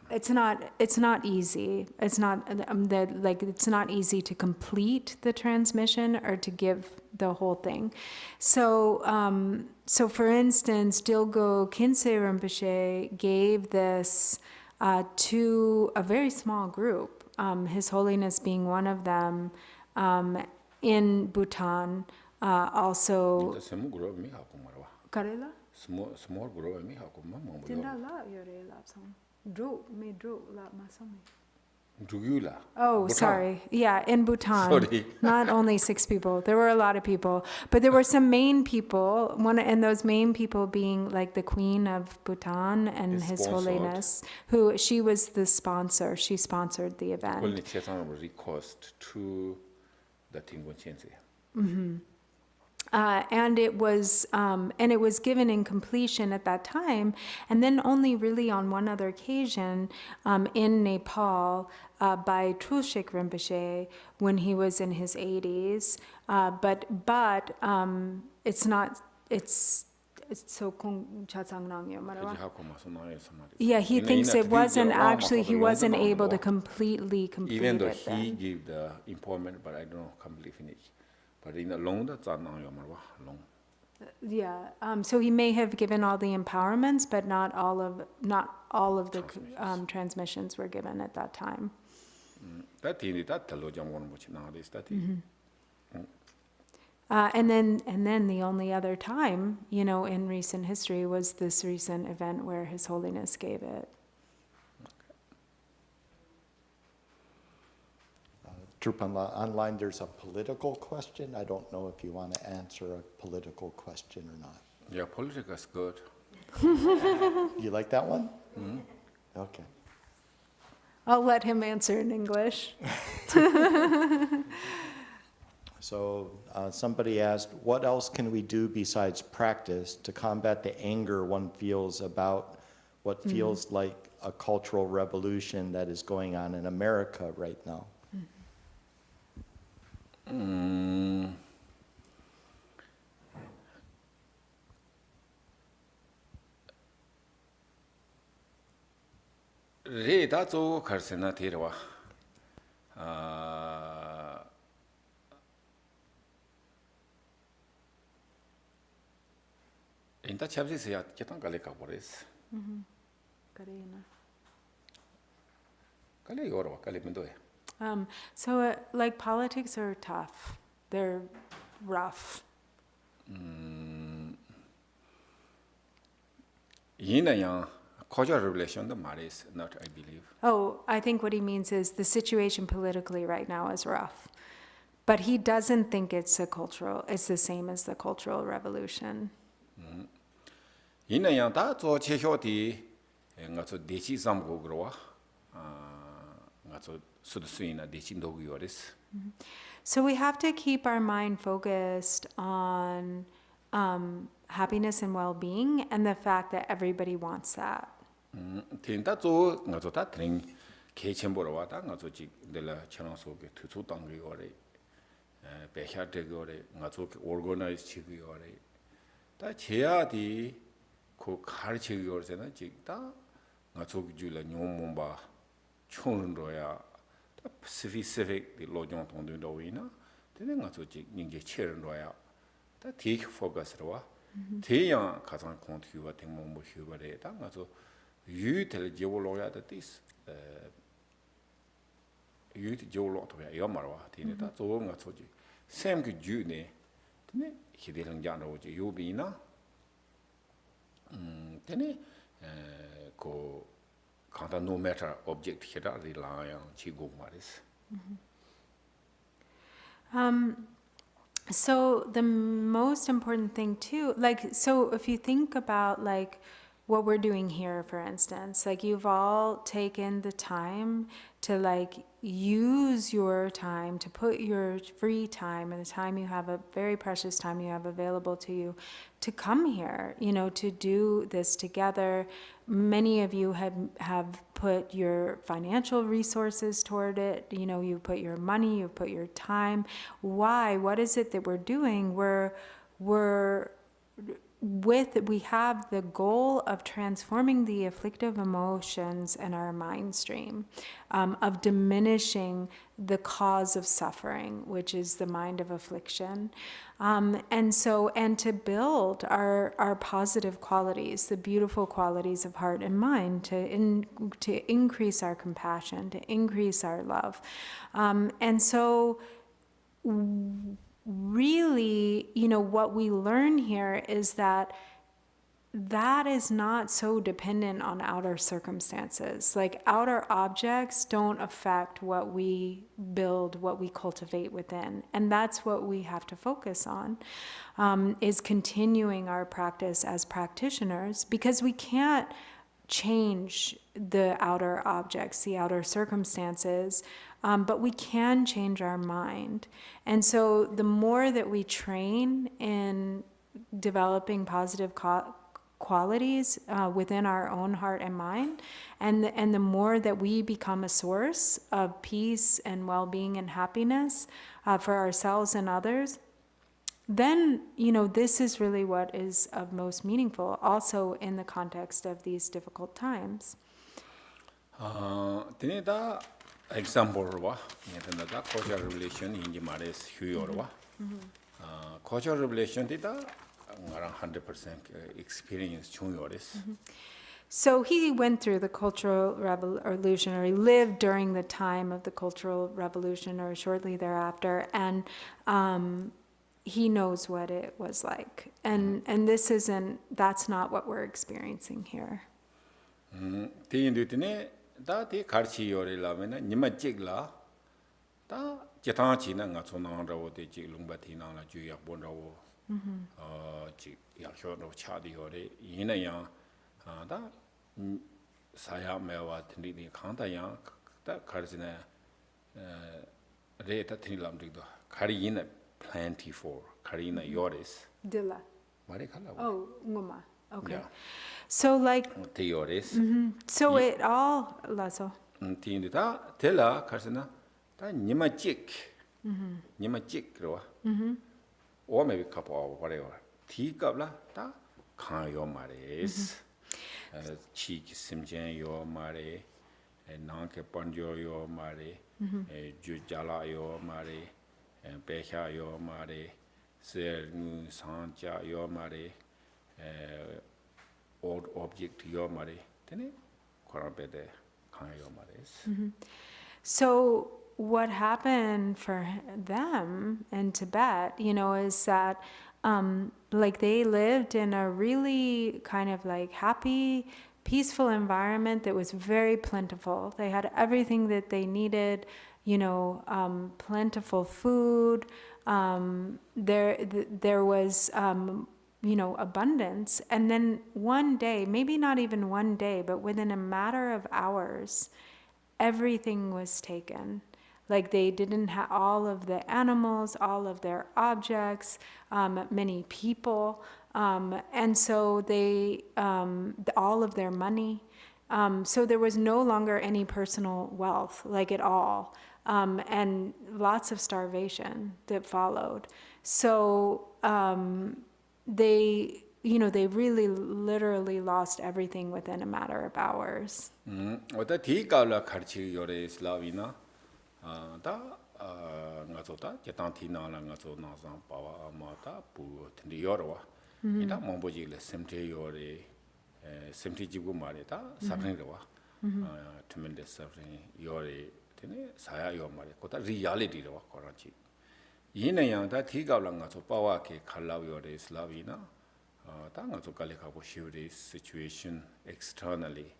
it's not easy. It's not it's not easy to complete the transmission or to give the whole thing. So so for instance, Dilgo Khyentse Rinpoche gave this to a very small group, His Holiness being one of them, in Bhutan, also. Karela? Small group mi hakuma mambo. Tinda la yore la song. Dru me dru la masami. Drugula. Oh, Bhutan. sorry. Yeah, in Bhutan. Sorry. Not only 6 people. There were a lot of people, but there were some main people. And those main people being like the Queen of Bhutan and His Holiness, who she was the sponsor. She sponsored the event. Only request to the Tingun Chense. And it was given in completion at that time, and then only really on one other occasion in Nepal by Trulshik Rinpoche when he was in his 80s. But it's so kung chasangnangyo marawa. Yeah, He thinks it wasn't actually, he wasn't able to completely complete even though it he then. gave the employment, but I don't know completely finish. But in the long the long. Yeah, so he may have given all the empowerments, but not all of the transmissions were given at that time. That thing that the Lord John nowadays that And then the only other time, in recent history was this recent event where His Holiness gave it. Trupanla, online there's a political question. I don't know if you want to answer a political question or not. Yeah, politics is good. You like that one? Okay. I'll let him answer in English. So somebody asked, what else can we do besides practice to combat the anger one feels about what feels like a cultural revolution that is going on in America right now? Re that's all Karsena Tirwa. In that chapter, say at Ketangaleka Boris. Kale Yorwa, Kalimindoe. So, like, politics are tough. They're rough. Yinayang, cultural revelation, the Maris, not, I believe. Oh, I think what he means is the situation politically right now is rough. But he doesn't think it's the same as the Cultural Revolution. Yinayang, that's all Cheshoti, and got to Dechi Zamgo Groa. So we have to keep our mind focused on happiness and well-being and the fact that everybody wants that. Specific the lojong tong do wina then nga so ji ning je che ro ya ta ti focus ro wa ti yang ka sang kong tu wa ting mo mo hu ba de ta nga so yu de je wo lo ya de this yu de je wo lo to ya yo ma ro wa ti ne ta zo nga so ji sem ge ju ne ne hi de lang ja ro ji yu bi na ne ko no matter object here rely on chigo maris. So the most important thing too, so if you think about what we're doing here, for instance, you've all taken the time to use your time, to put your free time and the time you have, a very precious time you have available to you, to come here, to do this together. Many of you have put your financial resources toward it. You put your money, you put your time. Why? What is it that we're doing? We have the goal of transforming the afflictive emotions in our mind stream, of diminishing the cause of suffering, which is the mind of affliction. And to build our positive qualities, the beautiful qualities of heart and mind, to increase our compassion, to increase our love. Really, what we learn here is that is not so dependent on outer circumstances. Outer objects don't affect what we build, what we cultivate within. And that's what we have to focus on, is continuing our practice as practitioners, because we can't change the outer objects, the outer circumstances, but we can change our mind. And so the more that we train in developing positive qualities within our own heart and mind, and the more that we become a source of peace and well-being and happiness for ourselves and others, then, this is really what is of most meaningful, also in the context of these difficult times. Tinida example wa da cultural relation in the mares huyorwa. Cultural relation dida 100% experience chungyoris. So he went through the Cultural Revolution, or he lived during the time of the Cultural Revolution, or shortly thereafter, and he knows what it was like. And that's not what we're experiencing here. Da di karchi yore la mena nima jigla da jitang chi na nga chonang rawo de jig lungba ti nang la ju yak bon rawo jig yak hyo rawo cha di yore yina yang da saya mewa tindi di khang da yang da karchi na re ta tindi lam dik do kari yina plentiful kari yina yores Dilla. mari khala Oh, nguma. Okay. Yeah. So te yores so it all, Lasso. tindi da tela karsina da nima jik ro o maybe couple whatever ti kabla da khan yo mares chi ki simjen yo mare nang ke panjo yo mare ju jala yo mare pe kha yo mare ser nu san cha yo mare old object yo mare tene korabe de khan yo mares. So what happened for them in Tibet, is that they lived in a really kind of happy, peaceful environment that was very plentiful. They had everything that they needed, plentiful food. There was abundance. And then one day, maybe not even one day, but within a matter of hours, everything was taken. They didn't have all of the animals, all of their objects, many people, and so they, all of their money. So there was no longer any personal wealth, at all, and lots of starvation that followed. So they really literally lost everything within a matter of hours. Oda ti kaula kharchi yore slavina da nga zo da jetang ti na la nga zo na sang pawa ma ta pu tindi yorwa ida mombo ji le semte yore semte ji gu ma le da suffering rwa tremendous suffering yore tene saya yo ma le ko da reality rwa korachi yin yang da ti kaula nga zo pawa ke khala yore slavina da nga zo kale ka bo shiuri situation externally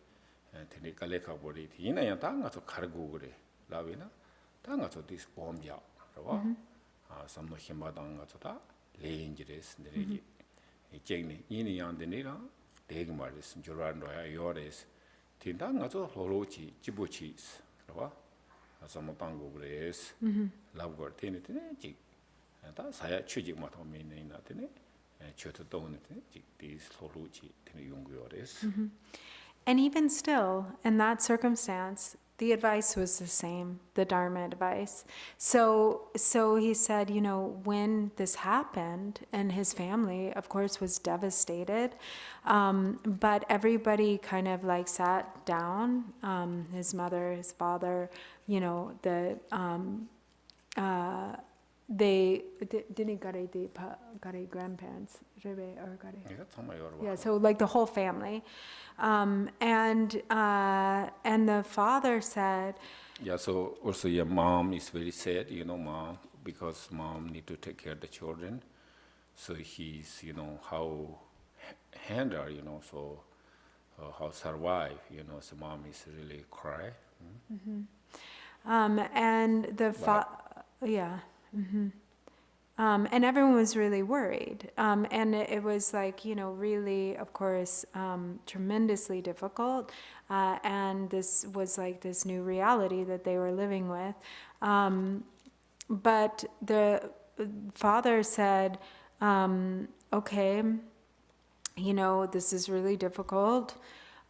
tene kale ka bo ri yin yang da nga zo khargu gure lavina da nga zo this bomb ya rawa samno himba da nga zo da lenjires nere ji jengni yin yang de ne ra deg maris joran ro ya yores tin da nga zo holo chi jibu chi rawa samno tango gures love gor tene ji da saya chuji ma to me ne na tene choto do ne ji this holo chi tene yung yores. And even still, in that circumstance, the advice was the same, the Dharma advice. So he said, when this happened, and his family, of course, was devastated, but everybody kind of sat down, his mother, his father, they didn't got grandparents, yeah, so the whole family, and the father said, yeah, so also your mom is very sad, mom, because mom need to take care of the children, so he's how handle, so how survive, so mom is really cry. And the yeah. And everyone was really worried. And it was really, of course, tremendously difficult. And this was this new reality that they were living with. But the father said, okay, this is really difficult.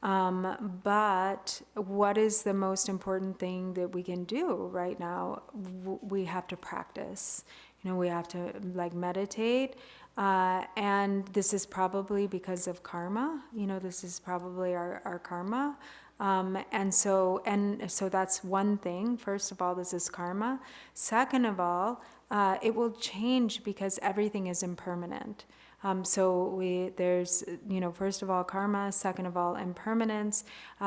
But what is the most important thing that we can do right now? We have to practice. we have to like meditate. And this is probably because of karma. This is probably our karma. And so that's one thing. First of all, this is karma. Second of all, it will change because everything is impermanent. So there's, first of all, karma. Second of all, impermanence.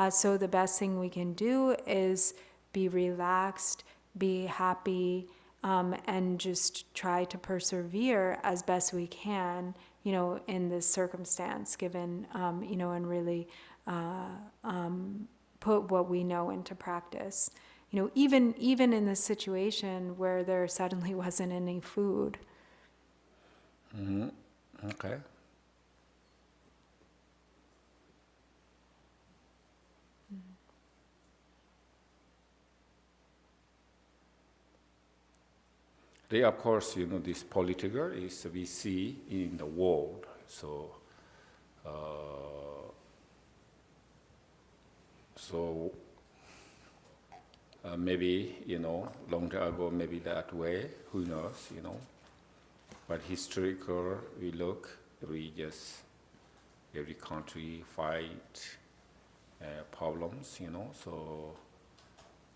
So the best thing we can do is be relaxed, be happy, and just try to persevere as best we can, in this circumstance given, and really put what we know into practice. Even in this situation where there suddenly wasn't any food. Mm-hmm. Okay. Of course, this political is we see in the world. So, maybe, long time ago, maybe that way, who knows, But historical, every country fight problems, so,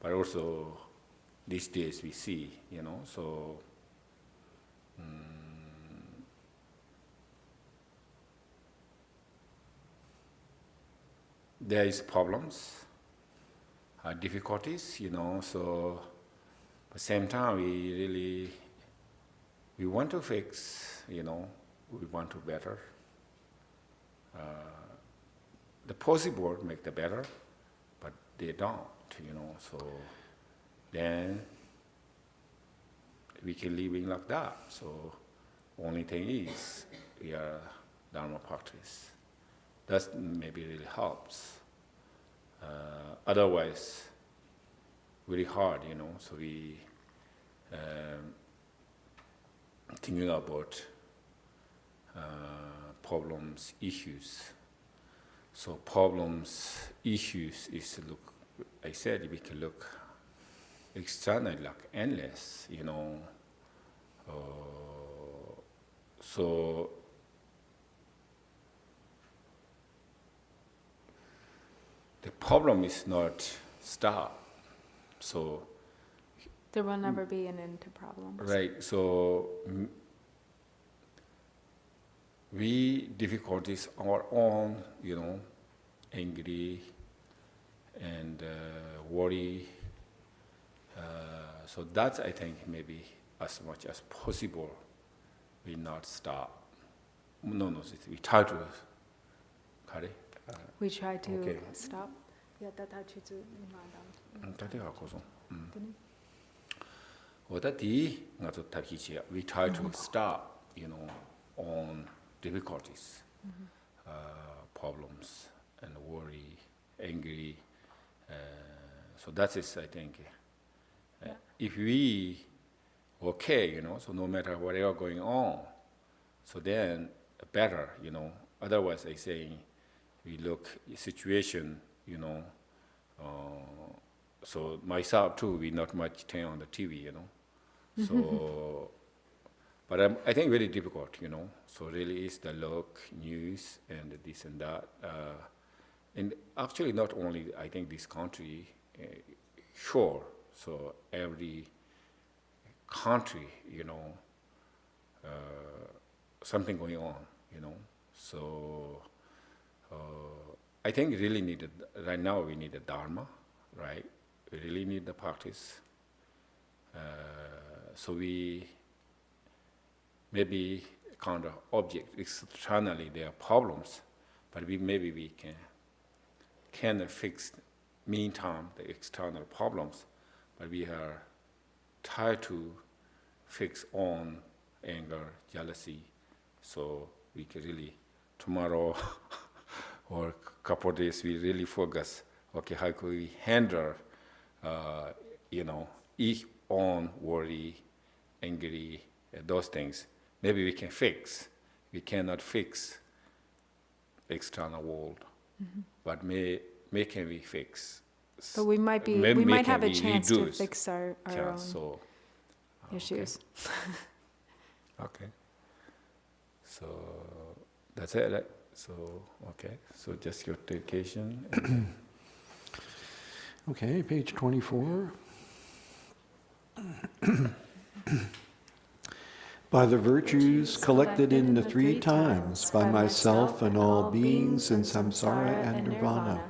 but also these days we see, so there is problems, difficulties, so at the same time we want to fix, we want to better. The possible make the better, but they don't, so then we can living like that. So only thing is we are Dharma practice. That maybe really helps. Otherwise, very hard, so we thinking about problems, issues. So problems, issues is I said we can look externally like endless, so the problem is not stop. So there will never be an end to problems. Right. So we difficulties our own, angry and worry. So that's, I think, maybe as much as possible, we not stop. No, we try to. We try to Okay. stop. Yeah, that we try to stop, on difficulties, problems, and worry, angry. So that is, I think, if we okay, so no matter whatever going on, so then better, Otherwise, I say we look situation, so myself too, we not much turn on the TV, So, but I think very difficult, So really is the look, news, and this and that. And actually not only, I think, this country, sure. So every country, something going on, So I think really needed, right now we need the Dharma, right? We really need the practice. So we maybe kind of object externally there are problems, but maybe we can fix meantime the external problems, but we are tired to fix on anger, jealousy, so we can really tomorrow or a couple of days we really focus. Okay, how could we handle, each on worry, angry, those things? Maybe we can fix. We cannot fix external world, but can we fix? But we might Maybe we might have a we chance to reduce. fix our own So, issues. Okay. So that's it, right? So, okay. So just your dedication. Okay, page 24. By the virtues collected in the three times, by myself and all beings in samsara and nirvana,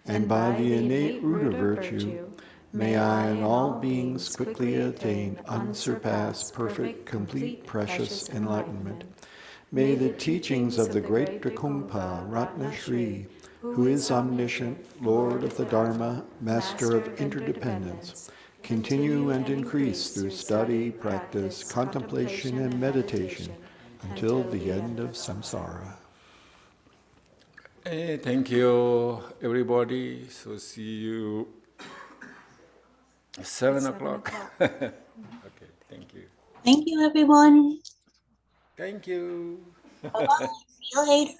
and by the innate root of virtue, may I and all beings quickly attain unsurpassed, perfect, complete, precious enlightenment. May the teachings of the great Dracompa Ratna Shri, who is omniscient, Lord of the Dharma, Master of interdependence, continue and increase through study, practice, contemplation, and meditation until the end of samsara. Hey, thank you, everybody. So see you 7 o'clock. Okay, thank you. Thank you, everyone. Thank you. Bye-bye. See you later.